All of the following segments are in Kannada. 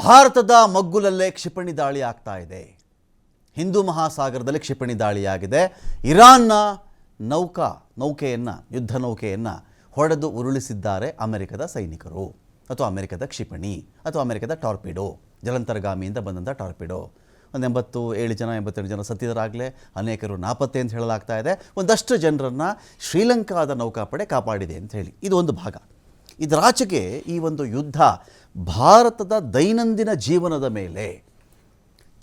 ಭಾರತದ ಮಗ್ಗುಲಲ್ಲೇ ಕ್ಷಿಪಣಿ ದಾಳಿ ಆಗ್ತಾ ಇದೆ. ಹಿಂದೂ ಮಹಾಸಾಗರದಲ್ಲಿ ಕ್ಷಿಪಣಿ ದಾಳಿಯಾಗಿದೆ. ಇರಾನ್ನ ಯುದ್ಧ ನೌಕೆಯನ್ನು ಹೊಡೆದು ಉರುಳಿಸಿದ್ದಾರೆ ಅಮೆರಿಕದ ಸೈನಿಕರು, ಅಥವಾ ಅಮೆರಿಕದ ಕ್ಷಿಪಣಿ, ಅಥವಾ ಅಮೆರಿಕದ ಟಾರ್ಪಿಡೋ, ಜಲಾಂತರ್ಗಾಮಿಯಿಂದ ಬಂದಂಥ ಟಾರ್ಪಿಡೋ. ಒಂದು 87 ಜನ ಸತ್ತಿದರಾಗಲೇ, ಅನೇಕರು ನಾಪತ್ತೆ ಅಂತ ಹೇಳಲಾಗ್ತಾ ಇದೆ. ಒಂದಷ್ಟು ಜನರನ್ನು ಶ್ರೀಲಂಕಾದ ನೌಕಾಪಡೆ ಕಾಪಾಡಿದೆ ಅಂತ ಹೇಳಿ. ಇದು ಒಂದು ಭಾಗ. ಇದರಾಚೆಗೆ ಈ ಒಂದು ಯುದ್ಧ ಭಾರತದ ದೈನಂದಿನ ಜೀವನದ ಮೇಲೆ,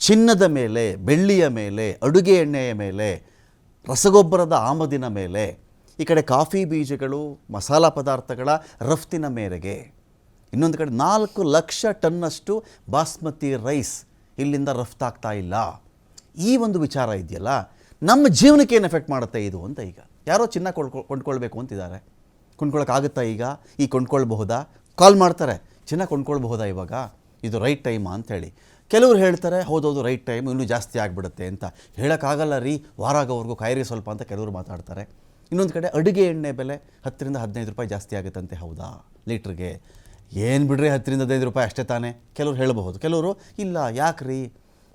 ಚಿನ್ನದ ಮೇಲೆ, ಬೆಳ್ಳಿಯ ಮೇಲೆ, ಅಡುಗೆ ಎಣ್ಣೆಯ ಮೇಲೆ, ರಸಗೊಬ್ಬರದ ಆಮದಿನ ಮೇಲೆ, ಈ ಕಡೆ ಕಾಫಿ ಬೀಜಗಳು, ಮಸಾಲ ಪದಾರ್ಥಗಳ ರಫ್ತಿನ ಮೇರೆಗೆ, ಇನ್ನೊಂದು ಕಡೆ 4 ಲಕ್ಷ ಟನ್ನಷ್ಟು ಬಾಸ್ಮತಿ ರೈಸ್ ಇಲ್ಲಿಂದ ರಫ್ತಾಗ್ತಾ ಇಲ್ಲ. ಈ ಒಂದು ವಿಚಾರ ಇದೆಯಲ್ಲ, ನಮ್ಮ ಜೀವನಕ್ಕೆ ಏನು ಎಫೆಕ್ಟ್ ಮಾಡುತ್ತೆ ಇದು ಅಂತ. ಈಗ ಯಾರೋ ಚಿನ್ನ ಕೊಂಡ್ಕೊಳ್ಬೇಕು ಅಂತಿದ್ದಾರೆ. ಕೊಂಡ್ಕೊಳ್ಳೋಕ್ಕಾಗುತ್ತಾ? ಈಗ ಕೊಂಡ್ಕೊಳ್ಬಹುದಾ? ಕಾಲ್ ಮಾಡ್ತಾರೆ, ಚಿನ್ನ ಕೊಂಡ್ಕೊಳ್ಬಹುದಾ ಇವಾಗ, ಇದು ರೈಟ್ ಟೈಮಾ ಅಂಥೇಳಿ. ಕೆಲವರು ಹೇಳ್ತಾರೆ ಹೌದೌದು ರೈಟ್ ಟೈಮ್, ಇನ್ನೂ ಜಾಸ್ತಿ ಆಗಿಬಿಡುತ್ತೆ ಅಂತ. ಹೇಳೋಕ್ಕಾಗಲ್ಲ ರೀ, ವಾರಾಗೋವರೆಗೂ ಕಾಯಿರಿ ಸ್ವಲ್ಪ ಅಂತ ಕೆಲವರು ಮಾತಾಡ್ತಾರೆ. ಇನ್ನೊಂದು ಕಡೆ ಅಡುಗೆ ಎಣ್ಣೆ ಬೆಲೆ 10 ರಿಂದ 15 ರೂಪಾಯಿ ಜಾಸ್ತಿ ಆಗುತ್ತಂತೆ. ಹೌದಾ? ಲೀಟ್ರಿಗೆ ಏನು ಬಿಡ್ರಿ, 10 ರಿಂದ 15 ರೂಪಾಯಿ ಅಷ್ಟೇ ತಾನೇ ಕೆಲವರು ಹೇಳಬಹುದು. ಕೆಲವರು ಇಲ್ಲ, ಯಾಕ್ರಿ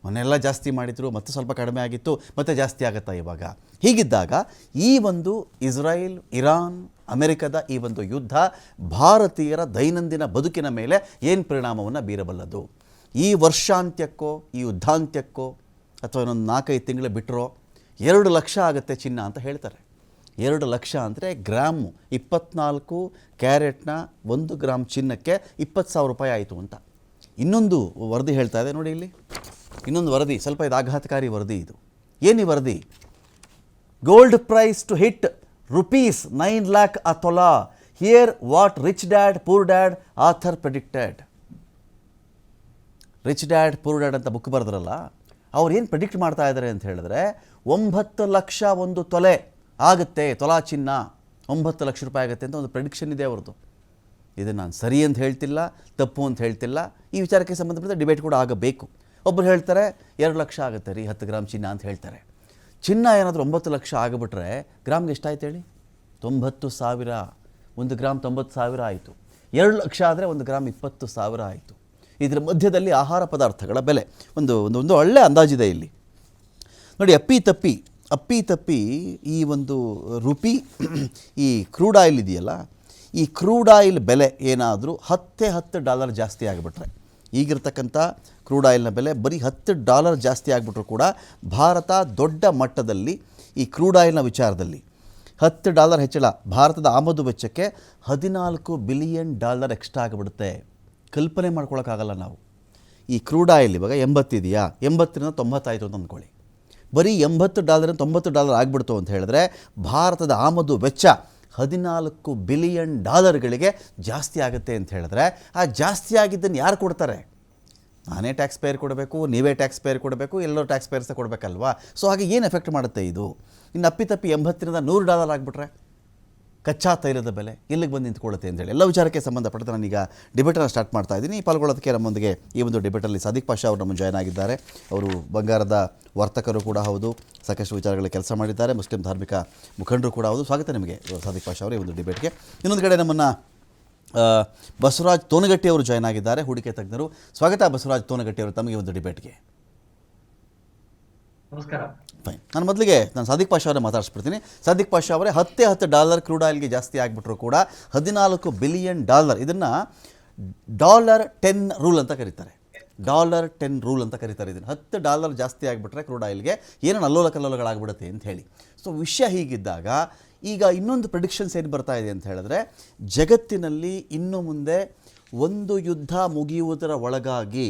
ಮೊನ್ನೆಲ್ಲ ಜಾಸ್ತಿ ಮಾಡಿದ್ರು, ಮತ್ತೆ ಸ್ವಲ್ಪ ಕಡಿಮೆ ಆಗಿತ್ತು, ಮತ್ತೆ ಜಾಸ್ತಿ ಆಗುತ್ತಾ ಇವಾಗ? ಹೀಗಿದ್ದಾಗ ಈ ಒಂದು ಇಸ್ರಾಯೇಲ್, ಇರಾನ್, ಅಮೆರಿಕದ ಈ ಒಂದು ಯುದ್ಧ ಭಾರತೀಯರ ದೈನಂದಿನ ಬದುಕಿನ ಮೇಲೆ ಏನು ಪರಿಣಾಮವನ್ನು ಬೀರಬಲ್ಲದು? ಈ ವರ್ಷಾಂತ್ಯಕ್ಕೋ, ಈ ಯುದ್ಧಾಂತ್ಯಕ್ಕೋ, ಅಥವಾ ಇನ್ನೊಂದು 4-5 ತಿಂಗಳು ಬಿಟ್ಟರೋ 2 ಲಕ್ಷ ಆಗುತ್ತೆ ಚಿನ್ನ ಅಂತ ಹೇಳ್ತಾರೆ. 2 ಲಕ್ಷ ಅಂದರೆ ಗ್ರಾಮು, 24 ಕ್ಯಾರೆಟ್ನ 1 ಗ್ರಾಮ್ ಚಿನ್ನಕ್ಕೆ 20,000 ರೂಪಾಯಿ ಆಯಿತು ಅಂತ. ಇನ್ನೊಂದು ವರದಿ ಹೇಳ್ತಾ ಇದೆ ನೋಡಿ ಇಲ್ಲಿ, ಇನ್ನೊಂದು ವರದಿ, ಸ್ವಲ್ಪ ಇದು ಆಘಾತಕಾರಿ ವರದಿ ಇದು. ಏನು ಈ ವರದಿ? Gold price to hit ₹9 lakh a tola. Here what Rich Dad Poor Dad author predicted. Rich Dad Poor Dad ಅಂತ ಬುಕ್ ಬರೆದ್ರಲ್ಲ, ಅವ್ರು ಏನು ಪ್ರೆಡಿಕ್ಟ್ ಮಾಡ್ತಾ ಇದ್ದಾರೆ ಅಂತ ಹೇಳಿದ್ರೆ 9 ಲಕ್ಷ ಒಂದು ತೊಲೆ ಆಗುತ್ತೆ, ತೊಲಾ ಚಿನ್ನ 9 ಲಕ್ಷ ರೂಪಾಯಿ ಆಗುತ್ತೆ ಅಂತ ಒಂದು ಪ್ರೆಡಿಕ್ಷನ್ ಇದೆ ಅವ್ರದ್ದು. ಇದು ನಾನು ಸರಿ ಅಂತ ಹೇಳ್ತಿಲ್ಲ, ತಪ್ಪು ಅಂತ ಹೇಳ್ತಿಲ್ಲ. ಈ ವಿಚಾರಕ್ಕೆ ಸಂಬಂಧಪಟ್ಟ ಡಿಬೇಟ್ ಕೂಡ ಆಗಬೇಕು. ಒಬ್ಬರು ಹೇಳ್ತಾರೆ 2 ಲಕ್ಷ ಆಗುತ್ತೆ ರೀ 10 ಗ್ರಾಮ್ ಚಿನ್ನ ಅಂತ ಹೇಳ್ತಾರೆ. ಚಿನ್ನ ಏನಾದರೂ 9 ಲಕ್ಷ ಆಗಿಬಿಟ್ರೆ ಗ್ರಾಮ್ಗೆ ಎಷ್ಟಾಯ್ತು ಹೇಳಿ? 90,000. 1 ಗ್ರಾಮ್ 90,000 ಆಯಿತು. 2 ಲಕ್ಷ ಆದರೆ 1 ಗ್ರಾಮ್ 20,000 ಆಯಿತು. ಇದರ ಮಧ್ಯದಲ್ಲಿ ಆಹಾರ ಪದಾರ್ಥಗಳ ಬೆಲೆ ಒಂದು ಒಳ್ಳೆ ಅಂದಾಜಿದೆ ಇಲ್ಲಿ ನೋಡಿ. ಅಪ್ಪಿ ತಪ್ಪಿ ಈ ಒಂದು ರುಪಿ, ಈ ಕ್ರೂಡ್ ಆಯಿಲ್ ಇದೆಯಲ್ಲ, ಈ ಕ್ರೂಡ್ ಆಯಿಲ್ ಬೆಲೆ ಏನಾದರೂ $10 ಜಾಸ್ತಿ ಆಗಿಬಿಟ್ರೆ, ಈಗಿರ್ತಕ್ಕಂಥ ಕ್ರೂಡ್ ಆಯಿಲ್ನ ಬೆಲೆ ಬರೀ $10 ಜಾಸ್ತಿ ಆಗಿಬಿಟ್ರು ಕೂಡ ಭಾರತ ದೊಡ್ಡ ಮಟ್ಟದಲ್ಲಿ ಈ ಕ್ರೂಡ್ ಆಯಿಲ್ನ ವಿಚಾರದಲ್ಲಿ $10 ಹೆಚ್ಚಳ ಭಾರತದ ಆಮದು ವೆಚ್ಚಕ್ಕೆ $14 ಬಿಲಿಯನ್ ಎಕ್ಸ್ಟ್ರಾ ಆಗಿಬಿಡುತ್ತೆ. ಕಲ್ಪನೆ ಮಾಡ್ಕೊಳ್ಳೋಕ್ಕಾಗಲ್ಲ ನಾವು. ಈ ಕ್ರೂಡ್ ಆಯಿಲ್ ಇವಾಗ 80 ಇದೆಯಾ, 80ರಿಂದ 90 ಆಯಿತು ಅಂತ ಅಂದ್ಕೊಳ್ಳಿ. ಬರೀ $80 $90 ಆಗಿಬಿಡ್ತು ಅಂತ ಹೇಳಿದ್ರೆ ಭಾರತದ ಆಮದು ವೆಚ್ಚ $14 ಬಿಲಿಯನ್ ಜಾಸ್ತಿ ಆಗುತ್ತೆ ಅಂತ ಹೇಳಿದ್ರೆ, ಆ ಜಾಸ್ತಿ ಆಗಿದ್ದನ್ನು ಯಾರು ಕೊಡ್ತಾರೆ? ನಾನೇ ಟ್ಯಾಕ್ಸ್ ಪೇಯರ್ ಕೊಡಬೇಕು, ನೀವೇ ಟ್ಯಾಕ್ಸ್ ಪೇಯರ್ ಕೊಡಬೇಕು, ಎಲ್ಲರೂ ಟ್ಯಾಕ್ಸ್ ಪೇಯರ್ಸೇ ಕೊಡಬೇಕಲ್ವಾ? ಸೊ ಹಾಗೆ ಏನು ಎಫೆಕ್ಟ್ ಮಾಡುತ್ತೆ ಇದು? ಇನ್ನು ಅಪ್ಪಿತಪ್ಪಿ $80ರಿಂದ $100 ಆಗಿಬಿಟ್ರೆ ಕಚ್ಚಾ ತೈಲದ ಬೆಲೆ ಎಲ್ಲಿಗೆ ಬಂದು ನಿಂತ್ಕೊಳ್ಳುತ್ತೆ ಅಂತೇಳಿ ಎಲ್ಲ ವಿಚಾರಕ್ಕೆ ಸಂಬಂಧಪಟ್ಟಂತೆ ನಾನೀಗ ಡಿಬೇಟನ್ನು ಸ್ಟಾರ್ಟ್ ಮಾಡ್ತಾ ಇದ್ದೀನಿ. ಪಾಲ್ಗೊಳ್ಳೋದಕ್ಕೆ ನಮ್ಮೊಂದಿಗೆ ಈ ಒಂದು ಡಿಬೇಟಲ್ಲಿ ಸಾದಿಕ್ ಪಾಷಾ ಅವರು ನಮ್ಮ ಜಾಯ್ನ್ ಆಗಿದ್ದಾರೆ. ಅವರು ಬಂಗಾರದ ವರ್ತಕರು ಕೂಡ ಹೌದು, ಸಾಕಷ್ಟು ವಿಚಾರಗಳಲ್ಲಿ ಕೆಲಸ ಮಾಡಿದ್ದಾರೆ, ಮುಸ್ಲಿಂ ಧಾರ್ಮಿಕ ಮುಖಂಡರು ಕೂಡ ಹೌದು. ಸ್ವಾಗತ ನಿಮಗೆ ಸಾದಿಕ್ ಪಾಷಾ ಅವರು ಈ ಒಂದು ಡಿಬೇಟ್ಗೆ. ಇನ್ನೊಂದು ಕಡೆ ನಮ್ಮನ್ನು ಬಸವರಾಜ್ ತೋನಗಟ್ಟಿ ಅವರು ಜಾಯ್ನ್ ಆಗಿದ್ದಾರೆ, ಹೂಡಿಕೆ ತಜ್ಞರು. ಸ್ವಾಗತ ಬಸವರಾಜ್ ತೋನಗಟ್ಟಿ ಅವರು ತಮಗೆ ಒಂದು ಡಿಬೇಟ್ಗೆ. ನಮಸ್ಕಾರ. ಫೈನ್. ನಾನು ಸಾದಿಕ್ ಪಾಷಾ ಅವರೇ ಮಾತಾಡಿಸ್ಬಿಡ್ತೀನಿ. ಸಾದಿಕ್ ಪಾಷಾ ಅವರೇ, $10 ಕ್ರೂಡ್ ಆಯಿಲ್ಗೆ ಜಾಸ್ತಿ ಆಗಿಬಿಟ್ರು ಕೂಡ $14 ಬಿಲಿಯನ್, ಇದನ್ನು $10 ರೂಲ್ ಅಂತ ಕರೀತಾರೆ. $10 ರೂಲ್ ಅಂತ ಕರೀತಾರೆ ಇದನ್ನು. $10 ಜಾಸ್ತಿ ಆಗಿಬಿಟ್ರೆ ಕ್ರೂಡ್ ಆಯಿಲ್ಗೆ ಏನೇನು ಅಲ್ಲೋಲ ಕಲ್ಲೋಲಗಳಾಗ್ಬಿಡುತ್ತೆ ಅಂತ ಹೇಳಿ. ಸೊ ವಿಷಯ ಹೀಗಿದ್ದಾಗ ಈಗ ಇನ್ನೊಂದು ಪ್ರೆಡಿಕ್ಷನ್ಸ್ ಏನು ಬರ್ತಾ ಇದೆ ಅಂತ ಹೇಳಿದ್ರೆ, ಜಗತ್ತಿನಲ್ಲಿ ಇನ್ನು ಮುಂದೆ ಒಂದು ಯುದ್ಧ ಮುಗಿಯುವುದರ ಒಳಗಾಗಿ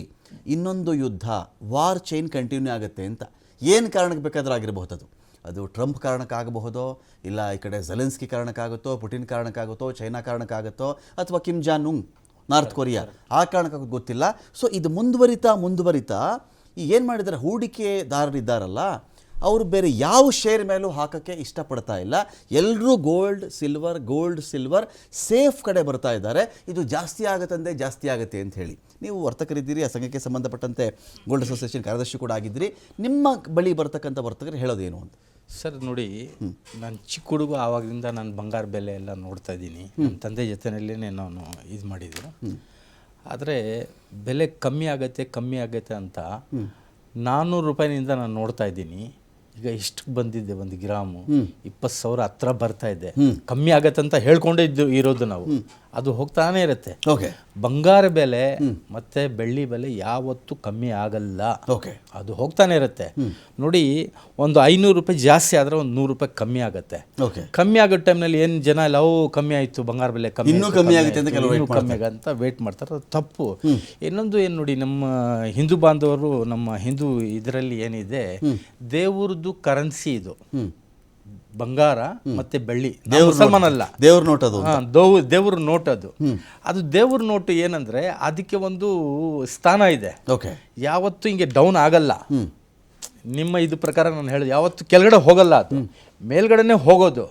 ಇನ್ನೊಂದು ಯುದ್ಧ, ವಾರ್ ಚೈನ್ ಕಂಟಿನ್ಯೂ ಆಗುತ್ತೆ ಅಂತ. ಏನು ಕಾರಣಕ್ಕೆ ಬೇಕಾದರೂ ಆಗಿರಬಹುದು. ಅದು ಟ್ರಂಪ್ ಕಾರಣಕ್ಕಾಗಬಹುದೋ, ಇಲ್ಲ ಈ ಕಡೆ ಝೆಲೆನ್ಸ್ಕಿ ಕಾರಣಕ್ಕಾಗುತ್ತೋ, ಪುಟಿನ್ ಕಾರಣಕ್ಕಾಗುತ್ತೋ, ಚೈನಾ ಕಾರಣಕ್ಕಾಗುತ್ತೋ, ಅಥವಾ ಕಿಮ್ ಜಾನ್ ಉಂಗ್ ನಾರ್ತ್ ಕೊರಿಯಾ ಆ ಕಾರಣಕ್ಕಾಗೋದು ಗೊತ್ತಿಲ್ಲ. ಸೊ ಇದು ಮುಂದುವರಿತಾ ಈಗ ಏನು ಮಾಡಿದ್ದಾರೆ, ಹೂಡಿಕೆದಾರರಿದ್ದಾರಲ್ಲ ಅವರು ಬೇರೆ ಯಾವ ಶೇರ್ ಮೇಲೂ ಹಾಕೋಕ್ಕೆ ಇಷ್ಟಪಡ್ತಾ ಇಲ್ಲ. ಎಲ್ಲರೂ ಗೋಲ್ಡ್ ಸಿಲ್ವರ್ ಸೇಫ್ ಕಡೆ ಬರ್ತಾ ಇದ್ದಾರೆ. ಇದು ಜಾಸ್ತಿ ಆಗುತ್ತೆ ಅಂತ ಹೇಳಿ. ನೀವು ವರ್ತಕರಿದ್ದೀರಿ, ಆ ಸಂಘಕ್ಕೆ ಸಂಬಂಧಪಟ್ಟಂತೆ ಗೋಲ್ಡ್ ಅಸೋಸಿಯೇಷನ್ ಕಾರ್ಯದರ್ಶಿ ಕೂಡ ಆಗಿದ್ದೀರಿ. ನಿಮ್ಮ ಬಳಿ ಬರ್ತಕ್ಕಂಥ ವರ್ತಕರು ಹೇಳೋದೇನು ಅಂತ? ಸರ್ ನೋಡಿ, ನಾನು ಚಿಕ್ಕ ಹುಡುಗ ಆವಾಗದಿಂದ ನಾನು ಬಂಗಾರ ಬೆಲೆ ಎಲ್ಲ ನೋಡ್ತಾ ಇದ್ದೀನಿ. ನನ್ನ ತಂದೆ ಜೊತೆಯಲ್ಲೇ ನಾನು ಇದು ಮಾಡಿದ್ದೀನಿ. ಆದರೆ ಬೆಲೆ ಕಮ್ಮಿ ಆಗತ್ತೆ ಅಂತ 400 ರೂಪಾಯಿನಿಂದ ನಾನು ನೋಡ್ತಾ ಇದ್ದೀನಿ. ಈಗ ಇಷ್ಟಕ್ಕೆ ಬಂದಿದ್ದೆ, 1 ಗ್ರಾಮು 20,000 ಹತ್ರ ಬರ್ತಾ ಇದೆ. ಕಮ್ಮಿ ಆಗತ್ತೆ ಅಂತ ಹೇಳ್ಕೊಂಡೇ ಇರೋದು ನಾವು, ಅದು ಹೋಗ್ತಾನೆ ಇರುತ್ತೆ. ಬಂಗಾರ ಬೆಲೆ ಮತ್ತೆ ಬೆಳ್ಳಿ ಬೆಲೆ ಯಾವತ್ತೂ ಕಮ್ಮಿ ಆಗಲ್ಲ, ಅದು ಹೋಗ್ತಾನೆ ಇರುತ್ತೆ. ನೋಡಿ, ಒಂದು 500 ರೂಪಾಯಿ ಜಾಸ್ತಿ ಆದರೆ ಒಂದು 100 ರೂಪಾಯಿ ಕಮ್ಮಿ ಆಗುತ್ತೆ. ಕಮ್ಮಿ ಆಗೋ ಟೈಮ್ನಲ್ಲಿ ಏನು ಜನ ಎಲ್ಲ ಕಮ್ಮಿ ಆಯಿತು, ಬಂಗಾರ ಬೆಲೆ ಕಮ್ಮಿ ಆಗುತ್ತೆ ಅಂತ ವೇಟ್ ಮಾಡ್ತಾರೆ, ಅದು ತಪ್ಪು. ಇನ್ನೊಂದು ಏನು ನೋಡಿ, ನಮ್ಮ ಹಿಂದೂ ಬಾಂಧವರು, ನಮ್ಮ ಹಿಂದೂ ಇದರಲ್ಲಿ ಏನಿದೆ, ದೇವ್ರದ್ದು ಕರೆನ್ಸಿ ಇದು ಬಂಗಾರ ಮತ್ತೆ ಬೆಳ್ಳಿ. ಮುಸಲ್ಮಾನ್ ಅಲ್ಲ, ದೇವ್ರ ನೋಟ್ ಅದು, ದೇವ್ರ ನೋಟ್ ಅದು. ಅದು ದೇವ್ರ ನೋಟ್ ಏನಂದ್ರೆ ಅದಕ್ಕೆ ಒಂದು ಸ್ಥಾನ ಇದೆ, ಯಾವತ್ತು ಹಿಂಗೆ ಡೌನ್ ಆಗಲ್ಲ. ನಿಮ್ಮ ಇದು ಪ್ರಕಾರ ನಾನು ಹೇಳೋದು, ಯಾವತ್ತು ಕೆಳಗಡೆ ಹೋಗಲ್ಲ, ಅದು ಮೇಲ್ಗಡೆನೆ ಹೋಗೋದು.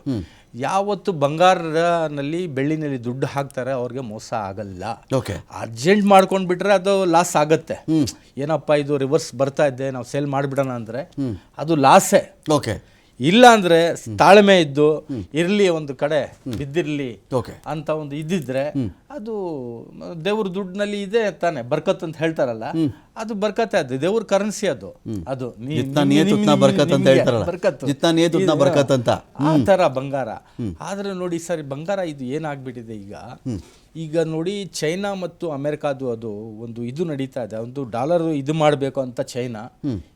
ಯಾವತ್ತು ಬಂಗಾರನಲ್ಲಿ ಬೆಳ್ಳಿನಲ್ಲಿ ದುಡ್ಡು ಹಾಕ್ತಾರೆ ಅವ್ರಿಗೆ ಮೋಸ ಆಗಲ್ಲ. ಅರ್ಜೆಂಟ್ ಮಾಡ್ಕೊಂಡು ಬಿಟ್ರೆ ಅದು ಲಾಸ್ ಆಗತ್ತೆ. ಏನಪ್ಪ ಇದು ರಿವರ್ಸ್ ಬರ್ತಾ ಇದ್ದೆ, ನಾವು ಸೇಲ್ ಮಾಡಿಬಿಡೋಣ ಅಂದ್ರೆ ಅದು ಲಾಸೇ. ಇಲ್ಲ ಅಂದ್ರೆ ತಾಳ್ಮೆ ಇದ್ದು ಇರ್ಲಿ, ಒಂದು ಕಡೆ ಬಿದ್ದಿರ್ಲಿ ಅಂತ ಒಂದು ಇದ್ದಿದ್ರೆ ಅದು ದೇವ್ರ ದುಡ್ಡಿನಲ್ಲಿ ಇದೆ ತಾನೆ, ಬರ್ಕತ್ ಅಂತ ಹೇಳ್ತಾರಲ್ಲ, ಅದು ಬರ್ಕತ್ತೆ. ಅದು ದೇವ್ರ ಕರೆನ್ಸಿ, ಅದು ಆ ತರ ಬಂಗಾರ. ಆದ್ರೆ ನೋಡಿ ಸರ್, ಬಂಗಾರ ಇದು ಏನಾಗ್ಬಿಟ್ಟಿದೆ ಈಗ ನೋಡಿ, ಚೈನಾ ಮತ್ತು ಅಮೆರಿಕಾದು ಅದು ಒಂದು ಇದು ನಡೀತಾ ಇದೆ. ಒಂದು ಡಾಲರ್ ಇದು ಮಾಡಬೇಕು ಅಂತ ಚೈನಾ,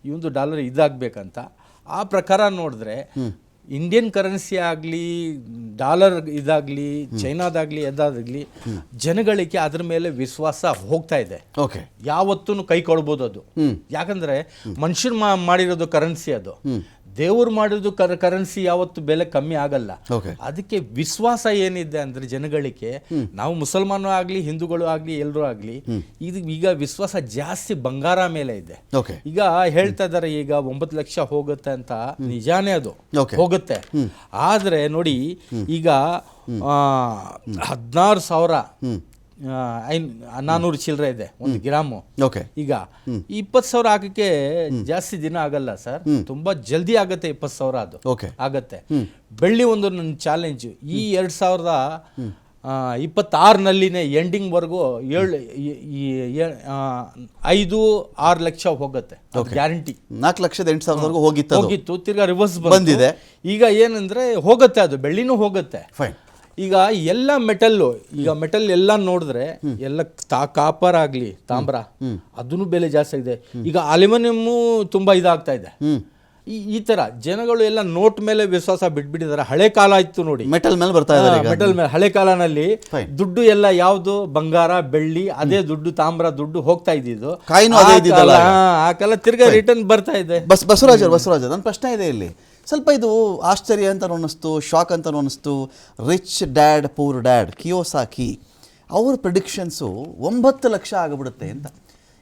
ಈ ಒಂದು ಡಾಲರ್ ಇದಾಗಬೇಕಂತ. ಆ ಪ್ರಕಾರ ನೋಡಿದ್ರೆ ಇಂಡಿಯನ್ ಕರೆನ್ಸಿ ಆಗಲಿ, ಡಾಲರ್ ಇದಾಗಲಿ, ಚೈನಾದಾಗಲಿ, ಎದಾಗಲಿ, ಜನಗಳಿಗೆ ಅದ್ರ ಮೇಲೆ ವಿಶ್ವಾಸ ಹೋಗ್ತಾ ಇದೆ. ಯಾವತ್ತೂ ಕೈ ಕೊಡ್ಬೋದು ಅದು. ಯಾಕಂದ್ರೆ ಮನುಷ್ಯರು ಮಾಡಿರೋದು ಕರೆನ್ಸಿ, ಅದು ದೇವ್ರು ಮಾಡಿರೋದು ಕರೆನ್ಸಿ ಯಾವತ್ತು ಬೆಲೆ ಕಮ್ಮಿ ಆಗಲ್ಲ. ಅದಕ್ಕೆ ವಿಶ್ವಾಸ ಏನಿದೆ ಅಂದ್ರೆ ಜನಗಳಿಗೆ, ನಾವು ಮುಸಲ್ಮಾನರು ಆಗ್ಲಿ, ಹಿಂದೂಗಳು ಆಗ್ಲಿ, ಎಲ್ಲರೂ ಆಗ್ಲಿ, ಈಗ ವಿಶ್ವಾಸ ಜಾಸ್ತಿ ಬಂಗಾರ ಮೇಲೆ ಇದೆ. ಈಗ ಹೇಳ್ತಾ ಇದಾರೆ, ಈಗ 9 ಲಕ್ಷ ಹೋಗುತ್ತೆ ಅಂತ, ನಿಜಾನೇ ಅದು ಹೋಗುತ್ತೆ. ಆದ್ರೆ ನೋಡಿ, ಈಗ 16,000 400 ಚಿಲ್ಲರೆ ಇದೆ 1 ಗ್ರಾಮು. ಈಗ 20,000 ಹಾಕಕ್ಕೆ ಜಾಸ್ತಿ ದಿನ ಆಗಲ್ಲ ಸರ್, ತುಂಬಾ ಜಲ್ದಿ ಆಗತ್ತೆ. 20,000 ಅದು ಆಗತ್ತೆ. ಬೆಳ್ಳಿ ಒಂದು ನನ್ನ ಚಾಲೆಂಜ್, ಈ 2026ನಲ್ಲಿನೇ ಎಂಡಿಂಗ್ ವರ್ಗೂ 5-6 ಲಕ್ಷ ಹೋಗುತ್ತೆ, ಗ್ಯಾರಂಟಿ. 4,08,000 ಹೋಗಿತ್ತು, ತಿರ್ಗಾ ರಿವರ್ಸ್ ಬಂದಿದೆ. ಈಗ ಏನಂದ್ರೆ ಹೋಗುತ್ತೆ, ಅದು ಬೆಳ್ಳಿನೂ ಹೋಗುತ್ತೆ. ಈಗ ಎಲ್ಲ ಮೆಟಲ್ಲು, ಈಗ ಮೆಟಲ್ ಎಲ್ಲ ನೋಡಿದ್ರೆ ಎಲ್ಲ ಕಾಪರ್ ಆಗಲಿ, ತಾಮ್ರ, ಅದನ್ನು ಬೆಲೆ ಜಾಸ್ತಿ ಆಗಿದೆ. ಈಗ ಅಲ್ಯೂಮಿನಿಯಮ್ಮು ತುಂಬಾ ಇದಾಗ್ತಾ ಇದೆ. ಈ ತರ ಜನಗಳು ಎಲ್ಲ ನೋಟ್ ಮೇಲೆ ವಿಶ್ವಾಸ ಬಿಟ್ಬಿಟ್ಟಿದ್ದಾರೆ. ಹಳೆ ಕಾಲ ಇತ್ತು ನೋಡಿ, ಮೆಟಲ್ ಮೇಲೆ ಬರ್ತಾ ಇದ್ದಾರೆ. ಮೆಟಲ್ ಮೇಲೆ ಹಳೆ ಕಾಲನಲ್ಲಿ ದುಡ್ಡು ಎಲ್ಲ ಯಾವ್ದು, ಬಂಗಾರ ಬೆಳ್ಳಿ, ಅದೇ ದುಡ್ಡು, ತಾಮ್ರ ದುಡ್ಡು ಹೋಗ್ತಾ ಇದ್ದಿದ್ದು. ಆ ಕಾಲ ತಿರ್ಗಾ ರಿಟರ್ನ್ ಬರ್ತಾ ಇದೆ. ಬಸವರಾಜ್, ನನ್ನ ಪ್ರಶ್ನೆ ಇದೆ ಇಲ್ಲಿ. ಸ್ವಲ್ಪ ಇದು ಆಶ್ಚರ್ಯ ಅಂತ ಅನ್ನಿಸ್ತು, ಶಾಕ್ ಅಂತ ಅನ್ನಿಸ್ತು. ರಿಚ್ ಡ್ಯಾಡ್ ಪೂರ್ ಡ್ಯಾಡ್, ಕಿಯೋಸಾಕಿ ಅವ್ರ ಪ್ರಿಡಿಕ್ಷನ್ಸು 9 ಲಕ್ಷ ಆಗಿಬಿಡುತ್ತೆ ಅಂತ.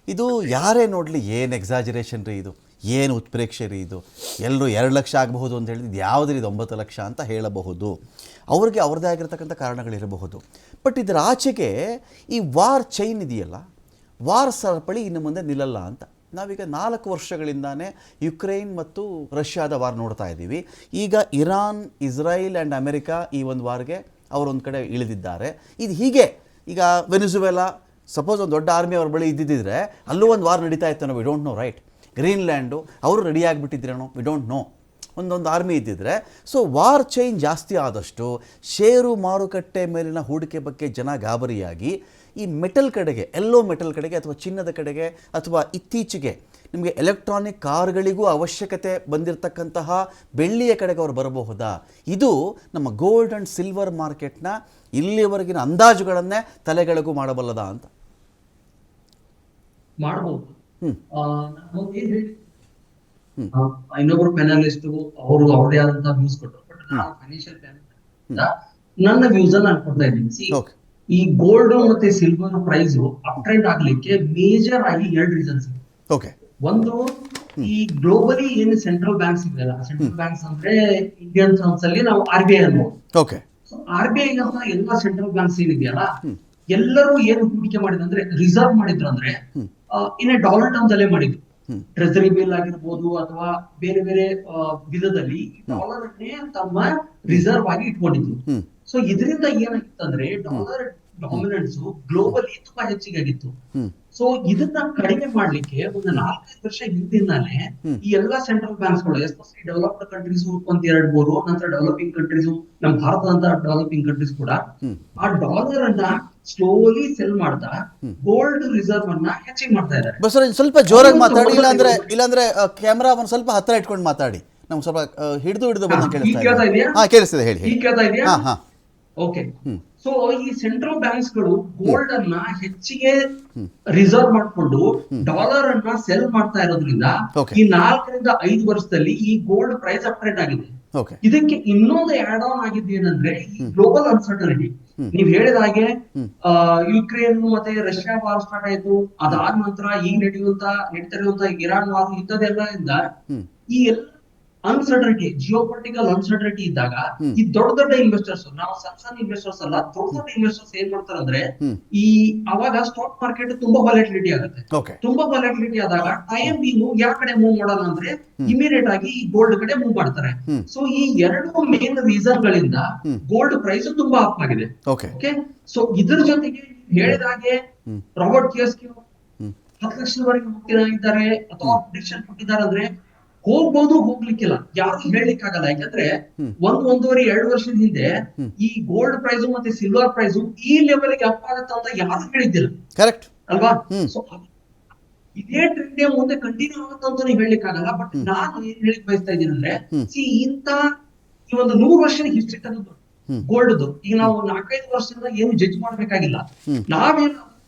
ಇದು ಯಾರೇ ನೋಡಲಿ, ಏನು ಎಕ್ಸಾಜರೇಷನ್ ರೀ ಇದು, ಏನು ಉತ್ಪ್ರೇಕ್ಷೆ ರೀ ಇದು. ಎಲ್ಲರೂ 2 ಲಕ್ಷ ಆಗಬಹುದು ಅಂತ ಹೇಳಿದ್ದು, ಯಾವುದ್ರಿ 9 ಲಕ್ಷ ಅಂತ ಹೇಳಬಹುದು. ಅವ್ರಿಗೆ ಅವ್ರದ್ದೇ ಆಗಿರ್ತಕ್ಕಂಥ ಕಾರಣಗಳಿರಬಹುದು. ಬಟ್ ಇದರ ಆಚೆಗೆ ಈ ವಾರ್ ಚೈನ್ ಇದೆಯಲ್ಲ, ವಾರ್ ಸರಪಳಿ ಇನ್ನು ಮುಂದೆ ನಿಲ್ಲಲ್ಲ ಅಂತ. ನಾವೀಗ 4 ವರ್ಷಗಳಿಂದಾನೇ ಯುಕ್ರೇನ್ ಮತ್ತು ರಷ್ಯಾದ ವಾರ್ ನೋಡ್ತಾ ಇದ್ದೀವಿ. ಈಗ ಇರಾನ್, ಇಸ್ರಾಯಿಲ್ ಆ್ಯಂಡ್ ಅಮೆರಿಕಾ ಈ ಒಂದು ವಾರ್ಗೆ ಅವರೊಂದು ಕಡೆ ಇಳಿದಿದ್ದಾರೆ. ಇದು ಹೀಗೆ ಈಗ ವೆನಿಜುವೆಲಾ, ಸಪೋಸ್ ಒಂದು ದೊಡ್ಡ ಆರ್ಮಿ ಅವ್ರ ಬಳಿ ಇದ್ದಿದ್ದರೆ ಅಲ್ಲೂ ಒಂದು ವಾರ್ ನಡೀತಾ ಇತ್ತು, ವಿ ಡೋಂಟ್ ನೋ, ರೈಟ್? ಗ್ರೀನ್ಲ್ಯಾಂಡು ಅವರು ರೆಡಿ ಆಗಿಬಿಟ್ಟಿದ್ರೇನೋ, ವಿ ಡೋಂಟ್ ನೋ. ಒಂದೊಂದು ಆರ್ಮಿ ಇದ್ದಿದ್ರೆ. ಸೊ ವಾರ್ ಚೈನ್ ಜಾಸ್ತಿ ಆದಷ್ಟು ಷೇರು ಮಾರುಕಟ್ಟೆ ಮೇಲಿನ ಹೂಡಿಕೆ ಬಗ್ಗೆ ಜನ ಗಾಬರಿಯಾಗಿ ಈ ಮೆಟಲ್ ಕಡೆಗೆ, ಎಲ್ಲೋ ಮೆಟಲ್ ಕಡೆಗೆ ಅಥವಾ ಚಿನ್ನದ ಕಡೆಗೆ, ಅಥವಾ ಇತ್ತೀಚೆಗೆ ನಿಮಗೆ ಎಲೆಕ್ಟ್ರಾನಿಕ್ ಕಾರ್ಗಳಿಗೂ ಅವಶ್ಯಕತೆ ಬಂದಿರತಕ್ಕಂತಹ ಬೆಳ್ಳಿಯ ಕಡೆಗೆ ಅವರು ಬರಬಹುದಾ? ಇದು ನಮ್ಮ ಗೋಲ್ಡ್ ಆ್ಯಂಡ್ ಸಿಲ್ವರ್ ಮಾರ್ಕೆಟ್ನ ಇಲ್ಲಿಯವರೆಗಿನ ಅಂದಾಜುಗಳನ್ನೇ ತಲೆಗಳಿಗೂ ಮಾಡಬಲ್ಲದ ಅಂತ. ಮಾಡಬಹುದು. ಇನ್ನೊಬ್ರು ಪೆನಲಿಸ್ಟ್ ಅವರು ಅವ್ರದೇ ಆದಂತಹ ವ್ಯೂಸ್ ಕೊಟ್ಟರು. ಬಟ್ ನಾನು ಫೈನಾನ್ಷಿಯಲ್ ನನ್ನ ವ್ಯೂಸ್ ನಾನು ಕೊಡ್ತಾ ಇದ್ದೀನಿ. ಈ ಗೋಲ್ಡ್ ಮತ್ತೆ ಸಿಲ್ವರ್ ಪ್ರೈಸ್ ಅಪ್ ಟ್ರೆಂಡ್ ಆಗ್ಲಿಕ್ಕೆ ಮೇಜರ್ ಆಗಿ 2 ರೀಸನ್ಸ್ ಇದೆ. ಒಂದು, ಈ ಗ್ಲೋಬಲಿ ಏನು ಸೆಂಟ್ರಲ್ ಬ್ಯಾಂಕ್ಸ್ ಇದೆಯಲ್ಲ, ಸೆಂಟ್ರಲ್ ಬ್ಯಾಂಕ್ಸ್ ಅಂದ್ರೆ ಇಂಡಿಯನ್ ಟರ್ಮ್ಸ್ ಅಲ್ಲಿ ನಾವು RBI ಅನ್ಬೋದು. RBI ಎಲ್ಲಾ ಸೆಂಟ್ರಲ್ ಬ್ಯಾಂಕ್ಸ್ ಏನಿದೆಯಲ್ಲ, ಎಲ್ಲರೂ ಏನು ಹೂಡಿಕೆ ಮಾಡಿದ್ರೆ, ರಿಸರ್ವ್ ಮಾಡಿದ್ರು ಅಂದ್ರೆ ಇನ್ ಡಾಲರ್ ಟರ್ಮ್ಸ್ ಅಲ್ಲೇ ಮಾಡಿದ್ರು. ಟ್ರೆಸರಿ ಬಿಲ್ ಆಗಿರ್ಬೋದು ಅಥವಾ ಬೇರೆ ಬೇರೆ ವಿಧದಲ್ಲಿ ಡಾಲರ್ ತಮ್ಮ ರಿಸರ್ವ್ ಆಗಿ ಇಟ್ಕೊಂಡಿದ್ರು. ಸೊ ಇದರಿಂದ ಏನಾಗಿತ್ತು ಅಂದ್ರೆ, ಡಾಮಿನೆನ್ಸ್ ಗ್ಲೋಬಲಿ ತುಂಬಾ ಹೆಚ್ಚಿಗೆ ಆಗಿತ್ತು. ಸೊ ಇದನ್ನ ಕಡಿಮೆ ಮಾಡ್ಲಿಕ್ಕೆ ಒಂದು 4-5 ವರ್ಷ ಹಿಂದಿನಾಲೆ ಈ ಎಲ್ಲಾ ಸೆಂಟ್ರಲ್ ಬ್ಯಾಂಕ್ಸ್ ಗಳು ಎಸ್ಪೆಷಲಿ ಡೆವಲಪ್ಡ್ ಕಂಟ್ರೀಸ್ ಒಂದ್ 2-3, ನಂತರ ಡೆವಲಪಿಂಗ್ ಕಂಟ್ರೀಸ್, ನಮ್ಮ ಭಾರತದಂತ ಡೆವಲಪಿಂಗ್ ಕಂಟ್ರೀಸ್ ಕೂಡ ಆ ಡಾಲರ್ ಅನ್ನ ಸ್ಲೋಲಿ ಸೆಲ್ ಮಾಡ್ತಾ ಗೋಲ್ಡ್ ರಿಸರ್ವ್ ಅನ್ನ ಹೆಚ್ಚಿಗೆ ಮಾಡ್ತಾ ಇದ್ದಾರೆ. ಬಸವರಾಜ್ ಸ್ವಲ್ಪ ಜೋರಾಗಿ ಮಾತಾಡಿ, ಇಲ್ಲಾಂದ್ರೆ ಕ್ಯಾಮ್ರಾ ಒಂದು ಸ್ವಲ್ಪ ಹತ್ರ ಇಟ್ಕೊಂಡು ಮಾತಾಡಿ, ನಮ್ಗೆ ಸ್ವಲ್ಪ ಹಿಡಿದು ಬಂದ ಕೇಳಿಸ್ತಾ ಇದೆ. ಹಾ ಕೇಳಿಸ್ತಿದೆ, ಹೇಳಿ. ಈಗ ಕೇಳ್ತಾ ಇದೆಯಾ? ಹಾ. ಓಕೆ. ಸೊ ಈ ಸೆಂಟ್ರಲ್ ಬ್ಯಾಂಕ್ಸ್ ಗಳು ಗೋಲ್ಡ್ ಅನ್ನ ಹೆಚ್ಚಿಗೆ ರಿಸರ್ವ್ ಮಾಡಿಕೊಂಡು ಡಾಲರ್ ಅನ್ನ ಸೆಲ್ ಮಾಡ್ತಾ ಇರೋದ್ರಿಂದ ಈ 4-5 ವರ್ಷದಲ್ಲಿ ಈ ಗೋಲ್ಡ್ ಪ್ರೈಸ್ ಅಪ್ಗ್ರೇಡ್ ಆಗಿದೆ. ಇದಕ್ಕೆ ಇನ್ನೊಂದು ಆಡ್ ಆನ್ ಆಗಿದ್ದು ಏನಂದ್ರೆ ಈ ಗ್ಲೋಬಲ್ ಅನ್ಸರ್ಟನಿಟಿ. ನೀವ್ ಹೇಳಿದ ಹಾಗೆ ಯುಕ್ರೇನ್ ಮತ್ತೆ ರಷ್ಯಾ ವಾರ್ ಸ್ಟಾರ್ಟ್ ಆಯ್ತು, ಅದಾದ ನಂತರ ಈಗ ನಡೀತಾ ಇರುವಂತ ಇರಾನ್ ವಾರ್, ಇಂಥದೆಲ್ಲ ಇಂದ ಈ ಎಲ್ಲ ಅನ್ಸರ್ಟನಿಟಿ, ಜಿಯೋಪೊಲಿಟಿಕಲ್ ಅನ್ಸರ್ಟನಿಟಿ ಇದ್ದಾಗ ಈ ದೊಡ್ಡ ಇನ್ವೆಸ್ಟರ್ಸ್, ನಾವು ಸಣ್ಣ ಇನ್ವೆಸ್ಟರ್ಸ್ ಅಲ್ಲ, ದೊಡ್ಡ ಇನ್ವೆಸ್ಟರ್ಸ್ ಏನ್ ಮಾಡ್ತಾರೆ ಅಂದ್ರೆ ಈ ಅವಾಗ ಸ್ಟಾಕ್ ಮಾರ್ಕೆಟ್ ತುಂಬಾ ವಾಲಟಿಲಿಟಿ ಆಗುತ್ತೆ. ತುಂಬಾ ವಾಲಟಿಲಿಟಿ ಆದಾಗ ಟೈಮ್ ಬೀನು ಯಾವ ಕಡೆ ಮೂವ್ ಮಾಡೋಣ ಅಂದ್ರೆ ಇಮಿಡಿಯೇಟ್ ಆಗಿ ಈ ಗೋಲ್ಡ್ ಕಡೆ ಮೂವ್ ಮಾಡ್ತಾರೆ. ಸೊ ಈ ಎರಡು ಮೇನ್ ರೀಸನ್ ಗಳಿಂದ ಗೋಲ್ಡ್ ಪ್ರೈಸ್ ತುಂಬಾ ಅಪ್ ಆಗಿದೆ. ಓಕೆ. ಸೊ ಇದ್ರ ಜೊತೆಗೆ ಹೇಳಿದ ಹಾಗೆ ರಾಬರ್ಟ್ ಕಿಯೋಸ್ಕಿ 10 ಲಕ್ಷದವರೆಗೆ ಮುಕ್ತಿನಾಗಿದ್ದಾರೆ ಅಥವಾ ಪ್ರಿಡಿಕ್ಷನ್ ಕೊಟ್ಟಿದ್ದಾರೆ ಅಂದ್ರೆ ಹೋಗ್ಬೋದು, ಹೋಗ್ಲಿಕ್ಕಿಲ್ಲ, ಯಾರು ಹೇಳಲಿಕ್ಕೆ ಆಗಲ್ಲ. ಯಾಕಂದ್ರೆ 1-1.5-2 ವರ್ಷದ ಹಿಂದೆ ಈ ಗೋಲ್ಡ್ ಪ್ರೈಸ್ ಮತ್ತೆ ಸಿಲ್ವರ್ ಪ್ರೈಸ್ ಈ ಲೆವೆಲ್ ಗೆ ಅಪ್ ಆಗುತ್ತೆ ಅಂತ ಯಾರು ಹೇಳಿದ್ದಿಲ್ಲ. ಕರೆಕ್ಟ್ ಅಲ್ವಾ? ಸೊ ಇದೇ ಟ್ರೆಂಡ್ ಮುಂದೆ ಕಂಟಿನ್ಯೂ ಆಗುತ್ತೆ ಅಂತ ನೀವು ಹೇಳಲಿಕ್ಕೆ ಆಗಲ್ಲ. ಬಟ್ ನಾನು ಏನ್ ಹೇಳಿಕ್ ಬಯಸ್ತಾ ಇದ್ದೀನಿ ಅಂದ್ರೆ, ಇಂತ ಈ ಒಂದು 100 ವರ್ಷದ ಹಿಸ್ಟ್ರಿ ತೆಗೆದು ಗೋಲ್ಡ್ ಈಗ ನಾವು 4-5 ವರ್ಷದಿಂದ ಏನು ಜಡ್ಜ್ ಮಾಡ್ಬೇಕಾಗಿಲ್ಲ. ನಾವೇನು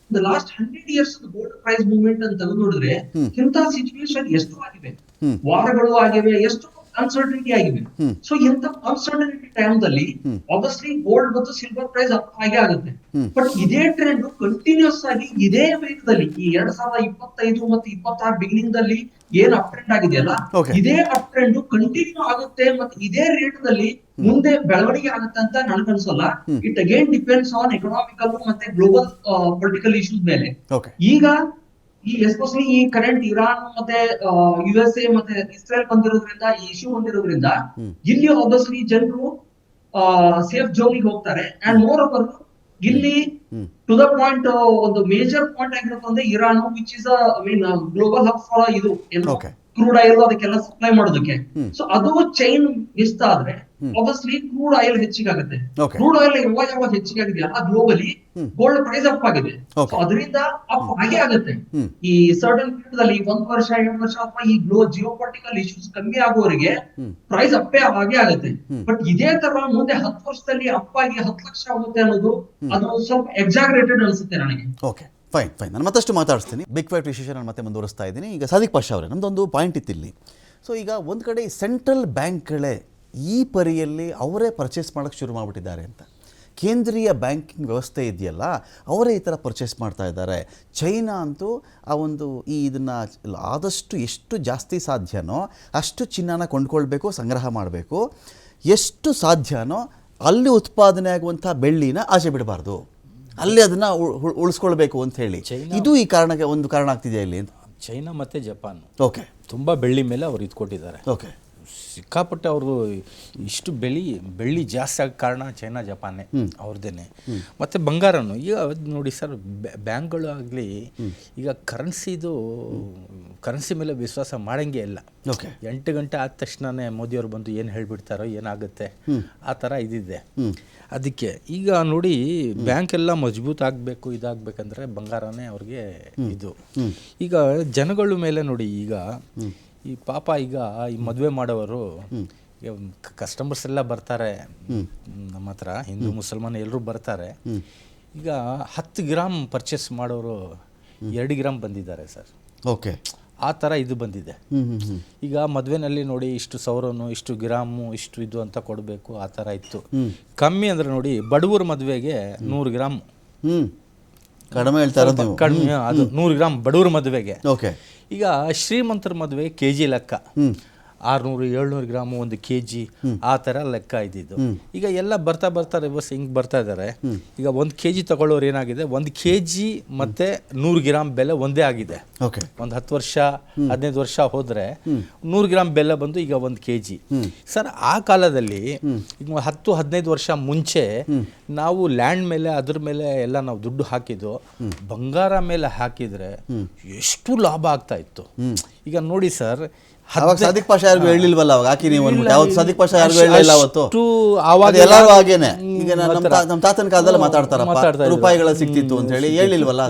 last 100 years gold price movement ಅಂತ ತೆಗೆದು ನೋಡಿದ್ರೆ ಇಂಥ ಸಿಚುವೇಶನ್ ಎಷ್ಟು ಆಗಿವೆ, ವಾರಗಳು ಆಗಿವೆ, ಎಷ್ಟು ಅನ್ಸರ್ಟನಿಟಿ ಆಗಿವೆ. ಸೊ ಇಂಥ ಅನ್ಸರ್ಟನಿಟಿ ಟೈಮ್ದಲ್ಲಿ ಆಬ್ವಿಯಸ್ಲಿ ಗೋಲ್ಡ್ ಮತ್ತು ಸಿಲ್ವರ್ ಪ್ರೈಸ್ ಅಪ್ ಆಗೇ ಆಗುತ್ತೆ. ಬಟ್ ಇದೇ ಟ್ರೆಂಡ್ ಕಂಟಿನ್ಯೂಸ್ ಆಗಿ ಇದೇ ವೇಗದಲ್ಲಿ ಈ 2025 ಮತ್ತು 26 ಬಿಗಿನಿಂಗ್ ದಲ್ಲಿ ಏನ್ ಅಪ್ ಟ್ರೆಂಡ್ ಆಗಿದೆಯಲ್ಲ, ಇದೇ ಅಪ್ ಟ್ರೆಂಡ್ ಕಂಟಿನ್ಯೂ ಆಗುತ್ತೆ ಮತ್ತೆ ಇದೇ ರೇಟ್ ದಲ್ಲಿ ಮುಂದೆ ಬೆಳವಣಿಗೆ ಆಗುತ್ತೆ ಅಂತ ನನಗನ್ಸಲ್ಲ. It again depends on economical ಮತ್ತೆ ಗ್ಲೋಬಲ್ ಪೊಲಿಟಿಕಲ್ ಇಶ್ಯೂಸ್ ಮೇಲೆ. ಈಗ ಈ ಎಸ್ಪೆಷಲಿ ಈ ಕರೆಂಟ್ ಇರಾನ್ ಮತ್ತೆ USA ಮತ್ತೆ ಇಸ್ರೇಲ್ ಬಂದಿರೋದ್ರಿಂದ, ಈ ಇಶ್ಯೂ ಬಂದಿರೋದ್ರಿಂದ ಇಲ್ಲಿ ಆಬ್ವಿಯಸ್ಲಿ ಜನರು ಸೇಫ್ ಝೋನಿಗೆ ಹೋಗ್ತಾರೆ. ಅಂಡ್ ಮೋರ್ ಓವರ್ ಇಲ್ಲಿ ಟು ದ ಪಾಯಿಂಟ್ ಒಂದು ಮೇಜರ್ ಪಾಯಿಂಟ್ ಆಗಿರುತ್ತೆ Iran, which is global hub for ಇದು ಕ್ರೂಡ್ ಆಯಿಲ್ ಅದಕ್ಕೆಲ್ಲ ಸಪ್ಲೈ ಮಾಡೋದಕ್ಕೆ. ಸೊ ಅದು ಚೈನ್ ಮಿಸ್ ಆದ್ರೆ ಆಬ್ವಿಯಸ್ಲಿ ಕ್ರೂಡ್ ಆಯಿಲ್ ಹೆಚ್ಚಿಗಾಗುತ್ತೆ. ಕ್ರೂಡ್ ಆಯಿಲ್ ಯಾವಾಗ ಹೆಚ್ಚಿಗಾಗಿದೆಯಲ್ಲ ಗ್ಲೋಬಲಿ ಗೋಲ್ಡ್ ಪ್ರೈಸ್ ಅಪ್ ಆಗಿದೆ. ಅದರಿಂದ ಅಪ್ ಆಗೇ ಆಗುತ್ತೆ. ಈ ಸರ್ಟನ್ ಪೀರಿಯಡ್ ಅಲ್ಲಿ 1 ವರ್ಷ 2 ವರ್ಷ ಅಥವಾ ಈ ಜಿಯೋಪೊಲಿಟಿಕಲ್ ಇಶ್ಯೂಸ್ ಕಮ್ಮಿ ಆಗುವವರೆಗೆ ಪ್ರೈಸ್ ಅಪ್ಪೇ ಆಗೇ ಆಗುತ್ತೆ. ಬಟ್ ಇದೇ ತರ ಮುಂದೆ 10 ವರ್ಷದಲ್ಲಿ ಅಪ್ ಆಗಿ 10 ಲಕ್ಷ ಆಗುತ್ತೆ ಅನ್ನೋದು ಅದು ಸ್ವಲ್ಪ ಎಕ್ಸಾಗ್ರೇಟೆಡ್ ಅನ್ಸುತ್ತೆ ನನಗೆ. ಫೈನ್ ನಾನು ಮತ್ತಷ್ಟು ಮಾತಾಡಿಸ್ತೀನಿ. ಬಿಗ್ ಫೈಟ್ ವಿಶೇಷ ನಾನು ಮತ್ತೆ ಮುಂದುವರಿಸ್ತಾ ಇದ್ದೀನಿ. ಈಗ ಸಾದಿಕ್ ಪಾಷಾ ಅವರೇ, ನಮ್ಮದೊಂದು ಪಾಯಿಂಟ್ ಇತ್ತು ಇಲ್ಲಿ. ಸೊ ಈಗ ಒಂದು ಕಡೆ ಸೆಂಟ್ರಲ್ ಬ್ಯಾಂಕ್ಗಳೇ ಈ ಪರಿಯಲ್ಲಿ ಅವರೇ ಪರ್ಚೇಸ್ ಮಾಡೋಕ್ಕೆ ಶುರು ಮಾಡಿಬಿಟ್ಟಿದ್ದಾರೆ ಅಂತ. ಕೇಂದ್ರೀಯ ಬ್ಯಾಂಕಿಂಗ್ ವ್ಯವಸ್ಥೆ ಇದೆಯಲ್ಲ, ಅವರೇ ಈ ಥರ ಪರ್ಚೇಸ್ ಮಾಡ್ತಾ ಇದ್ದಾರೆ. ಚೈನಾ ಅಂತೂ ಆ ಒಂದು ಇದನ್ನು ಆದಷ್ಟು ಎಷ್ಟು ಜಾಸ್ತಿ ಸಾಧ್ಯನೋ ಅಷ್ಟು ಚಿನ್ನನ ಕೊಂಡ್ಕೊಳ್ಬೇಕು, ಸಂಗ್ರಹ ಮಾಡಬೇಕು. ಎಷ್ಟು ಸಾಧ್ಯನೋ ಅಲ್ಲಿ ಉತ್ಪಾದನೆ ಆಗುವಂಥ ಬೆಳ್ಳಿನ ಆಚೆ ಬಿಡಬಾರ್ದು, ಅಲ್ಲಿ ಅದನ್ನು ಉಳಿಸ್ಕೊಳ್ಬೇಕು ಅಂತ ಹೇಳಿ. ಇದು ಈ ಕಾರಣಕ್ಕೆ ಒಂದು ಕಾರಣ ಆಗ್ತಿದೆಯಾ ಇಲ್ಲಿ ಅಂತ. ಚೈನಾ ಮತ್ತು ಜಪಾನ್ ತುಂಬ ಬೆಳ್ಳಿ ಮೇಲೆ ಅವ್ರು ಇದು ಕೊಟ್ಟಿದ್ದಾರೆ. ಸಿಕ್ಕಾಪಟ್ಟೆ ಅವರು ಇಷ್ಟು ಬೆಳ್ಳಿ ಜಾಸ್ತಿ ಆಗ ಕಾರಣ ಚೈನಾ ಜಪಾನೇ ಅವ್ರದ್ದೇನೆ. ಮತ್ತು ಬಂಗಾರನು ಈಗ ನೋಡಿ ಸರ್, ಬ್ಯಾಂಕ್ಗಳು ಆಗಲಿ ಈಗ ಕರೆನ್ಸಿ ಮೇಲೆ ವಿಶ್ವಾಸ ಮಾಡಂಗೆ ಇಲ್ಲ. 8 ಗಂಟೆ ಆದ ತಕ್ಷಣನೇ ಮೋದಿಯವರು ಬಂದು ಏನು ಹೇಳಿಬಿಡ್ತಾರೋ ಏನಾಗುತ್ತೆ ಆ ಥರ ಇದಿದೆ. ಅದಕ್ಕೆ ಈಗ ನೋಡಿ ಬ್ಯಾಂಕ್ ಎಲ್ಲ ಮಜಬೂತ್ ಆಗಬೇಕು, ಇದಾಗಬೇಕಂದ್ರೆ ಬಂಗಾರನೇ ಅವ್ರಿಗೆ ಇದು. ಈಗ ಜನಗಳ ಮೇಲೆ ನೋಡಿ, ಈಗ ಈ ಪಾಪ ಈಗ ಈ ಮದುವೆ ಮಾಡೋವರು ಕಸ್ಟಮರ್ಸ್ ಎಲ್ಲ ಬರ್ತಾರೆ ನಮ್ಮ ಹತ್ರ, ಹಿಂದೂ ಮುಸಲ್ಮಾನ ಎಲ್ಲರೂ ಬರ್ತಾರೆ. ಈಗ 10 ಗ್ರಾಮ್ ಪರ್ಚೇಸ್ ಮಾಡೋರು 2 ಗ್ರಾಮ್ ಬಂದಿದ್ದಾರೆ ಸರ್. ಆ ಥರ ಇದು ಬಂದಿದೆ. ಈಗ ಮದುವೆನಲ್ಲಿ ನೋಡಿ ಇಷ್ಟು ಸಾವಿರನು, ಇಷ್ಟು ಗ್ರಾಮು, ಇಷ್ಟು ಇದು ಅಂತ ಕೊಡಬೇಕು, ಆ ಥರ ಇತ್ತು. ಕಮ್ಮಿ ಅಂದರೆ ನೋಡಿ ಬಡವರ ಮದುವೆಗೆ 100 ಗ್ರಾಮ್ ಕಡಿಮೆ ಹೇಳ್ತಾರೆ, ಕಡಿಮೆ ಅದು 100 ಗ್ರಾಮ್ ಬಡವರ ಮದುವೆಗೆ. ಈಗ ಶ್ರೀಮಂತರ ಮದುವೆ KG ಲೆಕ್ಕ. 600 700 ಗ್ರಾಮು 1 kg ಆ ಥರ ಲೆಕ್ಕ ಇದ್ದಿದ್ದು. ಈಗ ಎಲ್ಲ ಬರ್ತಾ ಬರ್ತಾ ರಿವರ್ಸ್ ಹಿಂಗೆ ಬರ್ತಾ ಇದ್ದಾರೆ. ಈಗ 1 kg ತಗೊಳ್ಳೋರು ಏನಾಗಿದೆ, 1 kg ಮತ್ತು 100 ಗ್ರಾಮ್ ಬೆಲೆ ಒಂದೇ ಆಗಿದೆ. ಓಕೆ, ಒಂದು 10 ವರ್ಷ 15 ವರ್ಷ ಹೋದರೆ 100 ಗ್ರಾಮ್ ಬೆಲೆ ಬಂದು ಈಗ 1 kg. ಸರ್ ಆ ಕಾಲದಲ್ಲಿ ಈಗ 10-15 ವರ್ಷ ಮುಂಚೆ ನಾವು ಲ್ಯಾಂಡ್ ಮೇಲೆ ಅದ್ರ ಮೇಲೆ ಎಲ್ಲ ನಾವು ದುಡ್ಡು ಹಾಕಿದ್ದು, ಬಂಗಾರ ಮೇಲೆ ಹಾಕಿದರೆ ಎಷ್ಟು ಲಾಭ ಆಗ್ತಾ ಇತ್ತು. ಈಗ ನೋಡಿ ಸರ್, ಅವಾಗ ಸಾದಿಕ್ ಪಾಷ ಯಾರಿಗೂ ಹೇಳಿಲ್ವಲ್ಲ, ಅವಾಗ ಹಾಕಿ ನೀವು ಯಾವ್ದು ಸಾದಿಕ್ ಪಾಷ ಯಾರಿಗೂ ಹೇಳಿಲ್ಲ ಅವತ್ತು. ಆವಾಗ ಎಲ್ಲರೂ ಹಾಗೇನೆ. ಈಗ ನಮ್ಮ ತಾತನ ಕಾಲದಲ್ಲಿ ಮಾತಾಡ್ತಾರಪ್ಪ ರೂಪಾಯಿಗಳ ಸಿಕ್ತಿತ್ತು ಅಂತ ಹೇಳಿ ಹೇಳಿಲ್ವಲ್ಲ,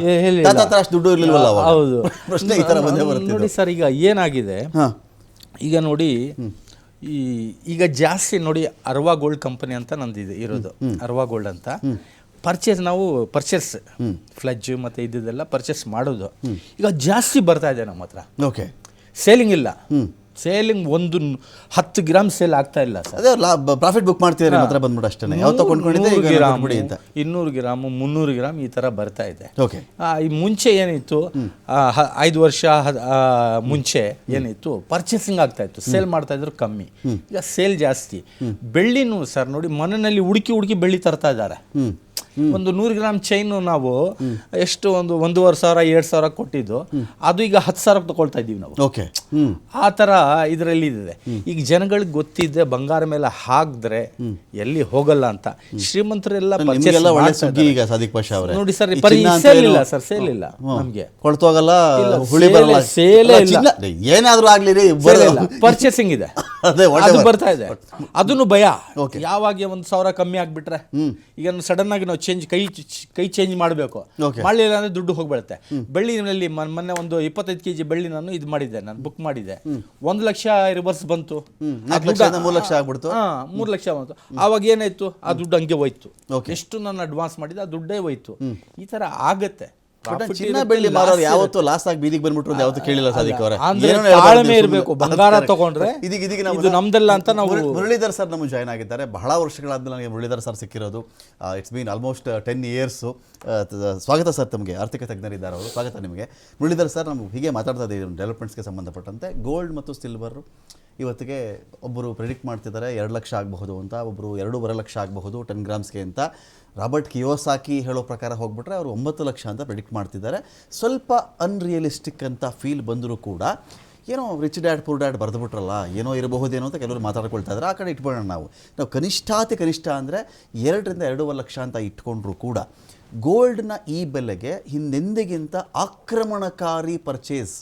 ತಾತ ಹತ್ರ ಅಷ್ಟು ದುಡ್ಡು ಇರ್ಲಿಲ್ವಲ್ಲ ಅವಾಗ. ಹೌದು, ಪ್ರಶ್ನೆ ಈ ತರ ಬಂದೇ ಬರುತ್ತೆ. ನೋಡಿ ಸರ್, ಈಗ ಏನಾಗಿದೆ, ಈಗ ನೋಡಿ ಈಗ ಜಾಸ್ತಿ ನೋಡಿ ಅರ್ವಾ ಗೋಲ್ಡ್ ಕಂಪನಿ ಅಂತ ನಂದಿದೆ ಇರೋದು, ಅರ್ವಾ ಗೋಲ್ಡ್ ಅಂತ. ನಾವು ಪರ್ಚೇಸ್ ಫ್ಲಡ್ಜ್ ಮತ್ತು ಇದ್ದೆಲ್ಲ ಪರ್ಚೇಸ್ ಮಾಡೋದು ಈಗ ಜಾಸ್ತಿ ಬರ್ತಾ ಇದೆ ನಮ್ಮ ಹತ್ರ. ಓಕೆ, ಸೇಲಿಂಗ್ ಇಲ್ಲ, ಸೇಲಿಂಗ್ 10 ಗ್ರಾಮ್ ಸೇಲ್ ಆಗ್ತಾ ಇಲ್ಲ ಸರ್. ಅದೇ ಪ್ರಾಫಿಟ್ ಬುಕ್ ಮಾಡ್ತಿದ್ದಾರೆ ಮಾತ್ರ ಬಂದ್ಬಿಟ್ಟು ಅಷ್ಟೇ. ಯಾವತ್ತೋ ಕೊಂಡ್ಕೊಂಡಿದ್ದೆ 200 ಗ್ರಾಮು 300 ಗ್ರಾಮ್ ಈ ಥರ ಬರ್ತಾ ಇದೆ. ಓಕೆ, ಈ ಮುಂಚೆ ಏನಿತ್ತು, 5 ವರ್ಷ ಮುಂಚೆ ಏನಿತ್ತು, ಪರ್ಚೇಸಿಂಗ್ ಆಗ್ತಾ ಇತ್ತು, ಸೇಲ್ ಮಾಡ್ತಾ ಇದ್ರು ಕಮ್ಮಿ. ಈಗ ಸೇಲ್ ಜಾಸ್ತಿ. ಬೆಳ್ಳಿನೂ ಸರ್ ನೋಡಿ, ಮನೆಯಲ್ಲಿ ಹುಡುಕಿ ಬೆಳ್ಳಿ ತರ್ತಾ ಇದ್ದಾರೆ. ಒಂದು 100 ಗ್ರಾಮ್ ಚೈನು ನಾವು ಎಷ್ಟು ಒಂದು 1,500 2,000 ಕೊಟ್ಟಿದ್ದು, ಅದು ಈಗ 10,000 ತಗೊಳ್ತಾ ಇದ್ದೀವಿ ನಾವು. ಓಕೆ, ಆ ಥರ ಇದರಲ್ಲಿ ಇದೆ. ಈಗ ಜನಗಳಿಗೆ ಗೊತ್ತಿದೆ ಬಂಗಾರ ಮೇಲೆ ಹಾಕಿದ್ರೆ ಎಲ್ಲಿ ಹೋಗಲ್ಲ ಅಂತ. ಶ್ರೀಮಂತರೆಲ್ಲ ನೋಡಿ ಸರ್, ಸೇಲ್ ಇಲ್ಲ ಸರ್, ಸೇಲ್ ಇಲ್ಲ ನಮಗೆ, ಕೊಳ್ತೋಗಲ್ಲ, ಸೇಲ್ ಇಲ್ಲ, ಏನಾದ್ರೂ ಆಗ್ಲಿ, ಪರ್ಚೇಸಿಂಗ್ ಇದೆ, ಅದು ಬರ್ತಾ ಇದೆ. ಅದನ್ನು ಭಯ, ಯಾವಾಗ 1,000 ಕಮ್ಮಿ ಆಗ್ಬಿಟ್ರೆ, ಈಗ ಸಡನ್ ಆಗಿ ನಾವು ಕೈ ಚೇಂಜ್ ಮಾಡಬೇಕು, ಮಾಡಲಿಲ್ಲ ಅಂದ್ರೆ ದುಡ್ಡು ಹೋಗ್ಬಿಡುತ್ತೆ. ಬೆಳ್ಳಿನಲ್ಲಿ ಮೊನ್ನೆ ಒಂದು 25 kg ಬೆಳ್ಳಿ ನಾನು ಇದು ಮಾಡಿದ್ದೆ, ನಾನು ಬುಕ್ ಮಾಡಿದ್ದೆ, 1 ಲಕ್ಷ ರಿವರ್ಸ್ ಬಂತು, 3 ಲಕ್ಷ ಆಗ್ಬಿಡ್ತು. 3 ಲಕ್ಷ ಬಂತು. ಆವಾಗ ಏನಾಯ್ತು, ಆ ದುಡ್ಡು ಹಂಗೆ ಹೋಯ್ತು. ಎಷ್ಟು ನಾನು ಅಡ್ವಾನ್ಸ್ ಮಾಡಿದ್ದೆ ಆ ದುಡ್ಡೇ ಹೋಯ್ತು. ಈ ತರ ಆಗತ್ತೆ. ಚಿನ್ನ ಬೆಳ್ಳಿ ಮಾರೋರು ಯಾವತ್ತು ಲಾಸ್ ಆಗಿ ಬೀದಿಗೆ ಬಂದ್ಬಿಟ್ರು ಯಾವತ್ತು ಕೇಳಿಲ್ಲ ಸಾದಿಕ್ ಅವರೇ. ತಾಳ್ಮೆ ಇರಬೇಕು, ಬಂಗಾರ ತಗೊಂಡ್ರೆ ಇದು ನಮ್ದಲ್ಲ ಅಂತ ನಾವು. ಮುರಳೀಧರ್ ಸರ್ ನಮಗೆ ಜಾಯ್ನ್ ಆಗಿದ್ದಾರೆ. ಬಹಳ ವರ್ಷಗಳಾದ್ಮೇಲೆ ನನಗೆ ಮುರಳೀಧರ್ ಸರ್ ಸಿಕ್ಕಿರೋದು. It's been almost 10 years. ಸ್ವಾಗತ ಸರ್ ತಮಗೆ, ಆರ್ಥಿಕ ತಜ್ಞರಿದ್ದಾರೆ ಅವರು, ಸ್ವಾಗತ ನಿಮಗೆ. ಮುರಳೀಧರ್ ಸರ್, ನಮ್ಗೆ ಹೀಗೆ ಮಾತಾಡ್ತಾ ಇದ್ದೀವಿ ಡೆವಲಪ್ಮೆಂಟ್ಸ್ಗೆ ಸಂಬಂಧಪಟ್ಟಂತೆ. ಗೋಲ್ಡ್ ಮತ್ತು ಸಿಲ್ವರ್ ಇವತ್ತಿಗೆ ಒಬ್ಬರು ಪ್ರಿಡಿಕ್ಟ್ ಮಾಡ್ತಿದ್ದಾರೆ 2 ಲಕ್ಷ ಆಗಬಹುದು ಅಂತ, ಒಬ್ಬರು 2.5 ಲಕ್ಷ ಆಗಬಹುದು 10 ಗ್ರಾಮ್ಸ್ಗೆ ಅಂತ. ರಾಬರ್ಟ್ ಕಿಯೋಸಾಕಿ ಹೇಳೋ ಪ್ರಕಾರ ಹೋಗ್ಬಿಟ್ರೆ ಅವರು 9 ಲಕ್ಷ ಅಂತ ಪ್ರಿಡಿಕ್ಟ್ ಮಾಡ್ತಿದ್ದಾರೆ. ಸ್ವಲ್ಪ ಅನ್ರಿಯಲಿಸ್ಟಿಕ್ ಅಂತ ಫೀಲ್ ಬಂದರೂ ಕೂಡ, ಏನೋ ರಿಚ್ ಡ್ಯಾಡ್ ಪೂರ್ ಡ್ಯಾಡ್ ಬರೆದುಬಿಟ್ರಲ್ಲ, ಏನೋ ಇರಬಹುದೇನೋ ಅಂತ ಕೆಲವರು ಮಾತಾಡ್ಕೊಳ್ತಾ ಇದ್ದಾರೆ. ಆ ಕಡೆ ಇಟ್ಕೊಳ್ಳೋಣ. ನಾವು ಕನಿಷ್ಠ ಅಂದರೆ 2ರಿಂದ 2.5 ಲಕ್ಷ ಅಂತ ಇಟ್ಕೊಂಡ್ರೂ ಕೂಡ ಗೋಲ್ಡ್ನ ಈ ಬೆಲೆಗೆ ಹಿಂದೆಂದಿಗಿಂತ ಆಕ್ರಮಣಕಾರಿ ಪರ್ಚೇಸ್.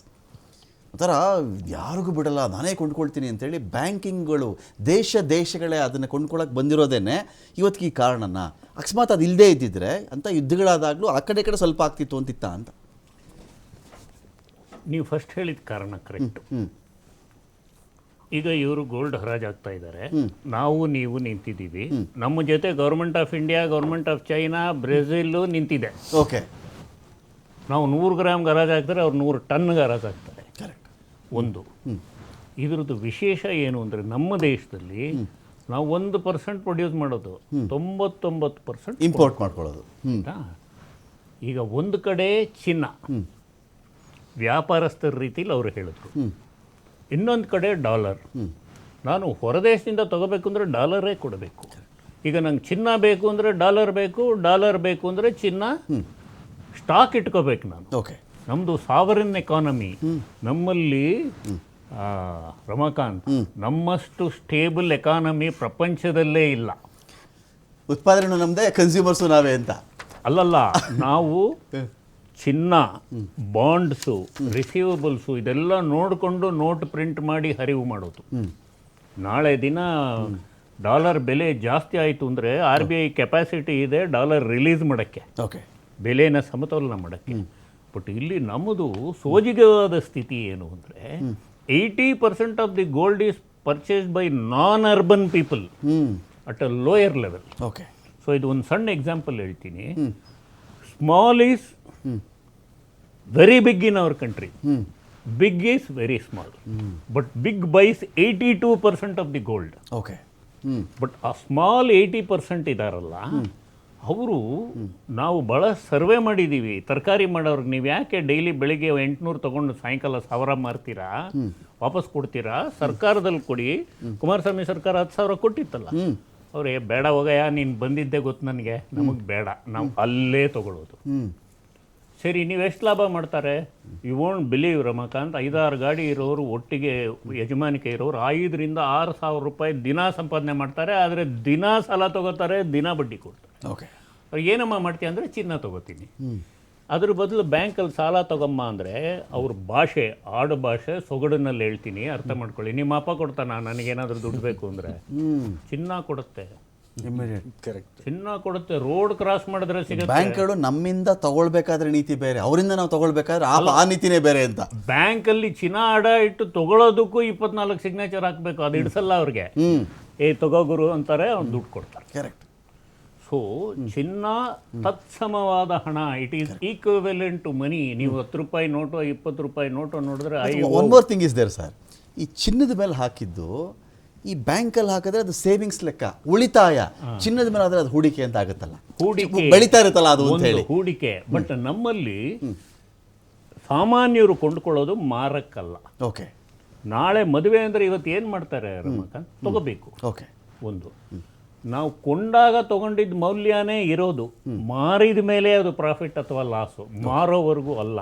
ಒಂಥರ ಯಾರಿಗೂ ಬಿಡಲ್ಲ, ನಾನೇ ಕೊಂಡ್ಕೊಳ್ತೀನಿ ಅಂತೇಳಿ ಬ್ಯಾಂಕಿಂಗ್ಗಳು ದೇಶಗಳೇ ಅದನ್ನು ಕೊಂಡ್ಕೊಳ್ಳೋಕೆ ಬಂದಿರೋದೇನೆ ಇವತ್ತಿಗೆ ಈ ಕಾರಣನ. ಅಕಸ್ಮಾತ್ ಅದು ಇಲ್ಲದೇ ಇದ್ದಿದ್ರೆ ಅಂತ ಯುದ್ಧಗಳಾದಾಗಲೂ ಆ ಕಡೆ ಸ್ವಲ್ಪ ಆಗ್ತಿತ್ತು ಅಂತಿತ್ತ ಅಂತ. ನೀವು ಫಸ್ಟ್ ಹೇಳಿದ ಕಾರಣ ಕರೆಕ್ಟ್. ಈಗ ಇವರು ಗೋಲ್ಡ್ ಹರಾಜಾಗ್ತಾ ಇದ್ದಾರೆ, ನೀವು ನಿಂತಿದ್ದೀವಿ, ನಮ್ಮ ಜೊತೆ government of India, government of China, Brazil ನಿಂತಿದೆ. ಓಕೆ, ನಾವು 100 ಗ್ರಾಮ್ಗೆ ಹರಾಜಾಗ್ತಾರೆ, ಅವ್ರು 100 ಟನ್ಗೆ ಹರಾಜಾಗ್ತಾರೆ. ಒಂದು ಇದ್ರದ್ದು ವಿಶೇಷ ಏನು ಅಂದರೆ, ನಮ್ಮ ದೇಶದಲ್ಲಿ ನಾವು 1% ಪ್ರೊಡ್ಯೂಸ್ ಮಾಡೋದು, 99% ಇಂಪೋರ್ಟ್ ಮಾಡ್ಕೊಳ್ಳೋದು. ಈಗ ಒಂದು ಕಡೆ ಚಿನ್ನ ವ್ಯಾಪಾರಸ್ಥರ ರೀತಿಲಿ ಅವರು ಹೇಳಿದ್ರು, ಇನ್ನೊಂದು ಕಡೆ ಡಾಲರ್. ನಾನು ಹೊರದೇಶದಿಂದ ತಗೋಬೇಕು ಅಂದರೆ ಡಾಲರೇ ಕೊಡಬೇಕು. ಈಗ ನಂಗೆ ಚಿನ್ನ ಬೇಕು ಅಂದರೆ ಡಾಲರ್ ಬೇಕು, ಡಾಲರ್ ಬೇಕು ಅಂದರೆ ಚಿನ್ನ ಸ್ಟಾಕ್ ಇಟ್ಕೋಬೇಕು ನಾನು. ಓಕೆ, ನಮ್ಮದು ಸಾವರಿನ್ ಎಕಾನಮಿ. ನಮ್ಮಲ್ಲಿ ರಮಾಕಾಂತ್, ನಮ್ಮಷ್ಟು ಸ್ಟೇಬಲ್ ಎಕಾನಮಿ ಪ್ರಪಂಚದಲ್ಲೇ ಇಲ್ಲ. ಉತ್ಪಾದನೆ ನಮ್ಮದೇ, ಕನ್ಸ್ಯೂಮರ್ಸು ನಾವೇ ಅಂತ ಅಲ್ಲಲ್ಲ. ನಾವು ಚಿನ್ನ, ಬಾಂಡ್ಸು, ರಿಸೀವಬಲ್ಸು ಇದೆಲ್ಲ ನೋಡಿಕೊಂಡು ನೋಟ್ ಪ್ರಿಂಟ್ ಮಾಡಿ ಹರಿವು ಮಾಡೋದು. ನಾಳೆ ದಿನ ಡಾಲರ್ ಬೆಲೆ ಜಾಸ್ತಿ ಆಯಿತು ಅಂದರೆ RBI ಕೆಪಾಸಿಟಿ ಇದೆ ಡಾಲರ್ ರಿಲೀಸ್ ಮಾಡೋಕ್ಕೆ, ಬೆಲೆನ ಸಮತೋಲನ ಮಾಡೋಕ್ಕೆ. ಬಟ್ ಇಲ್ಲಿ ನಮ್ಮದು ಸೋಜಿಗವಾದ ಸ್ಥಿತಿ ಏನು ಅಂದರೆ, 80% of the gold is purchased by non urban people at a lower level. Okay, so ಇದು ಒಂದು ಸಣ್ಣ ಎಕ್ಸಾಂಪಲ್ ಹೇಳ್ತೀನಿ. Small is very big in our country, big is very small. But big buys 82% of the gold. Okay, but ಆ ಸ್ಮಾಲ್ 80% ಇದಾರಲ್ಲ, ಅವರು ನಾವು ಭಾಳ ಸರ್ವೆ ಮಾಡಿದ್ದೀವಿ. ತರಕಾರಿ ಮಾಡೋರ್ಗೆ ನೀವು ಯಾಕೆ ಡೈಲಿ ಬೆಳಿಗ್ಗೆ 800 ತೊಗೊಂಡು ಸಾಯಂಕಾಲ 1000 ಮಾರ್ತೀರಾ, ವಾಪಸ್ ಕೊಡ್ತೀರಾ? ಸರ್ಕಾರದಲ್ಲಿ ಕೊಡಿ. ಕುಮಾರಸ್ವಾಮಿ ಸರ್ಕಾರ 10,000 ಕೊಟ್ಟಿತ್ತಲ್ಲ. ಅವ್ರೆ ಬೇಡ ಹೋಗಯ್ಯ, ನೀನು ಬಂದಿದ್ದೆ ಗೊತ್ತು ನನಗೆ, ನಮಗೆ ಬೇಡ, ನಾವು ಅಲ್ಲೇ ತಗೊಳ್ಳೋದು. ಸರಿ, ನೀವು ಎಷ್ಟು ಲಾಭ ಮಾಡ್ತಾರೆ? ಯು ವೋಂಟ್ ಬಿಲೀವ್ ರಮಾಕಾಂತ್, 5-6 ಗಾಡಿ ಇರೋರು ಒಟ್ಟಿಗೆ ಯಜಮಾನಿಕೆ ಇರೋರು 5,000 to 6,000 ರೂಪಾಯಿ ದಿನ ಸಂಪಾದನೆ ಮಾಡ್ತಾರೆ. ಆದರೆ ದಿನ ಸಾಲ ತಗೋತಾರೆ, ದಿನ ಬಡ್ಡಿ ಕೊಡ್ತಾರೆ. ಓಕೆ, ಏನಮ್ಮ ಮಾಡ್ತೀಯ ಅಂದರೆ ಚಿನ್ನ ತಗೋತೀನಿ. ಅದ್ರ ಬದಲು ಬ್ಯಾಂಕಲ್ಲಿ ಸಾಲ ತಗೊಮ್ಮ ಅಂದರೆ ಅವ್ರ ಭಾಷೆ, ಆಡು ಭಾಷೆ, ಸೊಗಡಿನಲ್ಲಿ ಹೇಳ್ತೀನಿ, ಅರ್ಥ ಮಾಡ್ಕೊಳ್ಳಿ. ನಿಮ್ಮ ಅಪ್ಪ ಕೊಡ್ತಾನ ನನಗೇನಾದರೂ ದುಡ್ಡು ಬೇಕು ಅಂದರೆ? ಚಿನ್ನ ಕೊಡುತ್ತೆ, ಕರೆಕ್ಟ್, ಚಿನ್ನ ಕೊಡುತ್ತೆ. ರೋಡ್ ಕ್ರಾಸ್ ಮಾಡಿದ್ರೆ ಸಿಗುತ್ತೆ. ಬ್ಯಾಂಕ್ಗಳು ನಮ್ಮಿಂದ ತಗೊಳ್ಬೇಕಾದ್ರೆ ನೀತಿ ಬೇರೆ, ಅವರಿಂದ ನಾವು ತಗೊಳ್ಬೇಕಾದ್ರೆ ಆ ನೀತಿನೇ ಬೇರೆ ಅಂತ. ಬ್ಯಾಂಕಲ್ಲಿ ಚಿನ್ನ ಅಡ ಇಟ್ಟು ತಗೊಳ್ಳೋದಕ್ಕೂ 24 ಸಿಗ್ನೇಚರ್ ಹಾಕಬೇಕು. ಅದು ಇಡಿಸಲ್ಲ ಅವ್ರಿಗೆ. ತಗೋ ಗುರು ಅಂತಾರೆ, ಅವ್ನು ದುಡ್ಡು ಕೊಡ್ತಾರೆ. ಕರೆಕ್ಟ್. ಸೊ ಚಿನ್ನ ತತ್ಸಮವಾದ ಹಣ, it is equivalent to money. ನೀವು 10 ರೂಪಾಯಿ ನೋಟು 20 ರೂಪಾಯಿ ನೋಟು ನೋಡಿದ್ರೆ one more thing is there sir. ಈ ಚಿನ್ನದ ಮೇಲೆ ಹಾಕಿದ್ದು ಈ ಬ್ಯಾಂಕಲ್ಲಿ ಹಾಕಿದ್ರೆ ಅದು ಸೇವಿಂಗ್ಸ್ ಲೆಕ್ಕ, ಉಳಿತಾಯ. ಚಿನ್ನದ ಮೇಲೆ ಆದರೆ ಅದು ಹೂಡಿಕೆ ಅಂತ ಆಗುತ್ತಲ್ಲ, ಹೂಡಿಕೆ ಬೆಳೀತಾ ಇರುತ್ತಲ್ಲ ಅದು ಅಂತ ಹೇಳಿ ಹೂಡಿಕೆ. ಬಟ್ ನಮ್ಮಲ್ಲಿ ಸಾಮಾನ್ಯರು ಕೊಂಡ್ಕೊಳ್ಳೋದು ಮಾರಕ್ಕಲ್ಲ. ಓಕೆ, ನಾಳೆ ಮದುವೆ ಅಂದರೆ ಇವತ್ತು ಏನು ಮಾಡ್ತಾರೆ ರಮಾಕಾಂತ್? ತಗೋಬೇಕು. ಓಕೆ, ಒಂದು ನಾವು ಕೊಂಡಾಗ ತಗೊಂಡಿದ್ದ ಮೌಲ್ಯನೇ ಇರೋದು, ಮಾರಿದ ಮೇಲೆ ಅದು ಪ್ರಾಫಿಟ್ ಅಥವಾ ಲಾಸು, ಮಾರೋವರೆಗೂ ಅಲ್ಲ.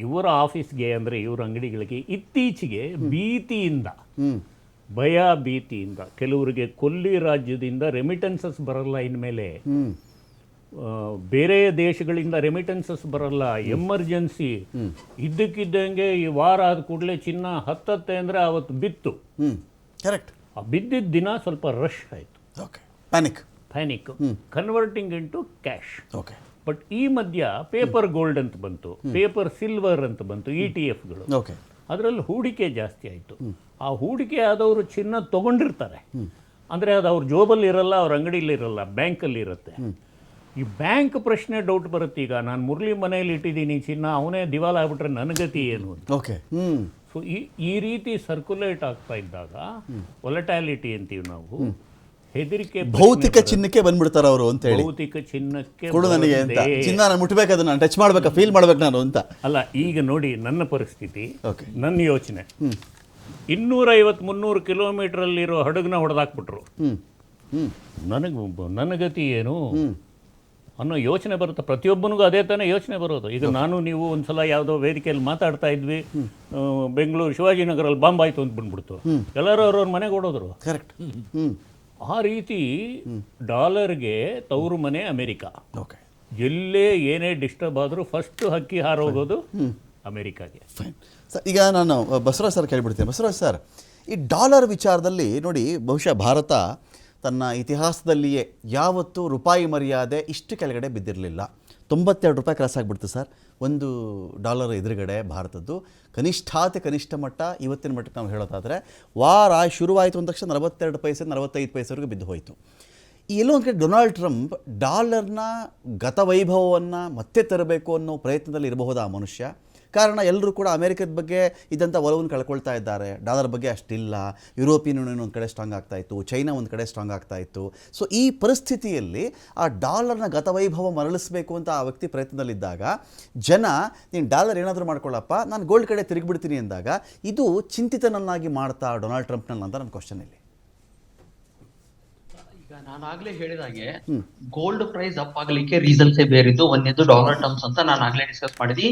ಇವರ ಆಫೀಸ್ಗೆ ಅಂದರೆ ಇವರ ಅಂಗಡಿಗಳಿಗೆ ಇತ್ತೀಚೆಗೆ ಭೀತಿಯಿಂದ, ಭಯ ಭೀತಿಯಿಂದ, ಕೆಲವರಿಗೆ ಕೊಲ್ಲಿ ರಾಜ್ಯದಿಂದ ರೆಮಿಟೆನ್ಸಸ್ ಬರಲ್ಲ, ಇನ್ಮೇಲೆ ಬೇರೆ ದೇಶಗಳಿಂದ ರೆಮಿಟೆನ್ಸಸ್ ಬರಲ್ಲ, ಎಮರ್ಜೆನ್ಸಿ. ಇದ್ದಕ್ಕಿದ್ದಂಗೆ ಈ ವಾರ ಆದ ಕೂಡಲೇ ಚಿನ್ನ ಹತ್ತತ್ತೆ ಅಂದರೆ ಅವತ್ತು ಬಿತ್ತು. ಕರೆಕ್ಟ್. ಆ ಬಿದ್ದಿದ್ದ ದಿನ ಸ್ವಲ್ಪ ರಶ್ ಆಯಿತು. Okay, panic, converting into cash. Okay. But ಈ ಮಧ್ಯ ಪೇಪರ್ ಗೋಲ್ಡ್ ಅಂತ ಬಂತು, ಪೇಪರ್ ಸಿಲ್ವರ್ ಅಂತ ಬಂತು, ETF ಗಳು. ಓಕೆ, ಅದರಲ್ಲಿ ಹೂಡಿಕೆ ಜಾಸ್ತಿ ಆಯಿತು. ಆ ಹೂಡಿಕೆ ಆದವರು ಚಿನ್ನ ತೊಗೊಂಡಿರ್ತಾರೆ, ಅಂದರೆ ಅದು ಅವ್ರ ಜೋಬಲ್ಲಿ ಇರಲ್ಲ, ಅವ್ರ ಅಂಗಡಿಯಲ್ಲಿ ಇರಲ್ಲ, ಬ್ಯಾಂಕಲ್ಲಿ ಇರುತ್ತೆ. ಈ ಬ್ಯಾಂಕ್ ಪ್ರಶ್ನೆ ಡೌಟ್ ಬರುತ್ತೆ. ಈಗ ನಾನು ಮುರಳಿ ಮನೆಯಲ್ಲಿ ಇಟ್ಟಿದ್ದೀನಿ ಚಿನ್ನ, ಅವನೇ ದಿವಾಲ ಆಗ್ಬಿಟ್ರೆ ನನಗತಿ ಏನು ಅಂತ. ಓಕೆ. ಸೊ ಈ ರೀತಿ ಸರ್ಕ್ಯುಲೇಟ್ ಆಗ್ತಾ ಇದ್ದಾಗ ವೊಲಟಾಲಿಟಿ ಅಂತೀವಿ ನಾವು, ಹೆದರಿಕೆ, ಭೌತಿಕ ಚಿನ್ನಕ್ಕೆ ಬಂದ್ಬಿಡ್ತಾರೆ ಅವರು ಅಂತ ಹೇಳಿ. ಭೌತಿಕ ಚಿನ್ನಕ್ಕೆ ಕೊಡು ನನಗೆ ಅಂತ, ಚಿನ್ನ ನಾನು ಮುಟ್ಬೇಕು, ಅದನ್ನ ಟಚ್ ಮಾಡ್ಬೇಕಾ, ಫೀಲ್ ಮಾಡ್ಬೇಕು ನಾನು ಅಂತ ಅಲ್ಲ. ಈಗ ನೋಡಿ ನನ್ನ ಪರಿಸ್ಥಿತಿ, ಓಕೆ, ನನ್ನ ಯೋಚನೆ, 250-300 ಕಿಲೋಮೀಟ್ರಲ್ಲಿರೋ ಹಡಗನ್ನ ಹೊಡೆದಾಕ್ಬಿಟ್ರು, ನನ್ನ ಗತಿ ಏನು ಅನ್ನೋ ಯೋಚನೆ ಬರುತ್ತೆ. ಪ್ರತಿಯೊಬ್ಬನಿಗೂ ಅದೇ ತಾನೇ ಯೋಚನೆ ಬರೋದು. ಈಗ ನಾನು ನೀವು ಒಂದ್ಸಲ ಯಾವುದೋ ವೇದಿಕೆಯಲ್ಲಿ ಮಾತಾಡ್ತಾ ಇದ್ವಿ, ಬೆಂಗಳೂರು ಶಿವಾಜಿನಗರಲ್ಲಿ ಬಾಂಬ್ ಆಯಿತು ಅಂತ ಬಂದ್ಬಿಡ್ತು, ಎಲ್ಲರೂ ಅವ್ರವ್ರ ಮನೆಗೆ ಓಡೋದ್ರು. ಕರೆಕ್ಟ್. ಆ ರೀತಿ ಡಾಲರ್ಗೆ ತವರು ಮನೆ ಅಮೆರಿಕ. ಓಕೆ, ಎಲ್ಲೇ ಏನೇ ಡಿಸ್ಟರ್ಬ್ ಆದರೂ ಫಸ್ಟ್ ಹಕ್ಕಿ ಹಾರೋಗೋದು ಅಮೆರಿಕಾಗೆ. Fine sir. ಈಗ ನಾನು ಬಸವರಾಜ್ ಸರ್ ಕೇಳಿಬಿಡ್ತೀನಿ. ಬಸವರಾಜ್ ಸರ್, ಈ ಡಾಲರ್ ವಿಚಾರದಲ್ಲಿ ನೋಡಿ, ಬಹುಶಃ ಭಾರತ ತನ್ನ ಇತಿಹಾಸದಲ್ಲಿಯೇ ಯಾವತ್ತೂ ರೂಪಾಯಿ ಮರ್ಯಾದೆ ಇಷ್ಟು ಕೆಳಗಡೆ ಬಿದ್ದಿರಲಿಲ್ಲ. 92 ರೂಪಾಯಿ ಕ್ರಾಸ್ ಆಗಿಬಿಡ್ತು ಸರ್ $1 ಎದುರುಗಡೆ ಭಾರತದ್ದು. ಕನಿಷ್ಠ ಮಟ್ಟ ಇವತ್ತಿನ ಮಟ್ಟಕ್ಕೆ ನಾವು ಹೇಳೋದಾದರೆ ವಾರ ಶುರುವಾಯಿತು ಅಂದ ತಕ್ಷಣ 42 ಪೈಸೆ 45 ಪೈಸೆವರೆಗೂ ಬಿದ್ದು ಹೋಯಿತು. ಎಲ್ಲೋ ಒಂದು ಕಡೆ ಡೊನಾಲ್ಡ್ ಟ್ರಂಪ್ ಡಾಲರ್ನ ಗತವೈಭವವನ್ನು ಮತ್ತೆ ತರಬೇಕು ಅನ್ನೋ ಪ್ರಯತ್ನದಲ್ಲಿ ಇರಬಹುದಾ ಆ ಮನುಷ್ಯ? ಕಾರಣ ಎಲ್ಲರೂ ಕೂಡ ಅಮೆರಿಕದ ಬಗ್ಗೆ ಇದ್ದಂಥ ಒಲವನ್ನು ಕಳ್ಕೊಳ್ತಾ ಇದ್ದಾರೆ, ಡಾಲರ್ ಬಗ್ಗೆ ಅಷ್ಟಿಲ್ಲ. ಯುರೋಪಿಯನ್ ಯೂನಿಯನ್ ಒಂದು ಕಡೆ ಸ್ಟ್ರಾಂಗ್ ಆಗ್ತಾಯಿತ್ತು, ಚೈನಾ ಒಂದು ಕಡೆ ಸ್ಟ್ರಾಂಗ್ ಆಗ್ತಾಯಿತ್ತು. ಸೊ ಈ ಪರಿಸ್ಥಿತಿಯಲ್ಲಿ ಆ ಡಾಲರ್ನ ಗತವೈಭವ ಮರಳಿಸಬೇಕು ಅಂತ ಆ ವ್ಯಕ್ತಿ ಪ್ರಯತ್ನದಲ್ಲಿದ್ದಾಗ ಜನ, ನೀನು ಡಾಲರ್ ಏನಾದರೂ ಮಾಡ್ಕೊಳ್ಳಪ್ಪ, ನಾನು ಗೋಲ್ಡ್ ಕಡೆ ತಿರುಗಿಬಿಡ್ತೀನಿ ಅಂದಾಗ ಇದು ಚಿಂತಿತನನ್ನಾಗಿ ಮಾಡ್ತಾ ಡೊನಾಲ್ಡ್ ಟ್ರಂಪ್ನಲ್ಲಿ ಅಂತ ನನ್ನ ಕ್ವಶನ್ ಇಲ್ಲಿ. ನಾನು ಆಗ್ಲೇ ಹೇಳಿದಾಗೆ ಗೋಲ್ಡ್ ಪ್ರೈಸ್ ಅಪ್ ಆಗ್ಲಿಕ್ಕೆ ರೀಸನ್ಸೇ ಬೇರಿದ್ದು. ಒಂದೇದು ಡಾಲರ್ ಟರ್ಮ್ಸ್ ಅಂತ ನಾನು ಆಗ್ಲೇ ಡಿಸ್ಕಸ್ ಮಾಡಿದ್ವಿ,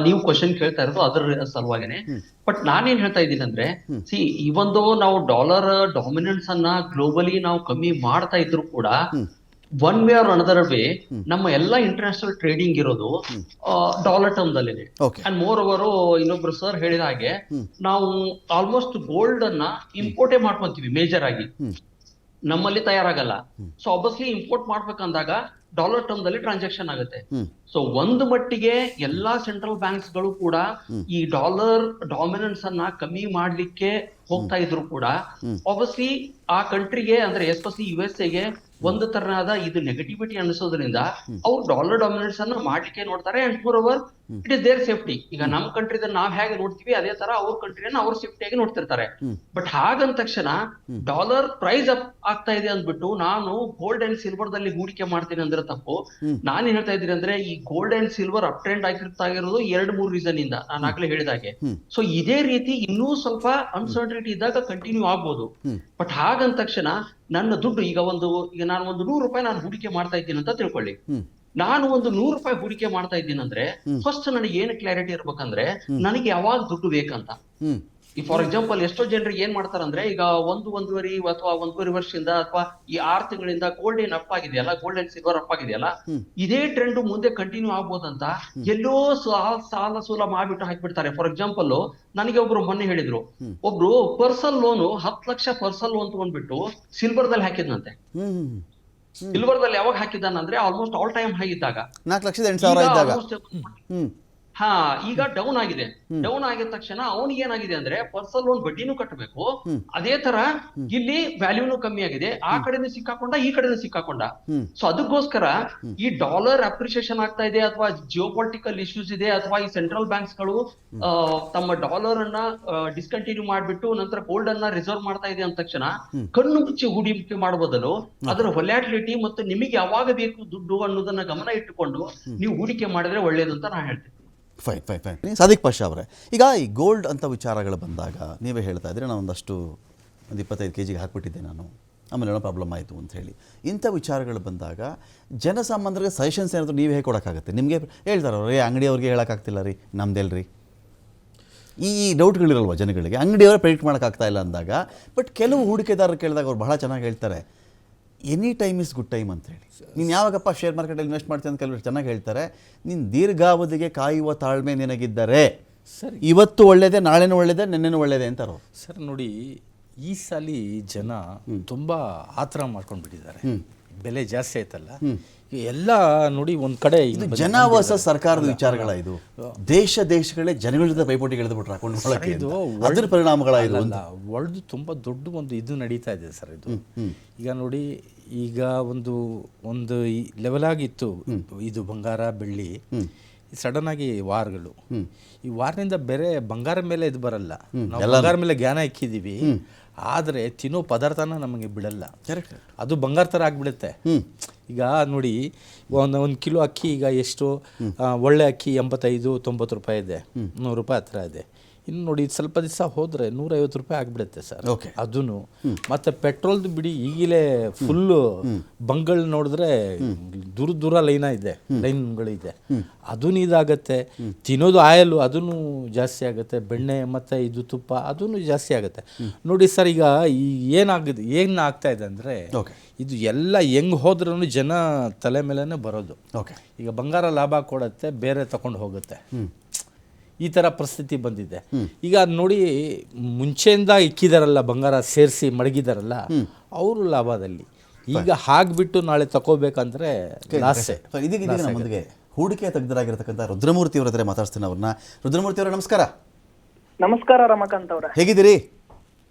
ನೀವು ಕ್ವಶನ್ ಕೇಳ್ತಾ ಇರೋದು ಅದರ ಸಲುವಾಗೇನೆ. ಬಟ್ ನಾನೇನ್ ಹೇಳ್ತಾ ಇದ್ದೀನಿ ಅಂದ್ರೆ, ಇವೊಂದು ನಾವು ಡಾಲರ್ ಡಾಮಿನೆನ್ಸ್ ಅನ್ನ ಗ್ಲೋಬಲಿ ನಾವು ಕಮ್ಮಿ ಮಾಡ್ತಾ ಇದ್ರು ಕೂಡ, one way or another way ನಮ್ಮ ಎಲ್ಲಾ ಇಂಟರ್ನ್ಯಾಷನಲ್ ಟ್ರೇಡಿಂಗ್ ಇರೋದು ಡಾಲರ್ ಟರ್ಮ್ಸ್ ಅಲ್ಲಿದೆ. ಅಂಡ್ ಮೋರ್ ಓವರ್ ಇನ್ನೊಬ್ರು ಸರ್ ಹೇಳಿದ ಹಾಗೆ ನಾವು ಆಲ್ಮೋಸ್ಟ್ ಗೋಲ್ಡ್ ಅನ್ನ ಇಂಪೋರ್ಟೇ ಮಾಡ್ಕೊಂತೀವಿ ಮೇಜರ್ ಆಗಿ, ನಮ್ಮಲ್ಲಿ ತಯಾರಾಗಲ್ಲ. ಸೊ ಆಬ್ವಿಯಸ್ಲಿ ಇಂಪೋರ್ಟ್ ಮಾಡ್ಬೇಕಂದಾಗ ಡಾಲರ್ ಟರ್ಮ್ ದಲ್ಲಿ ಟ್ರಾನ್ಸಾಕ್ಷನ್ ಆಗುತ್ತೆ. ಸೊ ಒಂದು ಮಟ್ಟಿಗೆ ಎಲ್ಲಾ ಸೆಂಟ್ರಲ್ ಬ್ಯಾಂಕ್ಸ್ ಗಳು ಕೂಡ ಈ ಡಾಲರ್ ಡಾಮಿನೆನ್ಸ್ ಅನ್ನ ಕಮ್ಮಿ ಮಾಡ್ಲಿಕ್ಕೆ ಹೋಗ್ತಾ ಇದ್ರು ಕೂಡ, ಆಬ್ವಿಯಸ್ಲಿ ಆ ಕಂಟ್ರಿಗೆ ಅಂದ್ರೆ ಎಸ್ಪೆಷಲಿ USA ಗೆ ಒಂದು ತರನಾದ ಇದು ನೆಗೆಟಿವಿಟಿ ಅನಿಸೋದ್ರಿಂದ ಅವ್ರು ಡಾಲರ್ ಡಾಮಿನೆನ್ಸ್ ಅನ್ನ ಮಾಡ್ಲಿಕ್ಕೆ ನೋಡ್ತಾರೆ. And for our it is there safety. ಈಗ ನಮ್ ಕಂಟ್ರಿದ ನಾವ್ ಹೇಗೆ ನೋಡ್ತೀವಿ ಅದೇ ತರ ಅವ್ರ ಕಂಟ್ರಿಯನ್ನ ಅವ್ರ ಸೇಫ್ಟಿಯಾಗಿ ನೋಡ್ತಿರ್ತಾರೆ. ಬಟ್ ಹಾಗಂದ ತಕ್ಷಣ ಡಾಲರ್ ಪ್ರೈಸ್ ಅಪ್ ಆಗ್ತಾ ಇದೆ ಅಂದ್ಬಿಟ್ಟು ನಾನು ಗೋಲ್ಡ್ ಅಂಡ್ ಸಿಲ್ವರ್ ದಲ್ಲಿ ಹೂಡಿಕೆ ಮಾಡ್ತೀನಿ ಅಂದ್ರೆ ತಪ್ಪು. ನಾನ್ ಹೇಳ್ತಾ ಇದ್ದೀನಿ ಅಂದ್ರೆ ಈ gold and silver up trend ಆಗಿರೋದು 2-3 ರೀಸನ್ ಇಂದ ನಾನು ಆಗ್ಲೇ ಹೇಳಿದಾಗೆ. ಸೊ ಇದೇ ರೀತಿ ಇನ್ನೂ ಸ್ವಲ್ಪ ಅನ್ಸರ್ಟಿನಿಟಿ ಇದ್ದಾಗ ಕಂಟಿನ್ಯೂ ಆಗ್ಬೋದು. ಬಟ್ ಹಾಗಂದ ತಕ್ಷಣ ನನ್ನ ದುಡ್ಡು ಈಗ ನಾನು ಒಂದು 100 ರೂಪಾಯಿ ನಾನು ಹೂಡಿಕೆ ಮಾಡ್ತಾ ಇದ್ದೀನಿ ಅಂತ ತಿಳ್ಕೊಳ್ಳಿ. ನಾನು ಒಂದು 100 ರೂಪಾಯಿ ಹೂಡಿಕೆ ಮಾಡ್ತಾ ಇದ್ದೀನಿ ಅಂದ್ರೆ ಫಸ್ಟ್ ನನಗೆ ಏನು ಕ್ಲಾರಿಟಿ ಇರ್ಬೇಕಂದ್ರೆ ನನಗೆ ಯಾವಾಗ ದುಡ್ಡು ಬೇಕಂತ. ಈ ಫಾರ್ ಎಕ್ಸಾಂಪಲ್ ಎಷ್ಟೋ ಜನರಿಗೆ ಏನ್ ಮಾಡ್ತಾರಂದ್ರೆ ಈಗ 1-1.5 ಅಥವಾ 1.5 ವರ್ಷದಿಂದ ಅಥವಾ ಈ 6 ತಿಂಗಳಿಂದ ಗೋಲ್ಡ್ ಏನ್ ಅಪ್ ಆಗಿದೆಯಲ್ಲ, ಗೋಲ್ಡ್ ಅಂಡ್ ಸಿಲ್ವರ್ ಅಪ್ ಆಗಿದೆಯಲ್ಲ, ಇದೇ ಟ್ರೆಂಡ್ ಮುಂದೆ ಕಂಟಿನ್ಯೂ ಆಗ್ಬೋದಂತ ಎಲ್ಲೋ ಸಾಲ ಸೂಲ ಮಾಡ್ಬಿಟ್ಟು ಹಾಕ್ಬಿಡ್ತಾರೆ. ಫಾರ್ ಎಕ್ಸಾಂಪಲ್ ನನಗೆ ಒಬ್ರು ಮೊನ್ನೆ ಹೇಳಿದ್ರು, ಒಬ್ರು personal loan 10 lakh personal loan ತಗೊಂಡ್ಬಿಟ್ಟು ಸಿಲ್ವರ್ ದಲ್ಲಿ ಹಾಕಿದ್ನಂತೆ. ಸಿಲ್ವರ್ ದಲ್ಲಿ ಯಾವಾಗ ಹಾಕಿದ್ದಾನಂದ್ರೆ ಆಲ್ಮೋಸ್ಟ್ ಆಲ್ ಟೈಮ್ ಹೈ ಇದ್ದಾಗ 4,08,000 ಇದ್ದಾಗ. ಈಗ ಡೌನ್ ಆಗಿದೆ. ಡೌನ್ ಆಗಿದ ತಕ್ಷಣ ಅವನಿಗೆ ಏನಾಗಿದೆ ಅಂದ್ರೆ ಪರ್ಸನಲ್ ಲೋನ್ ಬಡ್ಡಿನೂ ಕಟ್ಟಬೇಕು, ಅದೇ ತರ ಇಲ್ಲಿ ವ್ಯಾಲ್ಯೂನು ಕಮ್ಮಿ ಆಗಿದೆ, ಆ ಕಡೆನೂ ಸಿಕ್ಕಾಕೊಂಡ ಈ ಕಡೆನೂ ಸಿಕ್ಕಾಕೊಂಡ. ಸೊ ಅದಕ್ಕೋಸ್ಕರ ಈ ಡಾಲರ್ ಅಪ್ರಿಸಿಯೇಷನ್ ಆಗ್ತಾ ಇದೆ ಅಥವಾ ಜಿಯೋಪೊಲಿಟಿಕಲ್ ಇಶ್ಯೂಸ್ ಇದೆ ಅಥವಾ ಈ ಸೆಂಟ್ರಲ್ ಬ್ಯಾಂಕ್ಸ್ ಗಳು ತಮ್ಮ ಡಾಲರ್ ಅನ್ನ ಡಿಸ್ಕಂಟಿನ್ಯೂ ಮಾಡ್ಬಿಟ್ಟು ನಂತರ ಗೋಲ್ಡ್ ಅನ್ನ ರಿಸರ್ವ್ ಮಾಡ್ತಾ ಇದೆ ಅಂದ ತಕ್ಷಣ ಕಣ್ಣು ಮುಚ್ಚಿ ಹೂಡಿಕೆ ಮಾಡುವ ಬದಲು ಅದರ ವೊಲ್ಯಾಟಿಲಿಟಿ ಮತ್ತು ನಿಮಗೆ ಯಾವಾಗ ಬೇಕು ದುಡ್ಡು ಅನ್ನೋದನ್ನ ಗಮನ ಇಟ್ಟುಕೊಂಡು ನೀವು ಹೂಡಿಕೆ ಮಾಡಿದ್ರೆ ಒಳ್ಳೇದು ಅಂತ ನಾನು ಹೇಳ್ತೀನಿ. ಫೈನ್. ಸಾದಿಕ್ ಪಾಷಾ ಅವರೇ, ಈಗ ಈ ಗೋಲ್ಡ್ ಅಂತ ವಿಚಾರಗಳು ಬಂದಾಗ ನೀವೇ ಹೇಳ್ತಾ ಇದ್ರೆ ನಾನು ಒಂದು 25 kg ಹಾಕ್ಬಿಟ್ಟಿದ್ದೆ ನಾನು, ಆಮೇಲೆ ಏನೋ ಪ್ರಾಬ್ಲಮ್ ಆಯಿತು ಅಂತ ಹೇಳಿ, ಇಂಥ ವಿಚಾರಗಳು ಬಂದಾಗ ಜನಸಾಮಾನ್ಯರಿಗೆ ಸಜೆಷನ್ಸ್ ಏನಾದರೂ ನೀವೇ ಹೇಗೆ ಕೊಡೋಕ್ಕಾಗುತ್ತೆ? ನಿಮಗೆ ಹೇಳ್ತಾರೆ ರೀ ಅಂಗಡಿಯವ್ರಿಗೆ ಹೇಳೋಕ್ಕಾಗ್ತಿಲ್ಲ ರೀ ನಮ್ದೆಲ್ರಿ, ಈ ಡೌಟ್ಗಳಿರಲ್ವ ಜನಗಳಿಗೆ, ಅಂಗಡಿಯವರೇ ಪ್ರೆಡಿಕ್ಟ್ ಮಾಡೋಕ್ಕಾಗ್ತಾ ಇಲ್ಲ ಅಂದಾಗ. ಬಟ್ ಕೆಲವು ಹೂಡಿಕೆದಾರರು ಕೇಳಿದಾಗ ಅವ್ರು ಬಹಳ ಚೆನ್ನಾಗಿ ಹೇಳ್ತಾರೆ any time is good time ಅಂತ ಹೇಳಿ. ನೀನು ಯಾವಾಗಪ್ಪ ಶೇರ್ ಮಾರ್ಕೆಟಲ್ಲಿ ಇನ್ವೆಸ್ಟ್ ಮಾಡ್ತೀನಿ ಅಂತ ಕೆಲವರು ಚೆನ್ನಾಗಿ ಹೇಳ್ತಾರೆ. ನೀನು ದೀರ್ಘಾವಧಿಗೆ ಕಾಯುವ ತಾಳ್ಮೆ ನಿನಗಿದ್ದರೆ ಸರ್ ಇವತ್ತು ಒಳ್ಳೇದೇ, ನಾಳೆನೂ ಒಳ್ಳೇದೇ, ನೆನ್ನೆನೂ ಒಳ್ಳೇದೇ ಅಂತಾರೋ. ಸರ್ ನೋಡಿ, ಈ ಸಾಲಿ ಜನ ತುಂಬ ಆತರ ಮಾಡ್ಕೊಂಡ್ಬಿಟ್ಟಿದ್ದಾರೆ. ಬೆಲೆ ಜಾಸ್ತಿ ಆಯ್ತಲ್ಲ, ಎಲ್ಲ ನೋಡಿ ಒಂದ್ ಕಡೆ ಜನ ವರ್ಸಸ್ ಸರ್ಕಾರದ ವಿಚಾರಗಳ, ಇದು ದೇಶಗಳೇ ಜನಗಳ ಜೊತೆ ಪೈಪೋಟಿ ಎಳೆದುಬಿಟ್ರೆ ಹಾಕೊಂಡು ಇದು ಅದರ ಪರಿಣಾಮಗಳಾಯಿತು. ವರ್ಲ್ಡ್ ತುಂಬ ದೊಡ್ಡ ಒಂದು ಇದು ನಡೀತಾ ಇದೆ ಸರ್. ಇದು ಈಗ ನೋಡಿ, ಈಗ ಒಂದು ಲೆವೆಲ್ ಆಗಿತ್ತು ಇದು ಬಂಗಾರ ಬೆಳ್ಳಿ, ಸಡನ್ ಆಗಿ ವಾರ್ಗಳು. ಈ ವಾರ್ನಿಂದ ಬೇರೆ ಬಂಗಾರ ಮೇಲೆ ಇದು ಬರಲ್ಲ, ನಾವು ಬಂಗಾರ ಮೇಲೆ ಜ್ಞಾನ ಇಕ್ಕಿದೀವಿ, ಆದರೆ ತಿನ್ನೋ ಪದಾರ್ಥನ ನಮಗೆ ಬಿಡಲ್ಲ, ಅದು ಬಂಗಾರ ಥರ ಆಗಿಬಿಡುತ್ತೆ. ಈಗ ನೋಡಿ, ಒಂದು ಕಿಲೋ ಅಕ್ಕಿ ಈಗ ಎಷ್ಟು, ಒಳ್ಳೆ ಅಕ್ಕಿ 85-90 ರೂಪಾಯಿ ಇದೆ, 100 ರೂಪಾಯಿ ಹತ್ರ ಇದೆ. ಇನ್ನು ನೋಡಿ ಸ್ವಲ್ಪ ದಿವಸ ಹೋದರೆ 150 ರೂಪಾಯಿ ಆಗಿಬಿಡುತ್ತೆ ಸರ್. ಅದೂ ಮತ್ತು ಪೆಟ್ರೋಲ್ದು ಬಿಡಿ, ಈಗಲೇ ಫುಲ್ಲು ಬಂಕ್ಗಳು ನೋಡಿದ್ರೆ ದೂರ ಲೈನ್ಗಳಿದೆ, ಅದೂ ಇದಾಗತ್ತೆ. ತಿನ್ನೋದು ಆಯಲ್ಲು ಅದೂ ಜಾಸ್ತಿ ಆಗುತ್ತೆ, ಬೆಣ್ಣೆ ಮತ್ತು ಇದು ತುಪ್ಪ ಅದೂ ಜಾಸ್ತಿ ಆಗುತ್ತೆ. ನೋಡಿ ಸರ್, ಈಗ ಏನಾಗ್ತಾ ಇದೆ ಅಂದರೆ ಇದು ಎಲ್ಲ ಹೆಂಗೆ ಹೋದ್ರೂ ಜನ ತಲೆ ಮೇಲೇ ಬರೋದು. ಈಗ ಬಂಗಾರ ಲಾಭ ಕೊಡುತ್ತೆ, ಬೇರೆ ತಗೊಂಡು ಹೋಗುತ್ತೆ, ಈ ಥರ ಪರಿಸ್ಥಿತಿ ಬಂದಿದೆ. ಈಗ ನೋಡಿ, ಮುಂಚೆಯಿಂದ ಇಕ್ಕಿದಾರಲ್ಲ ಬಂಗಾರ ಸೇರಿಸಿ ಮಡಗಿದಾರಲ್ಲ ಅವರು ಲಾಭದಲ್ಲಿ, ಈಗ ಹಾಗ್ಬಿಟ್ಟು ನಾಳೆ ತಗೋಬೇಕಂದ್ರೆ ಲಾಸೆ. ಇದೀಗ ನಮ್ಮೊಂದಿಗೆ ಹೂಡಿಕೆ ತಜ್ಞರಾಗಿರ್ತಕ್ಕಂಥ ರುದ್ರಮೂರ್ತಿ ಅವರ ಹತ್ರ ಮಾತಾಡ್ತೀನಿ ಅವ್ರನ್ನ. ರುದ್ರಮೂರ್ತಿ ಅವರೇ ನಮಸ್ಕಾರ. ನಮಸ್ಕಾರ ರಮಕಾಂತ್ ಅವರೇ, ಹೇಗಿದ್ದೀರಿ?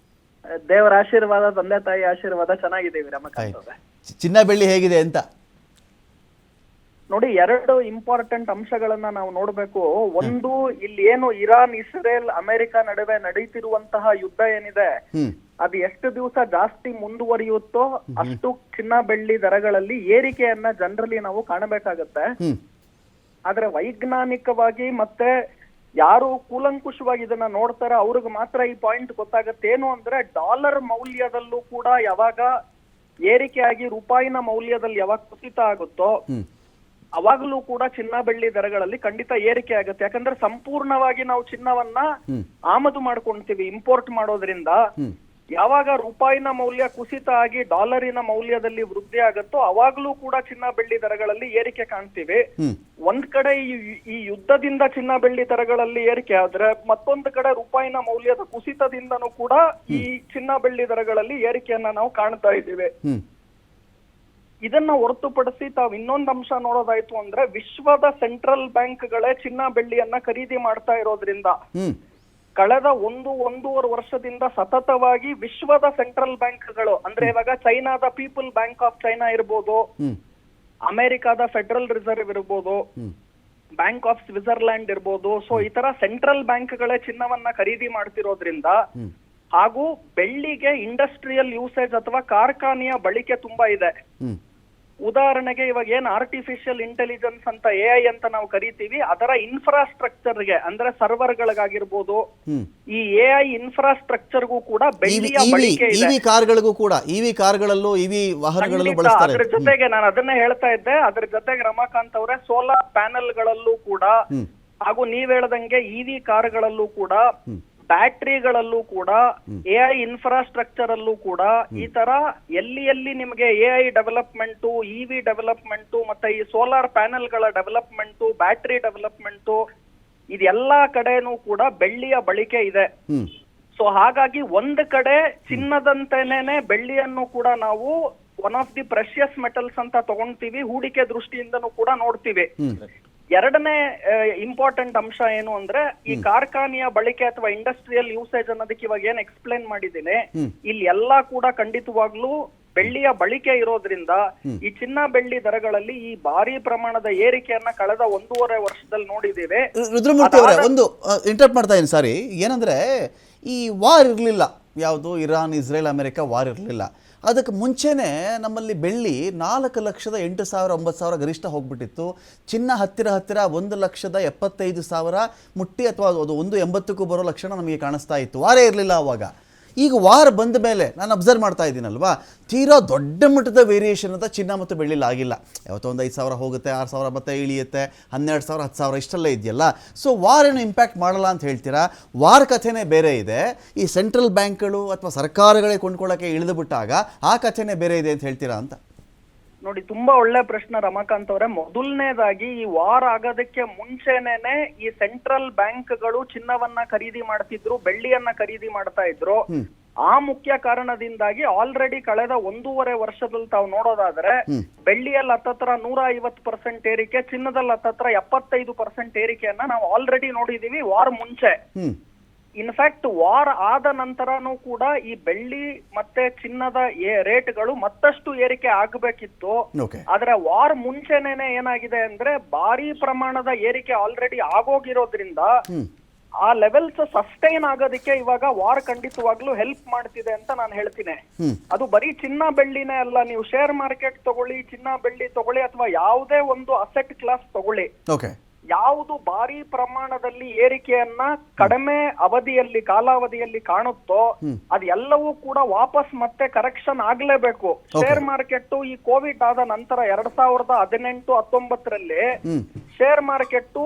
ದೇವರ ಆಶೀರ್ವಾದ, ತಂದೆ ತಾಯಿ ಆಶೀರ್ವಾದ, ಚೆನ್ನಾಗಿದ್ದೀವಿ ರಮಕಾಂತ್ ಅವರೇ. ಚಿನ್ನ ಬೆಳ್ಳಿ ಹೇಗಿದೆ ಅಂತ ನೋಡಿ, 2 ಇಂಪಾರ್ಟೆಂಟ್ ಅಂಶಗಳನ್ನ ನಾವು ನೋಡ್ಬೇಕು. ಒಂದು, ಇಲ್ಲಿ ಏನು ಇರಾನ್, ಇಸ್ರೇಲ್, ಅಮೆರಿಕ ನಡುವೆ ನಡೀತಿರುವಂತಹ ಯುದ್ಧ ಏನಿದೆ, ಅದು ಎಷ್ಟು ದಿವಸ ಜಾಸ್ತಿ ಮುಂದುವರಿಯುತ್ತೋ ಅಷ್ಟು ಚಿನ್ನ ಬೆಳ್ಳಿ ದರಗಳಲ್ಲಿ ಏರಿಕೆಯನ್ನ ಜನರಲಿ ನಾವು ಕಾಣಬೇಕಾಗತ್ತೆ. ಆದ್ರೆ ವೈಜ್ಞಾನಿಕವಾಗಿ ಮತ್ತೆ ಯಾರು ಕೂಲಂಕುಷವಾಗಿ ಇದನ್ನ ನೋಡ್ತಾರೆ ಅವ್ರಿಗೆ ಮಾತ್ರ ಈ ಪಾಯಿಂಟ್ ಗೊತ್ತಾಗತ್ತೆ. ಏನು ಅಂದ್ರೆ, ಡಾಲರ್ ಮೌಲ್ಯದಲ್ಲೂ ಕೂಡ ಯಾವಾಗ ಏರಿಕೆಯಾಗಿ ರೂಪಾಯಿನ ಮೌಲ್ಯದಲ್ಲಿ ಯಾವಾಗ ಕುಸಿತ ಆಗುತ್ತೋ ಅವಾಗಲೂ ಕೂಡ ಚಿನ್ನ ಬೆಳ್ಳಿ ದರಗಳಲ್ಲಿ ಖಂಡಿತ ಏರಿಕೆ ಆಗುತ್ತೆ. ಯಾಕಂದ್ರೆ ಸಂಪೂರ್ಣವಾಗಿ ನಾವು ಚಿನ್ನವನ್ನ ಆಮದು ಮಾಡ್ಕೊಂತೀವಿ ಇಂಪೋರ್ಟ್ ಮಾಡೋದ್ರಿಂದ. ಯಾವಾಗ ರೂಪಾಯಿನ ಮೌಲ್ಯ ಕುಸಿತ ಆಗಿ ಡಾಲರಿನ ಮೌಲ್ಯದಲ್ಲಿ ವೃದ್ಧಿ ಆಗುತ್ತೋ ಅವಾಗಲೂ ಕೂಡ ಚಿನ್ನ ಬೆಳ್ಳಿ ದರಗಳಲ್ಲಿ ಏರಿಕೆ ಕಾಣ್ತೀವಿ. ಒಂದ್ ಕಡೆ ಈ ಯುದ್ಧದಿಂದ ಚಿನ್ನ ಬೆಳ್ಳಿ ದರಗಳಲ್ಲಿ ಏರಿಕೆ ಆದ್ರೆ, ಮತ್ತೊಂದು ಕಡೆ ರೂಪಾಯಿನ ಮೌಲ್ಯದ ಕುಸಿತದಿಂದನೂ ಕೂಡ ಈ ಚಿನ್ನ ಬೆಳ್ಳಿ ದರಗಳಲ್ಲಿ ಏರಿಕೆಯನ್ನ ನಾವು ಕಾಣ್ತಾ ಇದ್ದೀವಿ. ಇದನ್ನ ಹೊರತುಪಡಿಸಿ ತಾವು ಇನ್ನೊಂದು ಅಂಶ ನೋಡೋದಾಯ್ತು ಅಂದ್ರೆ, ವಿಶ್ವದ ಸೆಂಟ್ರಲ್ ಬ್ಯಾಂಕ್ಗಳೇ ಚಿನ್ನ ಬೆಳ್ಳಿಯನ್ನ ಖರೀದಿ ಮಾಡ್ತಾ ಇರೋದ್ರಿಂದ ಕಳೆದ ಒಂದೂವರೆ ವರ್ಷದಿಂದ ಸತತವಾಗಿ ವಿಶ್ವದ ಸೆಂಟ್ರಲ್ ಬ್ಯಾಂಕ್ಗಳು ಅಂದ್ರೆ ಇವಾಗ ಚೈನಾದ ಪೀಪಲ್ ಬ್ಯಾಂಕ್ ಆಫ್ ಚೈನಾ ಇರ್ಬೋದು, ಅಮೆರಿಕಾದ ಫೆಡರಲ್ ರಿಸರ್ವ್ ಇರ್ಬೋದು, ಬ್ಯಾಂಕ್ ಆಫ್ ಸ್ವಿಟ್ಜರ್ಲ್ಯಾಂಡ್ ಇರ್ಬೋದು. ಸೊ ಈ ತರ ಸೆಂಟ್ರಲ್ ಬ್ಯಾಂಕ್ಗಳೇ ಚಿನ್ನವನ್ನ ಖರೀದಿ ಮಾಡ್ತಿರೋದ್ರಿಂದ ಹಾಗೂ ಬೆಳ್ಳಿಗೆ ಇಂಡಸ್ಟ್ರಿಯಲ್ ಯೂಸೇಜ್ ಅಥವಾ ಕಾರ್ಖಾನೆಯ ಬಳಕೆ ತುಂಬಾ ಇದೆ. ಉದಾಹರಣೆಗೆ ಇವಾಗ ಏನ್ ಆರ್ಟಿಫಿಷಿಯಲ್ ಇಂಟೆಲಿಜೆನ್ಸ್ ಅಂತ AI ಅಂತ ನಾವು ಕರಿತೀವಿ, ಅದರ ಇನ್ಫ್ರಾಸ್ಟ್ರಕ್ಚರ್ಗೆ ಅಂದ್ರೆ ಸರ್ವರ್ಗಳಿಗಾಗಿರ್ಬೋದು, ಈ AI ಇನ್ಫ್ರಾಸ್ಟ್ರಕ್ಚರ್ಗೂ ಕೂಡ ಬೆಳ್ಳಿಯ ಬಳಕೆ ಇದೆ. ಇವಿ ಕಾರ್ಗಳಿಗೂ ಕೂಡ, ಇವಿ ಕಾರ್ಗಳಲ್ಲೂ ಇವಿ ವಾಹನಗಳಲ್ಲೂ ಬಳಸ್ತಾರೆ. ಅದ್ರ ಜೊತೆಗೆ ನಾನು ಅದನ್ನೇ ಹೇಳ್ತಾ ಇದ್ದೆ, ಅದ್ರ ಜೊತೆಗೆ ರಮಾಕಾಂತ್ ಅವರೇ ಸೋಲಾರ್ ಪ್ಯಾನೆಲ್ಗಳಲ್ಲೂ ಕೂಡ ಹಾಗೂ ನೀವ್ ಹೇಳ್ದಂಗೆ EV ಕಾರ್ಗಳಲ್ಲೂ ಕೂಡ, ಬ್ಯಾಟ್ರಿಗಳಲ್ಲೂ ಕೂಡ, AI ಇನ್ಫ್ರಾಸ್ಟ್ರಕ್ಚರ್ ಅಲ್ಲೂ ಕೂಡ ಈ ತರ ಎಲ್ಲಿ ನಿಮಗೆ AI ಡೆವಲಪ್ಮೆಂಟು, EV ಡೆವಲಪ್ಮೆಂಟು, ಮತ್ತೆ ಈ ಸೋಲಾರ್ ಪ್ಯಾನೆಲ್ಗಳ ಡೆವಲಪ್ಮೆಂಟು, ಬ್ಯಾಟ್ರಿ ಡೆವಲಪ್ಮೆಂಟು, ಇದೆಲ್ಲಾ ಕಡೆನೂ ಕೂಡ ಬೆಳ್ಳಿಯ ಬಳಕೆ ಇದೆ. ಸೊ ಹಾಗಾಗಿ ಒಂದ್ ಕಡೆ ಚಿನ್ನದಂತೆನೇನೆ ಬೆಳ್ಳಿಯನ್ನು ಕೂಡ ನಾವು one of the precious metals ಅಂತ ತಗೊಂತೀವಿ, ಹೂಡಿಕೆ ದೃಷ್ಟಿಯಿಂದನೂ ಕೂಡ ನೋಡ್ತೀವಿ. ಎರಡನೇ ಇಂಪಾರ್ಟೆಂಟ್ ಅಂಶ ಏನು ಅಂದ್ರೆ ಈ ಕಾರ್ಖಾನೆಯ ಬಳಕೆ ಅಥವಾ ಇಂಡಸ್ಟ್ರಿಯಲ್ ಯೂಸೇಜ್ ಅನ್ನೋದಕ್ಕೆ ಇವಾಗ ಏನ್ ಎಕ್ಸ್ಪ್ಲೇನ್ ಮಾಡಿದ್ದೀನಿ, ಇಲ್ಲಿ ಎಲ್ಲಾ ಕೂಡ ಖಂಡಿತವಾಗ್ಲೂ ಬೆಳ್ಳಿಯ ಬಳಕೆ ಇರೋದ್ರಿಂದ ಈ ಚಿನ್ನ ಬೆಳ್ಳಿ ದರಗಳಲ್ಲಿ ಈ ಭಾರಿ ಪ್ರಮಾಣದ ಏರಿಕೆಯನ್ನ ಕಳೆದ 1.5 ವರ್ಷದಲ್ಲಿ ನೋಡಿದ್ದೇವೆ. ರುದ್ರಮೂರ್ತಿ ಅವರೇ, ಒಂದು ಇಂಟರಪ್ಟ್ ಮಾಡ್ತಾ ಇದ್ದೀನಿ, ಸಾರಿ. ಏನಂದ್ರೆ ಈ ವಾರ್ ಇರಲಿಲ್ಲ, ಯಾವುದು ಇರಾನ್ ಇಸ್ರೇಲ್ ಅಮೆರಿಕ ವಾರ್ ಇರಲಿಲ್ಲ. ಅದಕ್ಕೆ ಮುಂಚೆನೇ ನಮ್ಮಲ್ಲಿ ಬೆಳ್ಳಿ 4,08,000 ಗರಿಷ್ಠ ಹೋಗ್ಬಿಟ್ಟಿತ್ತು. ಚಿನ್ನ ಹತ್ತಿರ 1,75,000 ಮುಟ್ಟಿ ಅಥವಾ ಅದು 1.80ಕ್ಕೂ ಬರೋ ಲಕ್ಷಣ ನಮಗೆ ಕಾಣಿಸ್ತಾ ಇತ್ತು. ವಾರೇ ಇರಲಿಲ್ಲ ಆವಾಗ. ಈಗ ವಾರ ಬಂದ ಮೇಲೆ ನಾನು ಅಬ್ಸರ್ವ್ ಮಾಡ್ತಾ ಇದ್ದೀನಲ್ವಾ, ತೀರಾ ದೊಡ್ಡ ಮಟ್ಟದ ವೇರಿಯೇಷನ್ ಅಂತ ಚಿನ್ನ ಮತ್ತು ಬೆಳ್ಳಿಲಿ ಆಗಿಲ್ಲ. ಯಾವತ್ತೋ ಒಂದು 5,000 ಹೋಗುತ್ತೆ, 6,000 ಮತ್ತೆ ಇಳಿಯುತ್ತೆ, 12,000 10,000 ಇಷ್ಟೆಲ್ಲ ಇದೆಯಲ್ಲ. ಸೊ ವಾರ್ ಏನು ಇಂಪ್ಯಾಕ್ಟ್ ಮಾಡಲ್ಲ ಅಂತ ಹೇಳ್ತೀರಾ? ವಾರ್ ಕಥೆನೇ ಬೇರೆ ಇದೆ, ಈ ಸೆಂಟ್ರಲ್ ಬ್ಯಾಂಕ್ಗಳು ಅಥವಾ ಸರ್ಕಾರಗಳೇ ಕೊಂಡ್ಕೊಳ್ಳೋಕ್ಕೆ ಇಳಿದು ಬಿಟ್ಟಾಗ ಆ ಕಥೆನೇ ಬೇರೆ ಇದೆ ಅಂತ ಹೇಳ್ತೀರಾ ಅಂತ? ನೋಡಿ, ತುಂಬಾ ಒಳ್ಳೆ ಪ್ರಶ್ನೆ ರಮಾಕಾಂತ್ ಅವರೇ. ಮೊದಲನೇದಾಗಿ ಈ ವಾರ್ ಆಗೋದಕ್ಕೆ ಮುಂಚೆನೇನೆ ಈ ಸೆಂಟ್ರಲ್ ಬ್ಯಾಂಕ್ಗಳು ಚಿನ್ನವನ್ನ ಖರೀದಿ ಮಾಡ್ತಿದ್ರು, ಬೆಳ್ಳಿಯನ್ನ ಖರೀದಿ ಮಾಡ್ತಾ ಇದ್ರು. ಆ ಮುಖ್ಯ ಕಾರಣದಿಂದಾಗಿ ಆಲ್ರೆಡಿ ಕಳೆದ 1.5 ವರ್ಷದಲ್ಲಿ ತಾವು ನೋಡೋದಾದ್ರೆ ಬೆಳ್ಳಿಯಲ್ಲಿ ಹತ್ತತ್ರ 150% ಏರಿಕೆ, ಚಿನ್ನದಲ್ಲಿ ಹತ್ತತ್ರ 75% ಏರಿಕೆಯನ್ನ ನಾವು ಆಲ್ರೆಡಿ ನೋಡಿದೀವಿ ವಾರ್ ಮುಂಚೆ. ಇನ್ಫ್ಯಾಕ್ಟ್ ವಾರ್ ಆದ ನಂತರನೂ ಕೂಡ ಈ ಬೆಳ್ಳಿ ಮತ್ತೆ ಚಿನ್ನದ ರೇಟ್ಗಳು ಮತ್ತಷ್ಟು ಏರಿಕೆ ಆಗಬೇಕಿತ್ತು. ಆದ್ರೆ ವಾರ್ ಮುಂಚೆನೇನೆ ಏನಾಗಿದೆ ಅಂದ್ರೆ ಭಾರಿ ಪ್ರಮಾಣದ ಏರಿಕೆ ಆಲ್ರೆಡಿ ಆಗೋಗಿರೋದ್ರಿಂದ ಆ ಲೆವೆಲ್ಸ್ ಸಸ್ಟೈನ್ ಆಗೋದಕ್ಕೆ ಇವಾಗ ವಾರ್ ಖಂಡಿತವಾಗ್ಲೂ ಹೆಲ್ಪ್ ಮಾಡ್ತಿದೆ ಅಂತ ನಾನು ಹೇಳ್ತೀನಿ. ಅದು ಬರೀ ಚಿನ್ನ ಬೆಳ್ಳಿನೇ ಅಲ್ಲ, ನೀವು ಶೇರ್ ಮಾರ್ಕೆಟ್ ತಗೊಳ್ಳಿ, ಚಿನ್ನ ಬೆಳ್ಳಿ ತಗೊಳ್ಳಿ, ಅಥವಾ ಯಾವುದೇ ಒಂದು ಅಸೆಟ್ ಕ್ಲಾಸ್ ತಗೊಳ್ಳಿ, ಯಾವುದು ಭಾರಿ ಪ್ರಮಾಣದಲ್ಲಿ ಏರಿಕೆಯನ್ನ ಕಡಿಮೆ ಅವಧಿಯಲ್ಲಿ ಕಾಲಾವಧಿಯಲ್ಲಿ ಕಾಣುತ್ತೋ ಅದೆಲ್ಲವೂ ಕೂಡ ವಾಪಸ್ ಮತ್ತೆ ಕರೆಕ್ಷನ್ ಆಗ್ಲೇಬೇಕು. ಶೇರ್ ಮಾರ್ಕೆಟ್ ಈ ಕೋವಿಡ್ ಆದ ನಂತರ 2018-19ರಲ್ಲಿ ಶೇರ್ ಮಾರ್ಕೆಟ್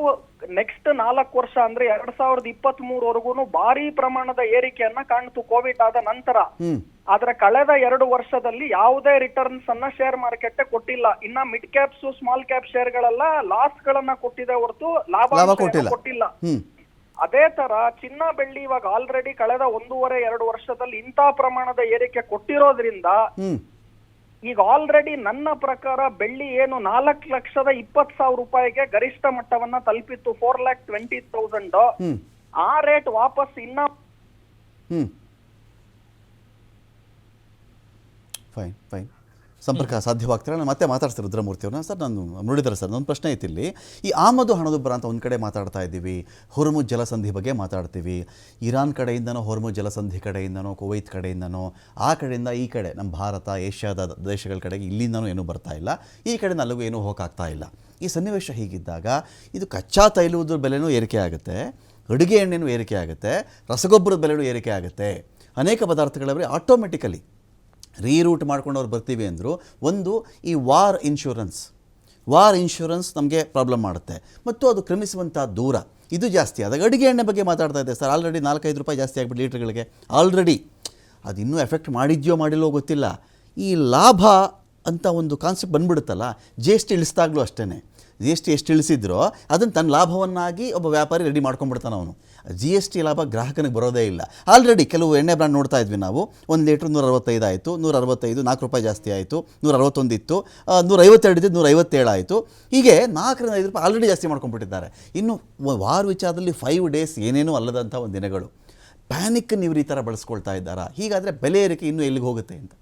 ನೆಕ್ಸ್ಟ್ 4 ವರ್ಷ ಅಂದ್ರೆ 2023 ಭಾರಿ ಪ್ರಮಾಣದ ಏರಿಕೆಯನ್ನ ಕಾಣ್ತು ಕೋವಿಡ್ ಆದ ನಂತರ. ಆದ್ರೆ ಕಳೆದ 2 ವರ್ಷದಲ್ಲಿ ಯಾವುದೇ ರಿಟರ್ನ್ಸ್ ಅನ್ನ ಶೇರ್ ಮಾರ್ಕೆಟ್ ಕೊಟ್ಟಿಲ್ಲ. ಇನ್ನ mid caps small cap share ಗಳೆಲ್ಲ ಲಾಸ್ ಗಳನ್ನ ಕೊಟ್ಟಿದೆ ಹೊರತು ಲಾಭ ಕೊಟ್ಟಿಲ್ಲ. ಅದೇ ತರ ಚಿನ್ನ ಬೆಳ್ಳಿ ಇವಾಗ ಆಲ್ರೆಡಿ ಕಳೆದ 1.5-2 ವರ್ಷದಲ್ಲಿ ಇಂಥ ಪ್ರಮಾಣದ ಏರಿಕೆ ಕೊಟ್ಟಿರೋದ್ರಿಂದ ಈಗ ಆಲ್ರೆಡಿ ನನ್ನ ಪ್ರಕಾರ ಬೆಳ್ಳಿ ಏನು 4,20,000 ರೂಪಾಯಿಗೆ ಗರಿಷ್ಠ ಮಟ್ಟವನ್ನ ತಲುಪಿತ್ತು, 4,20,000. ಆ ರೇಟ್ ವಾಪಸ್ ಇನ್ನ ಫೈನ್ ಸಂಪರ್ಕ ಸಾಧ್ಯವಾಗ್ತಾರೆ. ನಾನು ಮತ್ತೆ ಮಾತಾಡ್ತೀನಿ ರುದ್ರಮೂರ್ತಿ ಅವ್ರನ್ನ. ಸರ್, ನಾನು ನೋಡಿದ್ದಾರೆ ಸರ್, ನನ್ನ ಪ್ರಶ್ನೆ ಐತಿ ಇಲ್ಲಿ. ಈ ಆಮದು ಹಣದುಬ್ಬರ ಅಂತ ಒಂದು ಕಡೆ ಮಾತಾಡ್ತಾ ಇದ್ದೀವಿ, ಹೊರ್ಮುಜ್ ಜಲಸಂಧಿ ಬಗ್ಗೆ ಮಾತಾಡ್ತೀವಿ. ಇರಾನ್ ಕಡೆಯಿಂದನೋ, ಹೊರ್ಮುಜ್ ಜಲಸಂಧಿ ಕಡೆಯಿಂದನೋ, ಕುವೈತ್ ಕಡೆಯಿಂದನೋ, ಆ ಕಡೆಯಿಂದ ಈ ಕಡೆ ನಮ್ಮ ಭಾರತ ಏಷ್ಯಾದ ದೇಶಗಳ ಕಡೆಗೆ ಇಲ್ಲಿಂದನೂ ಏನೂ ಬರ್ತಾ ಇಲ್ಲ, ಈ ಕಡೆಯಿಂದ ಅಲ್ಲಿಗೂ ಏನೂ ಹೋಗೋಕ್ಕಾಗ್ತಾ ಇಲ್ಲ. ಈ ಸನ್ನಿವೇಶ ಹೀಗಿದ್ದಾಗ ಇದು ಕಚ್ಚಾ ತೈಲದ ಬೆಲೆನೂ ಏರಿಕೆ ಆಗುತ್ತೆ, ಅಡುಗೆ ಎಣ್ಣೆನೂ ಏರಿಕೆ ಆಗುತ್ತೆ, ರಸಗೊಬ್ಬರದ ಬೆಲೆನೂ ಏರಿಕೆ ಆಗುತ್ತೆ. ಅನೇಕ ಪದಾರ್ಥಗಳವರೆ ಆಟೋಮೆಟಿಕಲಿ ರೀರೂಟ್ ಮಾಡ್ಕೊಂಡು ಅವ್ರು ಬರ್ತೀವಿ ಅಂದರು. ಒಂದು ಈ ವಾರ್ ಇನ್ಶೂರೆನ್ಸ್ ನಮಗೆ ಪ್ರಾಬ್ಲಮ್ ಮಾಡುತ್ತೆ, ಮತ್ತು ಅದು ಕ್ರಮಿಸುವಂಥ ದೂರ ಇದು ಜಾಸ್ತಿ ಆದಾಗ. ಅಡುಗೆ ಎಣ್ಣೆ ಬಗ್ಗೆ ಮಾತಾಡ್ತಾ ಇದೆ ಸರ್, ಆಲ್ರೆಡಿ 4-5 ರೂಪಾಯಿ ಜಾಸ್ತಿ ಆಗಿಬಿಟ್ಟು ಲೀಟ್ರ್ಗಳಿಗೆ ಆಲ್ರೆಡಿ. ಅದು ಇನ್ನೂ ಎಫೆಕ್ಟ್ ಮಾಡಿದ್ಯೋ ಮಾಡಿಲ್ಲೋ ಗೊತ್ತಿಲ್ಲ. ಈ ಲಾಭ ಅಂತ ಒಂದು ಕಾನ್ಸೆಪ್ಟ್ ಬಂದ್ಬಿಡುತ್ತಲ್ಲ, GST ಇಳಿಸಿದಾಗಲೂ ಅಷ್ಟೇ. GST ಎಷ್ಟು ಇಳಿಸಿದ್ರೋ ಅದನ್ನು ತನ್ನ ಲಾಭವನ್ನಾಗಿ ಒಬ್ಬ ವ್ಯಾಪಾರಿ ರೆಡಿ ಮಾಡ್ಕೊಂಡ್ಬಿಡ್ತಾನೆ ಅವನು. GST ಲಾಭ ಗ್ರಾಹಕನಿಗೆ ಬರೋದೇ ಇಲ್ಲ. ಆಲ್ರೆಡಿ ಕೆಲವು ಎಣ್ಣೆ ಬ್ರ್ಯಾಂಡ್ ನೋಡ್ತಾ ಇದ್ವಿ ನಾವು, 1 ಲೀಟ್ರ್ 165 ಆಯಿತು, 165, 4 ರೂಪಾಯಿ ಜಾಸ್ತಿ ಆಯಿತು, 161 ಇತ್ತು, 152 ಇದ್ದು 157 ಆಯಿತು. ಹೀಗೆ 4-5 ರೂಪಾಯಿ ಆಲ್ರೆಡಿ ಜಾಸ್ತಿ ಮಾಡ್ಕೊಂಡ್ಬಿಟ್ಟಿದ್ದಾರೆ. ಇನ್ನು ವಾರ ವಿಚಾರದಲ್ಲಿ 5 ಡೇಸ್ ಏನೇನೂ ಅಲ್ಲದಂಥ ಒಂದು ದಿನಗಳು. ಪ್ಯಾನಿಕ್ ನೀವು ಈ ಥರ ಬಳಸ್ಕೊಳ್ತಾ ಇದ್ದಾರಾ? ಹೀಗಾದರೆ ಬೆಲೆ ಏರಿಕೆ ಇನ್ನೂ ಎಲ್ಲಿಗೆ ಹೋಗುತ್ತೆ ಅಂತ?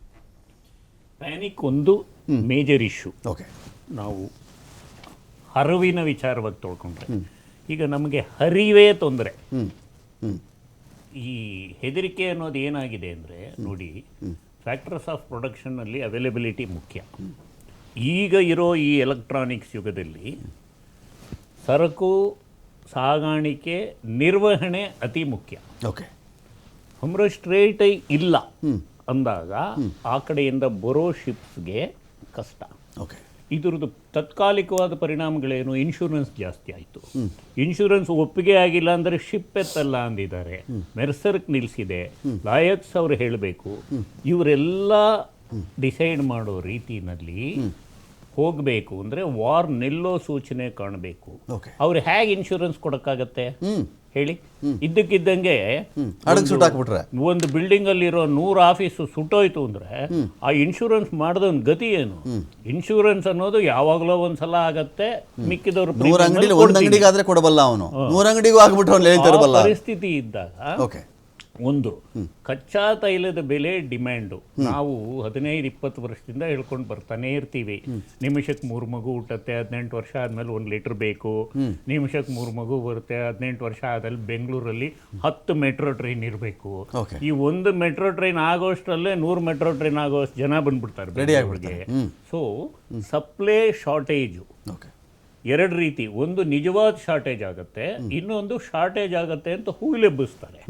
ಪ್ಯಾನಿಕ್ ಒಂದು ಮೇಜರ್ ಇಶ್ಯೂ. ಓಕೆ, ನಾವು ಹರಿವಿನ ವಿಚಾರವಾಗಿ ತೊಳ್ಕೊಂಡ್ರೆ ಈಗ ನಮಗೆ ಹರಿವೇ ತೊಂದರೆ. ಈ ಹೆದರಿಕೆ ಅನ್ನೋದು ಏನಾಗಿದೆ ಅಂದರೆ ನೋಡಿ, ಫ್ಯಾಕ್ಟರ್ಸ್ ಆಫ್ ಪ್ರೊಡಕ್ಷನ್ನಲ್ಲಿ ಅವೈಲಬಿಲಿಟಿ ಮುಖ್ಯ. ಈಗ ಇರೋ ಈ ಎಲೆಕ್ಟ್ರಾನಿಕ್ಸ್ ಯುಗದಲ್ಲಿ ಸರಕು ಸಾಗಾಣಿಕೆ ನಿರ್ವಹಣೆ ಅತಿ ಮುಖ್ಯ. ಓಕೆ, ಹಮ್ರ ಸ್ಟ್ರೇಟ್ ಇಲ್ಲ ಅಂದಾಗ ಆ ಕಡೆಯಿಂದ ಬರೋ ಶಿಪ್ಸ್ಗೆ ಕಷ್ಟ. ಓಕೆ, ಇದ್ರದ್ದು ತಾತ್ಕಾಲಿಕವಾದ ಪರಿಣಾಮಗಳೇನು? ಇನ್ಶೂರೆನ್ಸ್ ಜಾಸ್ತಿ ಆಯಿತು. ಇನ್ಶೂರೆನ್ಸ್ ಒಪ್ಪಿಗೆ ಆಗಿಲ್ಲ ಅಂದರೆ ಶಿಪ್ ಎತ್ತಲ್ಲ ಅಂದಿದ್ದಾರೆ, ಮೆರ್ಸರ್ಕ್ ನಿಲ್ಲಿಸಿದೆ, ಲಾಯರ್ಸ್ ಅವರು ಹೇಳಬೇಕು. ಇವರೆಲ್ಲ ಡಿಸೈಡ್ ಮಾಡೋ ರೀತಿಯಲ್ಲಿ ಹೋಗಬೇಕು ಅಂದರೆ ವಾರ್ ನಿಲ್ಲೋ ಸೂಚನೆ ಕಾಣಬೇಕು. ಓಕೆ, ಅವ್ರು ಹೇಗೆ ಇನ್ಶೂರೆನ್ಸ್ ಕೊಡೋಕ್ಕಾಗತ್ತೆ ಹೇಳಿ? ಇದ್ದಕ್ಕಿದ್ದಂಗೆ ಅಡಗ್ ಸುಟ್ಟಾಕ್ಬಿಟ್ರೆ ಒಂದು ಬಿಲ್ಡಿಂಗ್ ಅಲ್ಲಿರೋ 100 ಆಫೀಸು ಸುಟ್ಟೋಯ್ತು ಅಂದ್ರೆ ಆ ಇನ್ಶೂರೆನ್ಸ್ ಮಾಡಿದವನ್ ಗತಿ ಏನು? ಇನ್ಶೂರೆನ್ಸ್ ಅನ್ನೋದು ಯಾವಾಗಲೋ ಒಂದ್ಸಲ ಆಗತ್ತೆ, ಮಿಕ್ಕಿದವರು 100 ಅಂಗಡಿಲಿ ಒಂದು ಅಂಗಡಿಗಾದ್ರೆ ಕೊಡಬಲ್ಲ, ಅವನು 100 ಅಂಗಡಿಗೂ ಆಗ್ಬಿಟ್ರೆ ಅವ್ನು ಹೇಳ್ತಿರಬಲ್ಲ. ಪರಿಸ್ಥಿತಿ ಇದ್ದಾಗ ಓಕೆ, ಒಂದು ಕಚ್ಚಾ ತೈಲದ ಬೆಲೆ ಡಿಮ್ಯಾಂಡು ನಾವು 15-20 ವರ್ಷದಿಂದ ಹೇಳ್ಕೊಂಡು ಬರ್ತಾನೆ ಇರ್ತೀವಿ. ನಿಮಿಷಕ್ಕೆ 3 ಮಗು ಹುಟ್ಟತ್ತೆ, 18 ವರ್ಷ ಆದ್ಮೇಲೆ 1 ಲೀಟರ್ ಬೇಕು. ನಿಮಿಷಕ್ಕೆ 3 ಮಗು ಬರುತ್ತೆ, 18 ವರ್ಷ ಆದಲ್ಲಿ ಬೆಂಗಳೂರಲ್ಲಿ 10 ಮೆಟ್ರೋ ಟ್ರೈನ್ ಇರಬೇಕು. ಈ 1 ಮೆಟ್ರೋ ಟ್ರೈನ್ ಆಗೋಷ್ಟರಲ್ಲೇ 100 ಮೆಟ್ರೋ ಟ್ರೈನ್ ಆಗೋಷ್ಟು ಜನ ಬಂದ್ಬಿಡ್ತಾರೆ ಬೆಂಗಳೂರಿಗೆ. ಸೊ ಸಪ್ಲೈ ಶಾರ್ಟೇಜು ಎರಡು ರೀತಿ, ಒಂದು ನಿಜವಾದ ಶಾರ್ಟೇಜ್ ಆಗುತ್ತೆ, ಇನ್ನೊಂದು ಶಾರ್ಟೇಜ್ ಆಗುತ್ತೆ ಅಂತ ಹೂಲೆಬ್ಬಿಸ್ತಾರೆ.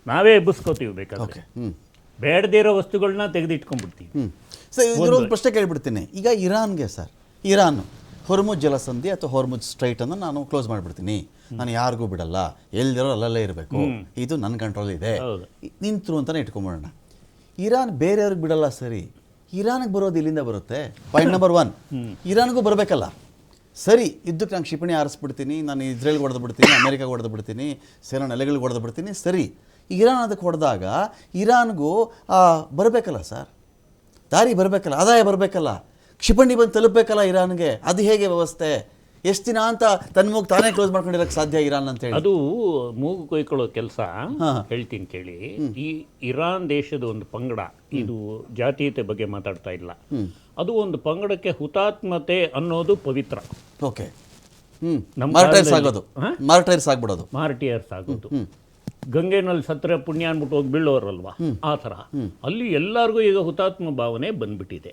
ನಾವೇ ಎಬ್ಬಿಸ್ಕೋತೀವಿ ಬೇಕಾದ್ರೆ, ಬೇಡದೇ ಇರೋ ವಸ್ತುಗಳನ್ನ ತೆಗೆದಿಟ್ಕೊಂಡ್ಬಿಡ್ತೀವಿ. ಸರ್, ಇದರೊಂದು ಪ್ರಶ್ನೆ ಕೇಳಿಬಿಡ್ತೀನಿ. ಈಗ ಇರಾನ್ಗೆ ಸರ್, ಇರಾನ್ ಹೊರ್ಮುಜ್ ಜಲಸಂಧಿ ಅಥವಾ ಹೊರ್ಮುಜ್ ಸ್ಟ್ರೈಟನ್ನು ನಾನು ಕ್ಲೋಸ್ ಮಾಡಿಬಿಡ್ತೀನಿ, ನಾನು ಯಾರಿಗೂ ಬಿಡಲ್ಲ, ಎಲ್ಲಿರೋ ಅಲ್ಲಲ್ಲೇ ಇರಬೇಕು, ಇದು ನನ್ನ ಕಂಟ್ರೋಲ್ ಇದೆ, ನಿಂತರು ಅಂತಲೇ ಇಟ್ಕೊಂಬಿಡೋಣ. ಇರಾನ್ ಬೇರೆಯವ್ರಿಗೆ ಬಿಡಲ್ಲ, ಸರಿ, ಇರಾನ್ಗೆ ಬರೋದು ಇಲ್ಲಿಂದ ಬರುತ್ತೆ. ಪಾಯಿಂಟ್ ನಂಬರ್ 1, ಇರಾನ್ಗೂ ಬರಬೇಕಲ್ಲ. ಸರಿ, ಯುದ್ಧಕ್ಕೆ ನಾನು ಕ್ಷಿಪಣಿ ಹಾರಿಸ್ಬಿಡ್ತೀನಿ, ನಾನು ಇಸ್ರೇಲ್ಗೆ ಹೊಡೆದು ಬಿಡ್ತೀನಿ, ಅಮೆರಿಕಾಗೆ ಹೊಡೆದು ಬಿಡ್ತೀನಿ, ಸೇನಾ ನೆಲೆಗಳಿಗೆ ಹೊಡೆದು ಬಿಡ್ತೀನಿ, ಸರಿ. ಇರಾನ್ ಅದಕ್ಕೆ ಹೊಡೆದಾಗ ಇರಾನ್ಗೂ ಬರಬೇಕಲ್ಲ ಸರ್, ದಾರಿ ಬರಬೇಕಲ್ಲ, ಆದಾಯ ಬರಬೇಕಲ್ಲ, ಕ್ಷಿಪಣಿ ಬಂದು ತಲುಪಬೇಕಲ್ಲ ಇರಾನ್ಗೆ. ಅದು ಹೇಗೆ ವ್ಯವಸ್ಥೆ? ಎಷ್ಟು ದಿನ ಅಂತ ತನ್ನ ಮೂಗು ತಾನೇ ಕ್ಲೋಸ್ ಮಾಡ್ಕೊಂಡಿರೋಕ್ಕೆ ಸಾಧ್ಯ ಇರಾನ್ ಅಂತ ಹೇಳಿ? ಅದು ಮೂಗು ಕೊಯ್ಕೊಳ್ಳೋ ಕೆಲಸ ಹೇಳ್ತೀನಿ ಕೇಳಿ. ಈ ಇರಾನ್ ದೇಶದ ಒಂದು ಪಂಗಡ, ಇದು ಜಾತೀಯತೆ ಬಗ್ಗೆ ಮಾತಾಡ್ತಾ ಇಲ್ಲ, ಅದು ಒಂದು ಪಂಗಡಕ್ಕೆ ಹುತಾತ್ಮತೆ ಅನ್ನೋದು ಪವಿತ್ರ. ಓಕೆ, ಮಾರ್ಟೈರ್ಸ್ ಆಗೋದು, ಮಾರ್ಟೈರ್ಸ್ ಆಗ್ಬಿಡೋದು, ಮಾರ್ಟಿಯರ್ಸ್ ಆಗೋದು. ಗಂಗೆನಲ್ಲಿ ಸತ್ರ ಪುಣ್ಯ ಅಂದ್ಬಿಟ್ಟು ಹೋಗಿ ಬೀಳೋರಲ್ವಾ, ಆ ಥರ ಅಲ್ಲಿ ಎಲ್ಲರಿಗೂ ಈಗ ಹುತಾತ್ಮ ಭಾವನೆ ಬಂದ್ಬಿಟ್ಟಿದೆ.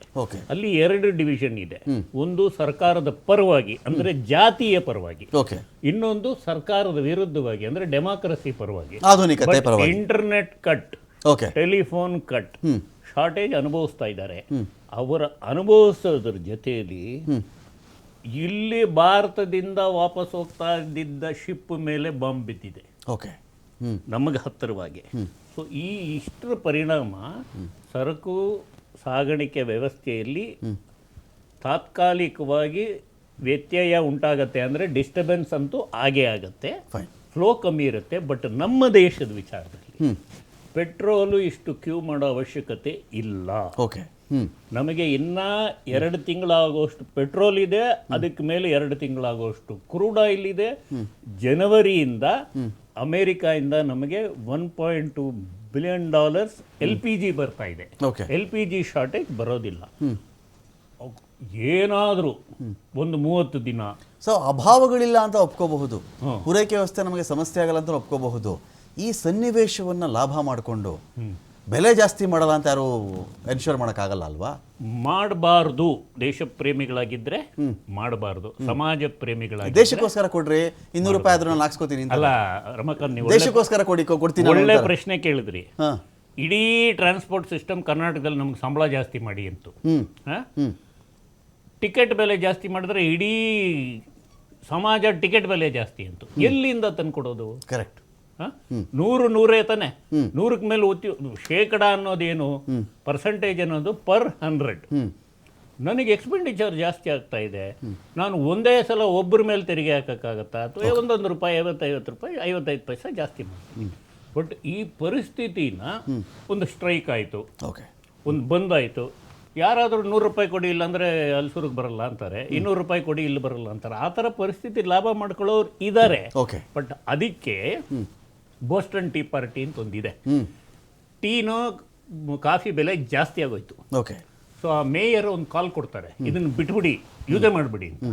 ಅಲ್ಲಿ 2 ಡಿವಿಷನ್ ಇದೆ. ಒಂದು ಸರ್ಕಾರದ ಪರವಾಗಿ ಅಂದ್ರೆ ಜಾತಿಯ ಪರವಾಗಿ, ಇನ್ನೊಂದು ಸರ್ಕಾರದ ವಿರುದ್ಧವಾಗಿ ಅಂದ್ರೆ ಡೆಮಾಕ್ರಸಿ ಪರವಾಗಿ, internet cut, telephone cut, shortage ಅನುಭವಿಸ್ತಾ ಇದ್ದಾರೆ. ಅವರ ಅನುಭವಿಸೋದ್ರ ಜೊತೆಯಲ್ಲಿ ಇಲ್ಲಿ ಭಾರತದಿಂದ ವಾಪಸ್ ಹೋಗ್ತಾ ಇದ್ದಿದ್ದ ಶಿಪ್ ಮೇಲೆ ಬಾಂಬ್ ಬಿದ್ದಿದೆ ನಮಗೆ ಹತ್ತಿರವಾಗಿ. ಸೊ ಈ ಇಷ್ಟರ ಪರಿಣಾಮ ಸರಕು ಸಾಗಾಣಿಕೆ ವ್ಯವಸ್ಥೆಯಲ್ಲಿ ತಾತ್ಕಾಲಿಕವಾಗಿ ವ್ಯತ್ಯಯ ಉಂಟಾಗತ್ತೆ. ಅಂದರೆ ಡಿಸ್ಟರ್ಬೆನ್ಸ್ ಅಂತೂ ಆಗೇ ಆಗತ್ತೆ, ಫ್ಲೋ ಕಮ್ಮಿ ಇರುತ್ತೆ. ಬಟ್ ನಮ್ಮ ದೇಶದ ವಿಚಾರದಲ್ಲಿ ಪೆಟ್ರೋಲು ಇಷ್ಟು ಕ್ಯೂ ಮಾಡೋ ಅವಶ್ಯಕತೆ ಇಲ್ಲ. ನಮಗೆ ಇನ್ನೂ 2 ತಿಂಗಳಾಗುವಷ್ಟು ಪೆಟ್ರೋಲ್ ಇದೆ, ಅದಕ್ಕೆ ಮೇಲೆ 2 ತಿಂಗಳಾಗುವಷ್ಟು ಕ್ರೂಡ್ ಆಯಿಲ್ ಇದೆ. ಜನವರಿಯಿಂದ ಅಮೇರಿಕಾಯಿಂದ ನಮಗೆ $1.2 ಬಿಲಿಯನ್ LPG ಬರ್ತಾ ಇದೆ. LPG ಶಾರ್ಟೇಜ್ ಬರೋದಿಲ್ಲ. ಏನಾದರೂ ಒಂದು 30 ದಿನ ಸೊ ಅಭಾವಗಳಿಲ್ಲ ಅಂತ ಒಪ್ಕೋಬಹುದು, ಪೂರೈಕೆ ವ್ಯವಸ್ಥೆ ನಮಗೆ ಸಮಸ್ಯೆ ಆಗಲ್ಲ ಅಂತ ಒಪ್ಕೋಬಹುದು. ಈ ಸನ್ನಿವೇಶವನ್ನು ಲಾಭ ಮಾಡಿಕೊಂಡು ಬೆಲೆ ಜಾಸ್ತಿ ಮಾಡಲ್ಲ ಅಂತ ಯಾರು ಎನ್ಶೋರ್ ಮಾಡೋಕ್ಕಾಗಲ್ಲ ಅಲ್ವಾ? ಮಾಡಬಾರ್ದು. ದೇಶ ಪ್ರೇಮಿಗಳಾಗಿದ್ದರೆ ಮಾಡಬಾರ್ದು, ಸಮಾಜ ಪ್ರೇಮಿಗಳಾಗಿ ದೇಶಕ್ಕೋಸ್ಕರ ಕೊಡ್ರಿ, $200 ಆದ್ರೂ ನಾನು ಹಾಕ್ಸ್ಕೊತೀನಿ ಅಲ್ಲ ರಮಕಾಂತ್, ನೀವು ದೇಶಕ್ಕೋಸ್ಕರ ಕೊಡ್ತೀನಿ. ಒಳ್ಳೆ ಪ್ರಶ್ನೆ ಕೇಳಿದ್ರಿ. ಇಡೀ ಟ್ರಾನ್ಸ್ಪೋರ್ಟ್ ಸಿಸ್ಟಮ್ ಕರ್ನಾಟಕದಲ್ಲಿ ನಮ್ಗೆ ಸಂಬಳ ಜಾಸ್ತಿ ಮಾಡಿ ಅಂತು, ಟಿಕೆಟ್ ಬೆಲೆ ಜಾಸ್ತಿ ಮಾಡಿದ್ರೆ ಇಡೀ ಸಮಾಜ ಟಿಕೆಟ್ ಬೆಲೆ ಜಾಸ್ತಿ ಅಂತು. ಎಲ್ಲಿಂದ ತಂದ್ಕೊಡೋದು? ಕರೆಕ್ಟ್. 100 ತಾನೆ, 100ಕ್ಕೆ ಮೇಲೆ ಶೇಕಡ ಅನ್ನೋದೇನು, ಪರ್ಸೆಂಟೇಜ್ ಅನ್ನೋದು ಪರ್ 100. ನನಗೆ ಎಕ್ಸ್ಪೆಂಡಿಚರ್ ಜಾಸ್ತಿ ಆಗ್ತಾ ಇದೆ, ನಾನು ಒಂದೇ ಸಲ ಒಬ್ಬರ ಮೇಲೆ ತೆರಿಗೆ ಹಾಕೋಕ್ಕಾಗತ್ತಾ? ಅಥವಾ $1 $50 55 ಪೈಸೆ ಜಾಸ್ತಿ ಮಾಡಿ. ಬಟ್ ಈ ಪರಿಸ್ಥಿತಿನ ಒಂದು ಸ್ಟ್ರೈಕ್ ಆಯಿತು, ಒಂದು ಬಂದಾಯಿತು, ಯಾರಾದರೂ $100 ಕೊಡಿ ಇಲ್ಲಾಂದರೆ ಅಲ್ಸೂರಿಗೆ ಬರಲ್ಲ ಅಂತಾರೆ, $200 ಕೊಡಿ ಇಲ್ಲಿ ಬರಲ್ಲ ಅಂತಾರೆ. ಆ ಥರ ಪರಿಸ್ಥಿತಿ ಲಾಭ ಮಾಡ್ಕೊಳ್ಳೋರು ಇದ್ದಾರೆ. ಬಟ್ ಅದಕ್ಕೆ ಬೋಸ್ಟನ್ ಟೀ ಪಾರ್ಟಿ ಅಂತ ಒಂದಿದೆ. ಟೀನೋ ಕಾಫಿ ಬೆಲೆ ಜಾಸ್ತಿ ಆಗೋಯ್ತು. ಓಕೆ. ಸೊ ಆ ಮೇಯರ್ ಒಂದು ಕಾಲ್ ಕೊಡ್ತಾರೆ, ಇದನ್ನು ಬಿಟ್ಬಿಡಿ, ಯೂಸೇ ಮಾಡಿಬಿಡಿ ಅಂತ.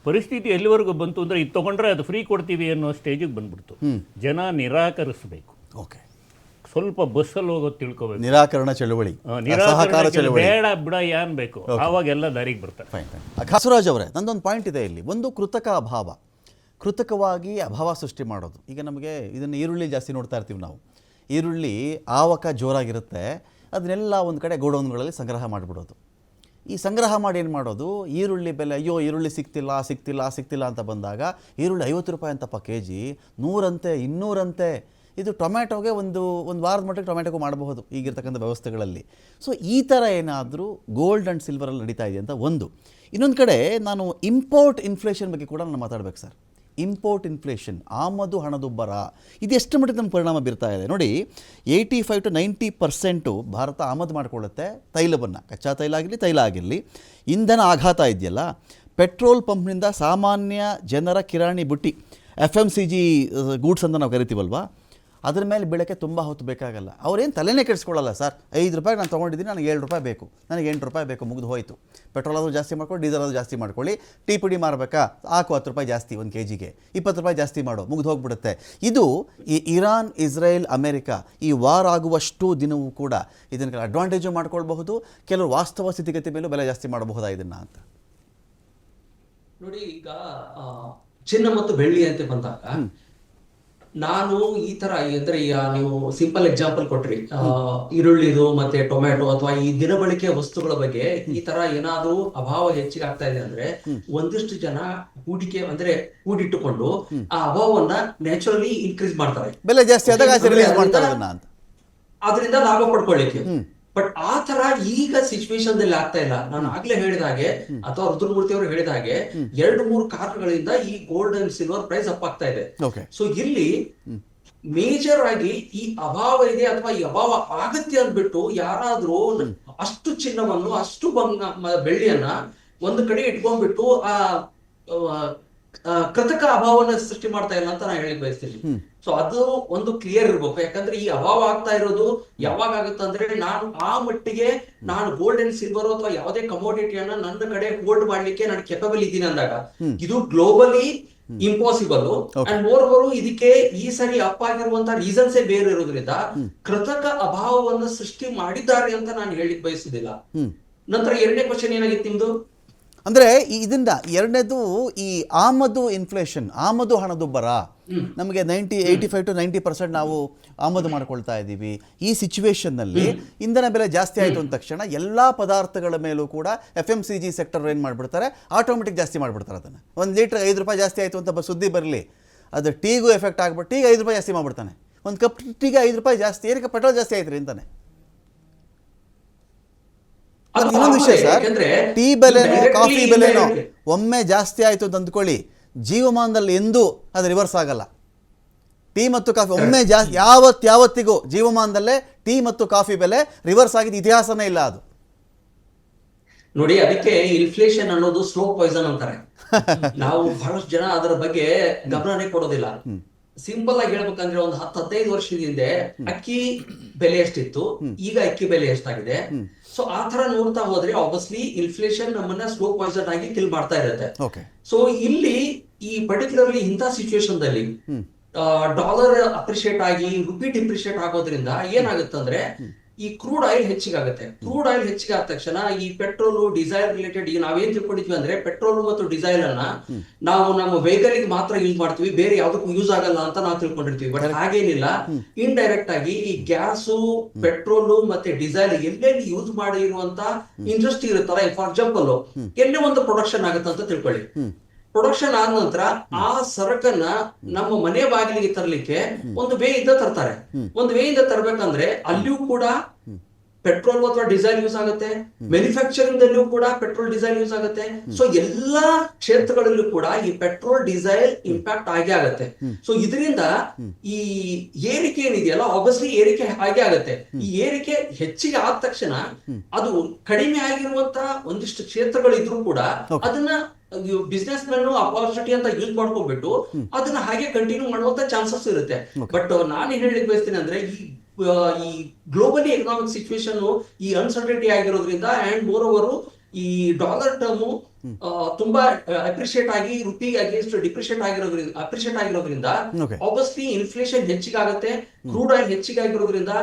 ಪರಿಸ್ಥಿತಿ ಎಲ್ಲಿವರೆಗೂ ಬಂತು ಅಂದರೆ ಇದು ತೊಗೊಂಡ್ರೆ ಅದು ಫ್ರೀ ಕೊಡ್ತೀವಿ ಅನ್ನೋ ಸ್ಟೇಜಿಗೆ ಬಂದ್ಬಿಡ್ತು. ಜನ ನಿರಾಕರಿಸಬೇಕು. ಓಕೆ. ಸ್ವಲ್ಪ ಬಸ್ಸಲ್ಲಿ ಹೋಗೋದು ತಿಳ್ಕೊಬೇಕು. ನಿರಾಕರಣ ಚಳುವಳಿ, ಸಹಕಾರ ಚಳುವಳಿ, ಬೇಡ ಬಿಡ ಏನ್ ಬೇಕು, ಆವಾಗೆಲ್ಲ ದಾರಿಗೆ ಬರ್ತಾರೆ. ಫೈನ್. ಕಾಸರಾಜ್ ಅವರೇ, ನಂದೊಂದು ಪಾಯಿಂಟ್ ಇದೆ ಇಲ್ಲಿ. ಒಂದು ಕೃತಕ ಅಭಾವ, ಕೃತಕವಾಗಿ ಅಭಾವ ಸೃಷ್ಟಿ ಮಾಡೋದು. ಈಗ ನಮಗೆ ಇದನ್ನು ಈರುಳ್ಳಿ ಜಾಸ್ತಿ ನೋಡ್ತಾ ಇರ್ತೀವಿ ನಾವು. ಈರುಳ್ಳಿ ಆವಕ ಜೋರಾಗಿರುತ್ತೆ, ಅದನ್ನೆಲ್ಲ ಒಂದು ಕಡೆ ಗೋಡೌನ್ಗಳಲ್ಲಿ ಸಂಗ್ರಹ ಮಾಡಿಬಿಡೋದು. ಈ ಸಂಗ್ರಹ ಮಾಡಿ ಏನು ಮಾಡೋದು, ಈರುಳ್ಳಿ ಬೆಲೆ ಅಯ್ಯೋ ಈರುಳ್ಳಿ ಸಿಗ್ತಿಲ್ಲ ಅಂತ ಬಂದಾಗ ಈರುಳ್ಳಿ 50 ರೂಪಾಯಿ ಅಂತಪ್ಪ kg, 100 ಅಂತೆ, 200 ಅಂತೆ. ಇದು ಟೊಮ್ಯಾಟೋಗೆ ಒಂದು ವಾರದ ಮಟ್ಟಿಗೆ ಟೊಮ್ಯಾಟೋಗೂ ಮಾಡಬಹುದು ಈಗಿರ್ತಕ್ಕಂಥ ವ್ಯವಸ್ಥೆಗಳಲ್ಲಿ. ಸೊ ಈ ಥರ ಏನಾದರೂ ಗೋಲ್ಡ್ ಆ್ಯಂಡ್ ಸಿಲ್ವರಲ್ಲಿ ನಡೀತಾ ಇದೆ ಅಂತ ಒಂದು. ಇನ್ನೊಂದು ಕಡೆ ನಾನು ಇಂಪೋರ್ಟ್ ಇನ್ಫ್ಲೇಷನ್ ಬಗ್ಗೆ ಕೂಡ ನಾನು ಮಾತಾಡಬೇಕು ಸರ್. ಇಂಪೋರ್ಟ್ ಇನ್ಫ್ಲೇಷನ್, ಆಮದು ಹಣದುಬ್ಬರ, ಇದು ಎಷ್ಟು ಮಟ್ಟಿಗೆ ನಮ್ಮ ಪರಿಣಾಮ ಬೀರ್ತಾ ಇದೆ ನೋಡಿ. 85 to 90% ಭಾರತ ಆಮದು ಮಾಡಿಕೊಳ್ಳುತ್ತೆ ತೈಲವನ್ನು, ಕಚ್ಚಾ ತೈಲ ಆಗಿರಲಿ ತೈಲ ಆಗಿರಲಿ. ಇಂಧನ ಆಘಾತ ಇದೆಯಲ್ಲ, ಪೆಟ್ರೋಲ್ ಪಂಪ್ನಿಂದ ಸಾಮಾನ್ಯ ಜನರ ಕಿರಾಣಿ ಬುಟ್ಟಿ, FMCG ಗೂಡ್ಸ್ ಅಂತ ನಾವು ಕರಿತೀವಲ್ವಾ, ಅದ್ರ ಮೇಲೆ ಬೀಳೋಕ್ಕೆ ತುಂಬ ಹೊತ್ತು ಬೇಕಾಗಲ್ಲ. ಅವ್ರೇನು ತಲೆನೇ ಕೆಡಿಸ್ಕೊಳ್ಳಲ್ಲ ಸರ್. 5 ರೂಪಾಯಿಗೆ ನಾನು ತೊಗೊಂಡಿದ್ದೀನಿ, ನನಗೆ 7 ರೂಪಾಯಿ ಬೇಕು, ನನಗೆ 8 ರೂಪಾಯಿ ಬೇಕು, ಮುಗಿದು ಹೋಯಿತು. ಪೆಟ್ರೋಲ್ ಆದರೂ ಜಾಸ್ತಿ ಮಾಡ್ಕೊಳ್ಳಿ, ಡೀಸೆಲ್ ಆದರೂ ಜಾಸ್ತಿ ಮಾಡ್ಕೊಳ್ಳಿ, ಟೀ ಪುಡಿ ಮಾರಬೇಕಾ, ಹಾಕು 10 ರೂಪಾಯಿ ಜಾಸ್ತಿ, 1 kgಗೆ 20 ರೂಪಾಯಿ ಜಾಸ್ತಿ ಮಾಡು, ಮುಗಿದು ಹೋಗ್ಬಿಡುತ್ತೆ. ಇದು ಈ ಇರಾನ್, ಇಸ್ರೇಲ್, ಅಮೆರಿಕ ಈ ವಾರ್ ಆಗುವಷ್ಟು ದಿನವೂ ಕೂಡ ಇದನ್ನು ಅಡ್ವಾಂಟೇಜು ಮಾಡ್ಕೊಳ್ಬಹುದು. ಕೆಲವರು ವಾಸ್ತವ ಸ್ಥಿತಿಗತಿ ಮೇಲೂ ಬೆಲೆ ಜಾಸ್ತಿ ಮಾಡಬಹುದಾ ಇದನ್ನು ಅಂತ ನೋಡಿ. ಈಗ ಚಿನ್ನ ಮತ್ತು ಬೆಳ್ಳಿ ಅಂತ ಬಂದಾಗ ನಾನು ಈ ತರ ಅಂದ್ರೆ ಈಗ ನೀವು ಸಿಂಪಲ್ ಎಕ್ಸಾಂಪಲ್ ಕೊಟ್ರಿ, ಈರುಳ್ಳಿದು ಮತ್ತೆ ಟೊಮ್ಯಾಟೊ ಅಥವಾ ಈ ದಿನಬಳಕೆಯ ವಸ್ತುಗಳ ಬಗ್ಗೆ ಈ ತರ ಏನಾದ್ರೂ ಅಭಾವ ಹೆಚ್ಚಿಗೆ ಆಗ್ತಾ ಇದೆ ಅಂದ್ರೆ ಒಂದಿಷ್ಟು ಜನ ಹೂಡಿಕೆ ಅಂದ್ರೆ ಹೂಡಿಟ್ಟುಕೊಂಡು ಆ ಅಭಾವವನ್ನ ನ್ಯಾಚುರಲಿ ಇನ್ಕ್ರೀಸ್ ಮಾಡ್ತಾರೆ, ಬೆಲೆ ಜಾಸ್ತಿ ಆದಾಗ ಅದರಿಂದ ಲಾಭ ಪಡ್ಕೊಳ್ಳಿಕ್ಕೆ. ಬಟ್ ಆ ತರ ಈಗ ಸಿಚುವೇಶನ್ ದಲ್ಲಿ ಆಗ್ತಾ ಇಲ್ಲ. ನಾನು ಆಗ್ಲೇ ಹೇಳಿದ ಹಾಗೆ ಅಥವಾ ರುದ್ರಮೂರ್ತಿ ಅವರು ಹೇಳಿದ ಹಾಗೆ 2-3 ಕಾರಣಗಳಿಂದ ಈ gold and silver price up ಆಗ್ತಾ ಇದೆ. ಸೊ ಇಲ್ಲಿ ಮೇಜರ್ ಆಗಿ ಈ ಅಭಾವ ಇದೆ ಅಥವಾ ಈ ಅಭಾವ ಆಗತ್ತೆ ಅಂದ್ಬಿಟ್ಟು ಯಾರಾದ್ರೂ ಅಷ್ಟು ಚಿನ್ನವನ್ನು ಅಷ್ಟು ಬೆಳ್ಳಿಯನ್ನ ಒಂದು ಕಡೆ ಇಟ್ಕೊಂಡ್ಬಿಟ್ಟು ಕೃತಕ ಅಭಾವನ ಸೃಷ್ಟಿ ಮಾಡ್ತಾ ಇಲ್ಲ ಅಂತ ನಾನು ಹೇಳಿ ಬಯಸ್ತೀನಿ. ಸೊ ಅದು ಒಂದು ಕ್ಲಿಯರ್ ಇರ್ಬೇಕು. ಯಾಕಂದ್ರೆ ಈ ಅಭಾವ ಆಗ್ತಾ ಇರೋದು ಯಾವಾಗ ಆಗುತ್ತೆ ಅಂದ್ರೆ ನಾನು ಆ ಮಟ್ಟಿಗೆ ನಾನು ಗೋಲ್ಡ್ ಅಂಡ್ ಸಿಲ್ವರ್ ಅಥವಾ ಯಾವುದೇ ಕಮೋಡಿಟಿಯನ್ನ ನನ್ನ ಕಡೆ ಹೋಲ್ಡ್ ಮಾಡ್ಲಿಕ್ಕೆ ನಾನು ಕೆಪಬಲ್ ಇದ್ದೀನಿ ಅಂದಾಗ ಇದು globally impossible. And more over ಇದಕ್ಕೆ ಈ ಸರಿ ಅಪ್ ಆಗಿರುವಂತಹ ರೀಸನ್ಸೇ ಬೇರೆ ಇರೋದ್ರಿಂದ ಕೃತಕ ಅಭಾವವನ್ನು ಸೃಷ್ಟಿ ಮಾಡಿದ್ದಾರೆ ಅಂತ ನಾನು ಹೇಳಿಕ್ ಬಯಸುದಿಲ್ಲ. ನಂತರ 2ನೇ ಕ್ವಶನ್ ಏನಾಗಿತ್ತು ನಿಮ್ದು ಅಂದರೆ ಇದರಿಂದ 2ನೇದು ಈ ಆಮದು ಇನ್ಫ್ಲೇಷನ್, ಆಮದು ಹಣದುಬ್ಬರ. ನಮಗೆ 85 to 90% ನಾವು ಆಮದು ಮಾಡ್ಕೊಳ್ತಾ ಇದ್ದೀವಿ. ಈ ಸಿಚುವೇಶನ್ನಲ್ಲಿ ಇಂಧನ ಬೆಲೆ ಜಾಸ್ತಿ ಆಯಿತು ಅಂದ ತಕ್ಷಣ ಎಲ್ಲ ಪದಾರ್ಥಗಳ ಮೇಲೂ ಕೂಡ FMCG ಸೆಕ್ಟರ್ ಏನು ಮಾಡಿಬಿಡ್ತಾರೆ, ಆಟೋಮೆಟಿಕ್ ಜಾಸ್ತಿ ಮಾಡಿಬಿಡ್ತಾರೆ. ಅದನ್ನು 1 ಲೀಟ್ರ್ 5 ರೂಪಾಯಿ ಜಾಸ್ತಿ ಆಯಿತು ಅಂತ ಸುದ್ದಿ ಬರಲಿ, ಅದು ಟೀಗೂ ಎಫೆಕ್ಟ್ ಆಗ್ಬಿಟ್ಟು ಟೀಗೆ 5 ರೂಪಾಯಿ ಜಾಸ್ತಿ ಮಾಡಿಬಿಡ್ತಾನೆ. 1 ಕಪ್ ಟೀಗೆ 5 ರೂಪಾಯಿ ಜಾಸ್ತಿ, ಏನಕ್ಕೆ ಪೆಟ್ರೋಲ್ ಜಾಸ್ತಿ ಆಯ್ತು ರೀ ಅಂತಾನೆ. ಇನ್ನೊಂದು ವಿಷಯ ಸರ್, ಟೀ ಬೆಲೆನೋ ಕಾಫಿ ಬೆಲೆನೋ ಒಮ್ಮೆ ಜಾಸ್ತಿ ಆಯಿತು ಅಂತ ಅಂದ್ಕೊಳ್ಳಿ, ಜೀವಮಾನದಲ್ಲಿ ಎಂದೂ ಅದು ರಿವರ್ಸ್ ಆಗಲ್ಲ. ಟೀ ಮತ್ತು ಕಾಫಿ ಒಮ್ಮೆ ಜಾಸ್ತಿ ಯಾವತ್ತಿಗೂ ಜೀವಮಾನದಲ್ಲೇ ಟೀ ಮತ್ತು ಕಾಫಿ ಬೆಲೆ ರಿವರ್ಸ್ ಆಗಿದ್ದು ಇತಿಹಾಸನೇ ಇಲ್ಲ. ಅದು ನೋಡಿ, ಅದಕ್ಕೆ ಇನ್ಫ್ಲೇಷನ್ ಅನ್ನೋದು ಸ್ಲೋ ಪಾಯ್ಸನ್ ಅಂತಾರೆ. ನಾವು ಬಹಳಷ್ಟು ಜನ ಅದರ ಬಗ್ಗೆ ಗಮನನೇ ಕೊಡೋದಿಲ್ಲ. ಸಿಂಪಲ್ ಆಗಿ ಹೇಳ್ಬೇಕಂದ್ರೆ ಒಂದು 10-15 ವರ್ಷದ ಹಿಂದೆ ಅಕ್ಕಿ ಬೆಲೆ ಎಷ್ಟಿತ್ತು, ಈಗ ಅಕ್ಕಿ ಬೆಲೆ ಎಷ್ಟಾಗಿದೆ. ಸೊ ಆ ತರ ನೋಡ್ತಾ ಹೋದ್ರೆ ಆಬ್ವಿಯಸ್ಲಿ ಇನ್ಫ್ಲೇಷನ್ ನಮ್ಮನ್ನ ಸ್ಲೋ ಪಾಯ್ಸನ್ ಆಗಿ ಕಿಲ್ ಮಾಡ್ತಾ ಇರುತ್ತೆ. ಸೊ ಇಲ್ಲಿ ಈ ಪರ್ಟಿಕ್ಯುಲರ್ಲಿ ಇಂಥ ಸಿಚುವೇಶನ್ ದಲ್ಲಿ ಡಾಲರ್ ಅಪ್ರಿಶಿಯೇಟ್ ಆಗಿ ರುಪಿ ಡಿಪ್ರಿಶಿಯೇಟ್ ಆಗೋದ್ರಿಂದ ಏನಾಗುತ್ತಂದ್ರೆ ಈ ಕ್ರೂಡ್ ಆಯಿಲ್ ಹೆಚ್ಚಿಗಾಗುತ್ತೆ. ಕ್ರೂಡ್ ಆಯಿಲ್ ಹೆಚ್ಚಿಗೆ ಆದ ತಕ್ಷಣ ಈ ಪೆಟ್ರೋಲ್ ಡೀಸೆಲ್ ರಿಲೇಟೆಡ್ ಈಗ ನಾವೇನ್ ತಿಳ್ಕೊಂಡಿದ್ವಿ ಅಂದ್ರೆ ಪೆಟ್ರೋಲ್ ಮತ್ತು ಡೀಸೆಲ್ ಅನ್ನ ನಾವು ನಮ್ಮ ವೆಹಿಕಲ್ ಗೆ ಮಾತ್ರ ಯೂಸ್ ಮಾಡ್ತೀವಿ, ಬೇರೆ ಯಾವ್ದಕ್ಕೂ ಯೂಸ್ ಆಗಲ್ಲ ಅಂತ ನಾವು ತಿಳ್ಕೊಂಡಿರ್ತೀವಿ. ಬಟ್ ಹಾಗೇನಿಲ್ಲ, ಇಂಡೈರೆಕ್ಟ್ ಆಗಿ ಈ ಗ್ಯಾಸು, ಪೆಟ್ರೋಲ್ ಮತ್ತೆ ಡೀಸೆಲ್ ಎಲ್ಲೆಲ್ಲಿ ಯೂಸ್ ಮಾಡಿರುವಂತ ಇಂಡಸ್ಟ್ರಿ ಇರುತ್ತಲ್ಲ, ಫಾರ್ ಎಕ್ಸಾಂಪಲ್ ಎಲ್ಲೇ ಒಂದು ಪ್ರೊಡಕ್ಷನ್ ಆಗುತ್ತೆ ಅಂತ ತಿಳ್ಕೊಳ್ಳಿ. ಪ್ರೊಡಕ್ಷನ್ ಆದ ನಂತರ ಆ ಸರಕನ್ನ ನಮ್ಮ ಮನೆ ಬಾಗಿಲಿಗೆ ತರಲಿಕ್ಕೆ ಒಂದು ವೇ ಇಂದ ತರ್ತಾರೆ. ಒಂದು ವೇ ಇಂದ ತರಬೇಕಂದ್ರೆ ಅಲ್ಲಿಯೂ ಕೂಡ ಪೆಟ್ರೋಲ್ ಅಥವಾ ಡೀಸೆಲ್ ಯೂಸ್ ಆಗುತ್ತೆ, ಮ್ಯಾನುಫ್ಯಾಕ್ಚರಿಂಗ್ ದಲ್ಲಿಯೂ ಕೂಡ ಪೆಟ್ರೋಲ್ ಡೀಸೆಲ್ ಯೂಸ್ ಆಗುತ್ತೆ. ಸೊ ಎಲ್ಲಾ ಕ್ಷೇತ್ರಗಳಲ್ಲೂ ಕೂಡ ಈ ಪೆಟ್ರೋಲ್ ಡೀಸೆಲ್ ಇಂಪ್ಯಾಕ್ಟ್ ಆಗೇ ಆಗುತ್ತೆ. ಸೊ ಇದರಿಂದ ಈ ಏರಿಕೆ ಏನಿದೆಯಲ್ಲ, ಆಬ್ವಿಯಸ್ಲಿ ಏರಿಕೆ ಹಾಗೆ ಆಗುತ್ತೆ. ಈ ಏರಿಕೆ ಹೆಚ್ಚಿಗೆ ಆದ ತಕ್ಷಣ ಅದು ಕಡಿಮೆ ಆಗಿರುವಂತಹ ಒಂದಿಷ್ಟು ಕ್ಷೇತ್ರಗಳಿದ್ರು ಕೂಡ ಅದನ್ನ ಬಿಸ್ನೆಸ್ ಮ್ಯಾನ್ ಅಪಾರ್ಚುನಿಟಿ ಅಂತ ಯೂಸ್ ಮಾಡ್ಕೊಂಡ್ಬಿಟ್ಟು ಅದನ್ನ ಹಾಗೆ ಕಂಟಿನ್ಯೂ ಮಾಡುವಂತ ಚಾನ್ಸಸ್ ಇರುತ್ತೆ. ಬಟ್ ನಾನು ಏನ್ ಹೇಳಿಕ್ ಬಯಸ್ತೀನಿ ಅಂದ್ರೆ ಈ ಗ್ಲೋಬಲಿ ಎಕನಾಮಿಕ್ ಸಿಚುವೇಶನ್ ಈ ಅನ್ಸರ್ಟನಿಟಿ ಆಗಿರೋದ್ರಿಂದ ಅಂಡ್ ಮೋರ್ ಓವರ್ ಈ ಡಾಲರ್ ಟರ್ಮ್ ತುಂಬಾ ಅಪ್ರಿಶಿಯೇಟ್ ಆಗಿ ರುಪಿಗೆ ಅಗೇನ್ಸ್ಟ್ ಡಿಪ್ರಿಶಿಯೇಟ್ ಆಗಿರೋದ್ರಿಂದ ಆಬ್ವಿಯಸ್ಲಿ ಇನ್ಫ್ಲೇಷನ್ ಹೆಚ್ಚಿಗಾಗುತ್ತೆ, ಕ್ರೂಡ್ ಆಯಿಲ್ ಹೆಚ್ಚಿಗಾಗಿರೋದ್ರಿಂದ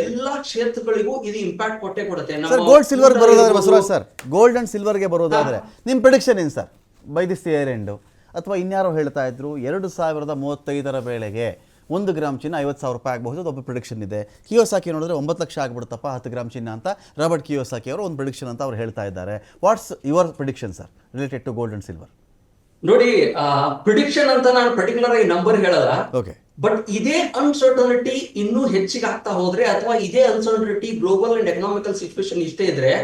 ಎಲ್ಲಾ ಕ್ಷೇತ್ರಗಳಿಗೂ ಇದು ಇಂಪ್ಯಾಕ್ಟ್ ಕೊಟ್ಟೆ ಕೊಡುತ್ತೆ. ಗೋಲ್ಡ್ ಸಿಲ್ವರ್ ಬರೋದಾದ್ರೆ ಬಸವರಾಜ್ ಸರ್, ಗೋಲ್ಡ್ ಅಂಡ್ ಸಿಲ್ವರ್ಗೆ ಬರೋದಾದ್ರೆ ನಿಮ್ ಪ್ರೆಡಿಕ್ಷನ್ ಏನು sir by this year end? ಅಥವಾ ಇನ್ಯಾರೋ ಹೇಳ್ತಾ ಇದ್ರು 2035 ವೇಳೆಗೆ 1 ಗ್ರಾಮ್ ಚಿನ್ನ 50,000 ರೂಪಾಯಿ ಆಗಬಹುದು, ಒಬ್ಬ ಪ್ರಿಡಿಕ್ಷನ್ ಇದೆ. ಕಿಯೋಸಾಕಿ ನೋಡಿದ್ರೆ 9 ಲಕ್ಷ ಆಗ್ಬಿಡುತ್ತಪ್ಪ 10 ಗ್ರಾಮ್ ಚಿನ್ನ ಅಂತ ರಾಬರ್ಟ್ ಕಿಯೋಸಾಕಿ ಅವರು ಒಂದು ಪ್ರಿಡಿಕ್ಷನ್ ಅಂತ ಅವ್ರು ಹೇಳ್ತಾ ಇದ್ದಾರೆ. What's your prediction sir related to gold and silver? ನೋಡಿ, ಪ್ರಿಡಿಕ್ಷನ್ ಅಂತ ನಾನು ಪರ್ಟಿಕ್ಯುಲರ್ ಆಗಿ ನಂಬರ್ ಹೇಳಲ್ಲ. ಓಕೆ, ಬಟ್ ಇದೇ ಅನ್ಸರ್ಟನಿಟಿ ಇನ್ನೂ ಹೆಚ್ಚಿಗೆ ಆಗ್ತಾ ಹೋದ್ರೆ ಅಥವಾ ಇದೇ uncertainty global and economical situation ಇಷ್ಟೇ ಇದ್ರೆ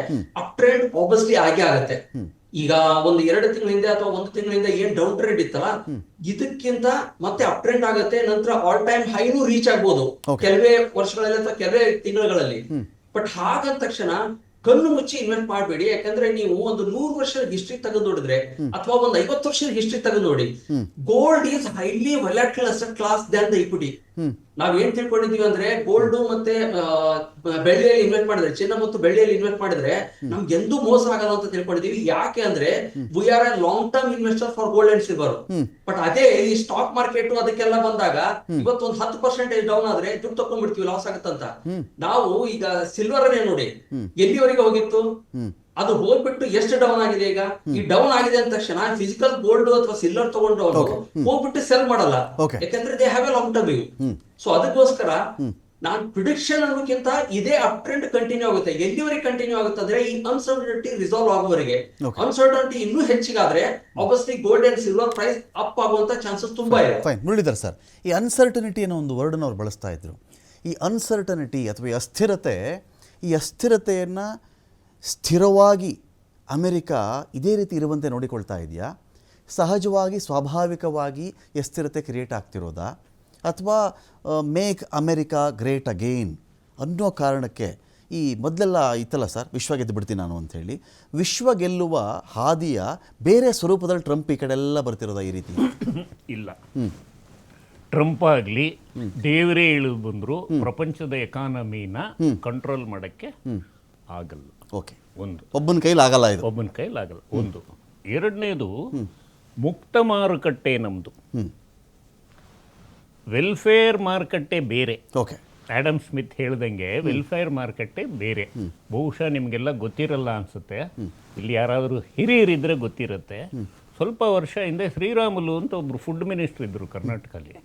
ಅಪ್ ಟ್ರೆಂಡ್ ಆಬ್ವಿಯಸ್ಲಿ ಆಗೇ ಆಗುತ್ತೆ. ಈಗ ಒಂದು 2 ತಿಂಗಳ ಹಿಂದೆ ಅಥವಾ 1 ತಿಂಗಳ ಹಿಂದೆ ಏನ್ ಡೌನ್ ಟ್ರೆಂಡ್ ಇತ್ತಲ್ಲ, ಇದಕ್ಕಿಂತ ಮತ್ತೆ ಅಪ್ ಟ್ರೆಂಡ್ ಆಗುತ್ತೆ. ನಂತರ ಆಲ್ ಟೈಮ್ ಹೈನೂ ರೀಚ್ ಆಗ್ಬೋದು ಕೆಲವೇ ವರ್ಷಗಳಲ್ಲಿ ಅಥವಾ ಕೆಲವೇ ತಿಂಗಳಲ್ಲಿ. ಬಟ್ ಹಾಗಂದ ತಕ್ಷಣ ಕಣ್ಣು ಮುಚ್ಚಿ ಇನ್ವೆಸ್ಟ್ ಮಾಡಬೇಡಿ. ಯಾಕಂದ್ರೆ ನೀವು ಒಂದು 100 ವರ್ಷದ ಹಿಸ್ಟ್ರಿ ತೆಗೆದು ನೋಡಿದ್ರೆ ಅಥವಾ ಒಂದು 50 ವರ್ಷದ ಹಿಸ್ಟ್ರಿ ತೆಗೆದು ನೋಡಿ, gold is highly volatile asset class than the equity. ನಾವ್ ಏನ್ ತಿಳ್ಕೊಂಡಿದೀವಿ ಅಂದ್ರೆ ಗೋಲ್ಡ್ ಮತ್ತೆ ಬೆಳ್ಳಿಯಲ್ಲಿ ಇನ್ವೆಸ್ಟ್ ಮಾಡಿದ್ರೆ, ಚಿನ್ನ ಮತ್ತು ಬೆಳ್ಳಿಯಲ್ಲಿ ಇನ್ವೆಸ್ಟ್ ಮಾಡಿದ್ರೆ ನಮ್ಗೆ ಎಂದೂ ಮೋಸ ಆಗಲ್ಲ ಅಂತ ತಿಳ್ಕೊಂಡಿದೀವಿ. ಯಾಕೆ ಅಂದ್ರೆ we are A long term investor for gold and silver. But ಅದೇ ಈ ಸ್ಟಾಕ್ ಮಾರ್ಕೆಟ್ ಅದಕ್ಕೆಲ್ಲ ಬಂದಾಗ ಇವತ್ತು ಒಂದು 10% ಡೌನ್ ಆದ್ರೆ ದುಡ್ಡು ತಕೊಂಡ್ಬಿಡ್ತೀವಿ, ಲಾಸ್ ಆಗತ್ತಂತ. ನಾವು ಈಗ ಸಿಲ್ವರ್ ಅನ್ನೇ ನೋಡಿ ಎಲ್ಲಿವರೆಗೆ ಹೋಗಿತ್ತು, ಅದು ಹೋಗ್ಬಿಟ್ಟು ಎಷ್ಟು ಡೌನ್ ಆಗಿದೆ. ಈಗ ಈ ಡೌನ್ ಆಗಿದೆ ಅಂದ ತಕ್ಷಣ ಫಿಸಿಕಲ್ ಗೋಲ್ಡ್ ಅಥವಾ ಸಿಲ್ವರ್ ತಗೊಂಡು ಹೋಗ್ಬಿಟ್ಟು ಸೆಲ್ ಮಾಡಲ್ಲ, ಯಾಕಂದ್ರೆ they have A long term view. So ಅದಕ್ಕೋಸ್ಕರ ನಾನ್ ಪ್ರಿಡಿಕ್ಷನ್ ಅನ್ನೋಕ್ಕಿಂತ ಇದೇ ಅಪ್ ಟ್ರೆಂಡ್ ಕಂಟಿನ್ಯೂ ಆಗುತ್ತೆ. ಎಲ್ಲಿವರೆಗೆ ಕಂಟಿನ್ಯೂ ಆಗುತ್ತೆ ಅಂದ್ರೆ ಈ ಅನ್ಸರ್ಟನಿಟಿ ರಿಸಾಲ್ವ್ ಆಗುವವರೆಗೆ. ಅನ್ಸರ್ಟನಿಟಿ ಇನ್ನೂ ಹೆಚ್ಚಿಗಾದ್ರೆ obviously gold and silver price up ಆಗುವಂತ ಚಾನ್ಸಸ್ ತುಂಬಾ ಇದೆ. ಫೈನ್, ಮುರಳೀಧರ್ ಸರ್, ಈ ಅನ್ಸರ್ಟನಿಟಿ ಅನ್ನೋ ಒಂದು ವರ್ಡ್ ಅವ್ರು ಬಳಸ್ತಾ ಇದ್ರು. ಈ ಅನ್ಸರ್ಟನಿಟಿ ಅಥವಾ ಈ ಅಸ್ಥಿರತೆಯನ್ನು ಸ್ಥಿರವಾಗಿ ಅಮೆರಿಕ ಇದೇ ರೀತಿ ಇರುವಂತೆ ನೋಡಿಕೊಳ್ತಾ ಇದೆಯಾ? ಸಹಜವಾಗಿ ಸ್ವಾಭಾವಿಕವಾಗಿ ಅಸ್ಥಿರತೆ ಕ್ರಿಯೇಟ್ ಆಗ್ತಿರೋದಾ? ಅಥವಾ ಮೇಕ್ ಅಮೆರಿಕಾ ಗ್ರೇಟ್ ಅಗೇನ್ ಅನ್ನೋ ಕಾರಣಕ್ಕೆ ಈ ಮೊದಲೆಲ್ಲ ಇತ್ತಲ್ಲ ಸರ್, ವಿಶ್ವ ಗೆದ್ದು ಬಿಡ್ತೀನಿ ನಾನು ಅಂಥೇಳಿ, ವಿಶ್ವ ಗೆಲ್ಲುವ ಹಾದಿಯ ಬೇರೆ ಸ್ವರೂಪದಲ್ಲಿ ಟ್ರಂಪ್ ಈ ಕಡೆ ಎಲ್ಲ ಬರ್ತಿರೋದಾ ಈ ರೀತಿ? ಇಲ್ಲ, ಟ್ರಂಪ್ ಆಗಲಿ ದೇವರೇ ಇಳಿದು ಬಂದರೂ ಪ್ರಪಂಚದ ಎಕಾನಮಿನ ಕಂಟ್ರೋಲ್ ಮಾಡೋಕ್ಕೆ ಆಗಲ್ಲ. ಓಕೆ, ಒಬ್ಬನ ಕೈಲಿ ಆಗಲ್ಲ, ಇದು ಒಬ್ಬನ ಕೈಲಿ ಆಗಲ್ಲ. ಒಂದು. ಎರಡನೇದು, ಮುಕ್ತ ಮಾರುಕಟ್ಟೆ ನಮ್ಮದು, ವೆಲ್ಫೇರ್ ಮಾರುಕಟ್ಟೆ ಬೇರೆ. ಓಕೆ, ಆಡಮ್ ಸ್ಮಿತ್ ಹೇಳ್ದಂಗೆ ವೆಲ್ಫೇರ್ ಮಾರುಕಟ್ಟೆ ಬೇರೆ. ಬಹುಶಃ ನಿಮಗೆಲ್ಲ ಗೊತ್ತಿರಲ್ಲ ಅನ್ಸುತ್ತೆ, ಇಲ್ಲಿ ಯಾರಾದರೂ ಹಿರಿಯರಿದ್ರೆ ಗೊತ್ತಿರುತ್ತೆ. ಸ್ವಲ್ಪ ವರ್ಷ ಹಿಂದೆ ಶ್ರೀರಾಮುಲು ಅಂತ ಒಬ್ರು ಫುಡ್ ಮಿನಿಸ್ಟರ್ ಇದ್ರು ಕರ್ನಾಟಕದಲ್ಲಿ.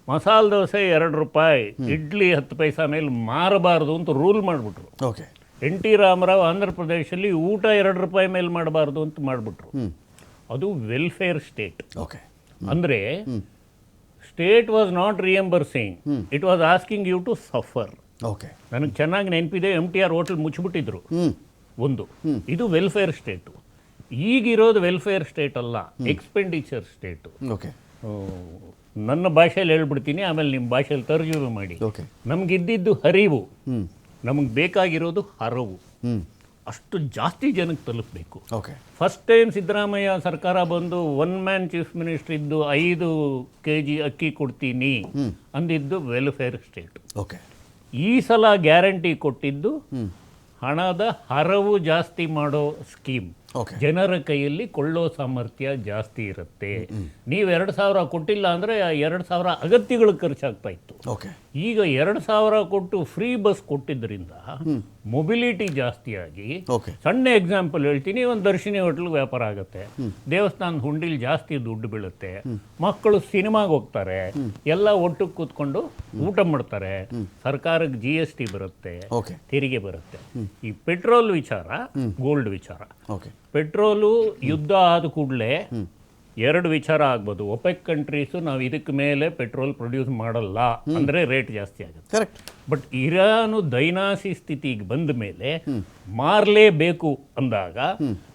ಮಸಾಲೆ ದೋಸೆ 2 ರೂಪಾಯಿ, ಇಡ್ಲಿ 10 ಪೈಸಾ ಮೇಲೆ ಮಾರಬಾರ್ದು ಅಂತ ರೂಲ್ ಮಾಡಿಬಿಟ್ರು. ಓಕೆ. NT ರಾಮರಾವ್ ಆಂಧ್ರ ಪ್ರದೇಶದಲ್ಲಿ ಊಟ 2 ರೂಪಾಯಿ ಮೇಲೆ ಮಾಡಬಾರ್ದು ಅಂತ ಮಾಡಿಬಿಟ್ರು. ಅದು ವೆಲ್ಫೇರ್ ಸ್ಟೇಟ್. ಓಕೆ. ಅಂದರೆ state was not reimbursing, it was asking you to suffer. Okay, ನನಗೆ ಚೆನ್ನಾಗಿ ನೆನಪಿದೆ, MTR ಹೋಟೆಲ್ ಮುಚ್ಚಿಬಿಟ್ಟಿದ್ರು. ಒಂದು, ಇದು ವೆಲ್ಫೇರ್ ಸ್ಟೇಟು. ಈಗಿರೋದು ವೆಲ್ಫೇರ್ ಸ್ಟೇಟ್ ಅಲ್ಲ, ಎಕ್ಸ್ಪೆಂಡಿಚರ್ ಸ್ಟೇಟು. ಓಕೆ. ನನ್ನ ಭಾಷೆಯಲ್ಲಿ ಹೇಳ್ಬಿಡ್ತೀನಿ, ಆಮೇಲೆ ನಿಮ್ಮ ಭಾಷೆಯಲ್ಲಿ ತರ್ಜುಮೆ ಮಾಡಿ. ಓಕೆ. ನಮಗಿದ್ದಿದ್ದು ಹರಿವು, ನಮಗೆ ಬೇಕಾಗಿರೋದು ಹರವು. ಅಷ್ಟು ಜಾಸ್ತಿ ಜನಕ್ಕೆ ತಲುಪಬೇಕು. ಓಕೆ. ಫಸ್ಟ್ ಟೈಮ್ ಸಿದ್ದರಾಮಯ್ಯ ಸರ್ಕಾರ ಬಂದು 1 ಮ್ಯಾನ್ ಚೀಫ್ ಮಿನಿಸ್ಟರ್ ಇದ್ದು 5 kg ಅಕ್ಕಿ ಕೊಡ್ತೀನಿ ಅಂದಿದ್ದು ವೆಲ್ಫೇರ್ ಸ್ಟೇಟ್. ಓಕೆ. ಈ ಸಲ ಗ್ಯಾರಂಟಿ ಕೊಟ್ಟಿದ್ದು ಹಣದ ಹರವು ಜಾಸ್ತಿ ಮಾಡೋ ಸ್ಕೀಮ್. ಜನರ ಕೈಯಲ್ಲಿ ಕೊಳ್ಳೋ ಸಾಮರ್ಥ್ಯ ಜಾಸ್ತಿ ಇರುತ್ತೆ. ನೀವು 2,000 ಕೊಟ್ಟಿಲ್ಲ ಅಂದರೆ 2,000 ಅಗತ್ಯಗಳು ಖರ್ಚಾಗ್ತಾ ಇತ್ತು. ಈಗ 2,000 ಕೊಟ್ಟು ಫ್ರೀ ಬಸ್ ಕೊಟ್ಟಿದ್ದರಿಂದ ಮೊಬಿಲಿಟಿ ಜಾಸ್ತಿ ಆಗಿ, ಸಣ್ಣ ಎಕ್ಸಾಂಪಲ್ ಹೇಳ್ತೀನಿ, ಒಂದು ದರ್ಶಿನಿ ಹೋಟ್ಲ್ ವ್ಯಾಪಾರ ಆಗುತ್ತೆ, ದೇವಸ್ಥಾನದ ಹುಂಡಿಲಿ ಜಾಸ್ತಿ ದುಡ್ಡು ಬೀಳುತ್ತೆ, ಮಕ್ಕಳು ಸಿನಿಮಾಗೆ ಹೋಗ್ತಾರೆ, ಎಲ್ಲ ಒಟ್ಟು ಕೂತ್ಕೊಂಡು ಊಟ ಮಾಡ್ತಾರೆ, ಸರ್ಕಾರಕ್ಕೆ GST ಬರುತ್ತೆ, ತೆರಿಗೆ ಬರುತ್ತೆ. ಈ ಪೆಟ್ರೋಲ್ ವಿಚಾರ, ಗೋಲ್ಡ್ ವಿಚಾರ. ಪೆಟ್ರೋಲು ಯುದ್ಧ ಆದ ಕೂಡಲೇ 2 ವಿಚಾರ ಆಗ್ಬೋದು. ಒಪೆಕ್ ಕಂಟ್ರೀಸು ನಾವು ಇದಕ್ಕೆ ಮೇಲೆ ಪೆಟ್ರೋಲ್ ಪ್ರೊಡ್ಯೂಸ್ ಮಾಡಲ್ಲ ಅಂದರೆ ರೇಟ್ ಜಾಸ್ತಿ ಆಗುತ್ತೆ. ಕರೆಕ್ಟ್. ಬಟ್ ಇರಾನು ದೈನಾಸಿ ಸ್ಥಿತಿಗೆ ಬಂದ ಮೇಲೆ ಮಾರಲೇಬೇಕು ಅಂದಾಗ,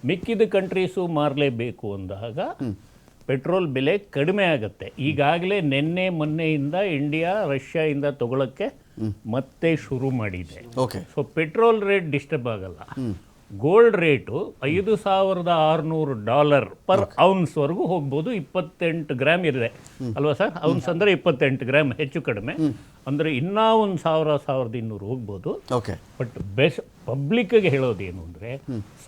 ಮಿಕ್ಕಿದ ಕಂಟ್ರೀಸು ಮಾರಲೇಬೇಕು ಅಂದಾಗ ಪೆಟ್ರೋಲ್ ಬೆಲೆ ಕಡಿಮೆ ಆಗುತ್ತೆ. ಈಗಾಗಲೇ ಮೊನ್ನೆಯಿಂದ ಇಂಡಿಯಾ ರಷ್ಯಾದಿಂದ ತಗೊಳ್ಳೋಕ್ಕೆ ಮತ್ತೆ ಶುರು ಮಾಡಿದೆ. ಸೊ ಪೆಟ್ರೋಲ್ ರೇಟ್ ಡಿಸ್ಟರ್ಬ್ ಆಗಲ್ಲ. ಗೋಲ್ಡ್ ರೇಟು $5,600 ಪರ್ ಔನ್ಸ್ವರೆಗೂ ಹೋಗ್ಬೋದು. 28 ಗ್ರಾಮ್ ಇದೆ ಅಲ್ವಾ ಸರ್? ಔನ್ಸ್ ಅಂದರೆ 28 ಗ್ರಾಮ್ ಹೆಚ್ಚು ಕಡಿಮೆ. ಅಂದರೆ ಇನ್ನೂ ಒಂದು 1,200 ಹೋಗ್ಬೋದು. ಓಕೆ. ಬಟ್ ಪಬ್ಲಿಕ್ಗೆ ಹೇಳೋದೇನು ಅಂದರೆ,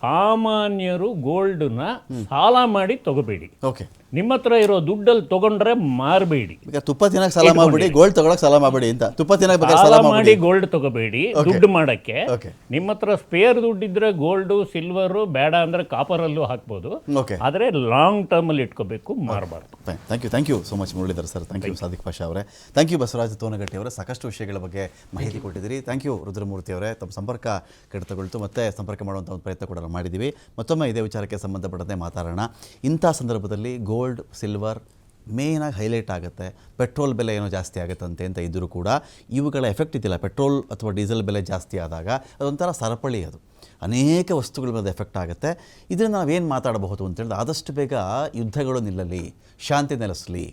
ಸಾಮಾನ್ಯರು ಗೋಲ್ಡನ್ನ ಸಾಲ ಮಾಡಿ ತಗೋಬೇಡಿ. ಓಕೆ. ನಿಮ್ಮ ಹತ್ರ ಇರೋ ದುಡ್ಡಲ್ಲಿ ತಗೊಂಡ್ರೆ ಮಾರಬೇಡಿ. ಈಗ ತುಪ್ಪ ತಿನ್ನಕ್ಕೆ ಸಾಲ ಮಾಡಬೇಡಿ, ಗೋಲ್ಡ್ ತಗೊಳಕ್ಕೆ ಸಾಲ ಮಾಡಬೇಡಿ ಅಂತ. ತುಪ್ಪ ತಿನ್ನಕ್ಕೆ ಸಾಲ ಮಾಡಿ ಗೋಲ್ಡ್ ತಗೋಬೇಡಿ ದುಡ್ಡು ಮಾಡಕ್ಕೆ. ಓಕೆ. ನಿಮ್ಮ ಹತ್ರ ಸ್ಪೇರ್ ದುಡ್ಡಿದ್ರೆ ಗೋಲ್ಡು ಸಿಲ್ವರು ಬೇಡ ಅಂದ್ರೆ ಕಾಪರಲ್ಲೂ ಹಾಕ್ಬೋದು. ಓಕೆ. ಆದರೆ ಲಾಂಗ್ ಟರ್ಮಲ್ಲಿ ಇಟ್ಕೋಬೇಕು, ಮಾರಬಾರ್ದು. Thank you so much Muralidhar sir. Thank you Sadiq Pasha ಅವರೇ. ಥ್ಯಾಂಕ್ ಯು ಬಸವರಾಜ ತೋನಗಟ್ಟಿ ಅವರೇ. ಸಾಕಷ್ಟು ವಿಷಯಗಳ ಬಗ್ಗೆ ಮಾಹಿತಿ ಕೊಟ್ಟಿದ್ದೀರಿ. ಥ್ಯಾಂಕ್ ಯು ರುದ್ರಮೂರ್ತಿ ಅವರೇ. ತಮ್ಮ ಸಂಪರ್ಕ ಕಡಿತಗೊಳ್ತು, ಮತ್ತೆ ಸಂಪರ್ಕ ಮಾಡುವಂಥ ಒಂದು ಪ್ರಯತ್ನ ಕೂಡ ಮಾಡಿದ್ದೀವಿ. ಮತ್ತೊಮ್ಮೆ ಇದೇ ವಿಚಾರಕ್ಕೆ ಸಂಬಂಧಪಟ್ಟಂತೆ ಮಾತಾಡೋಣ. ಇಂಥ ಸಂದರ್ಭದಲ್ಲಿ ಗೋಲ್ಡ್, ಸಿಲ್ವರ್ ಮೇಯ್ನಾಗಿ ಹೈಲೈಟ್ ಆಗುತ್ತೆ. ಪೆಟ್ರೋಲ್ ಬೆಲೆ ಏನೋ ಜಾಸ್ತಿ ಆಗುತ್ತಂತೆ ಅಂತ ಇದ್ದರೂ ಕೂಡ ಇವುಗಳ ಎಫೆಕ್ಟ್ ಇದ್ದಿಲ್ಲ. ಪೆಟ್ರೋಲ್ ಅಥವಾ ಡೀಸೆಲ್ ಬೆಲೆ ಜಾಸ್ತಿ ಆದಾಗ ಅದೊಂಥರ ಸರಪಳಿ, ಅದು ಅನೇಕ ವಸ್ತುಗಳ ಮೇಲೆ ಎಫೆಕ್ಟ್ ಆಗುತ್ತೆ. ಇದನ್ನು ನಾವೇನು ಮಾತಾಡಬಹುದು ಅಂತೇಳಿದ್ರೆ, ಆದಷ್ಟು ಬೇಗ ಯುದ್ಧಗಳು ನಿಲ್ಲಲಿ, ಶಾಂತಿ ನೆಲೆಸಲಿ,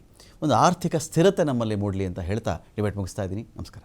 ಒಂದು ಆರ್ಥಿಕ ಸ್ಥಿರತೆ ನಮ್ಮಲ್ಲಿ ಮೂಡಲಿ ಅಂತ ಹೇಳ್ತಾ ಡಿಬೇಟ್ ಮುಗಿಸ್ತಾ ಇದ್ದೀನಿ. ನಮಸ್ಕಾರ.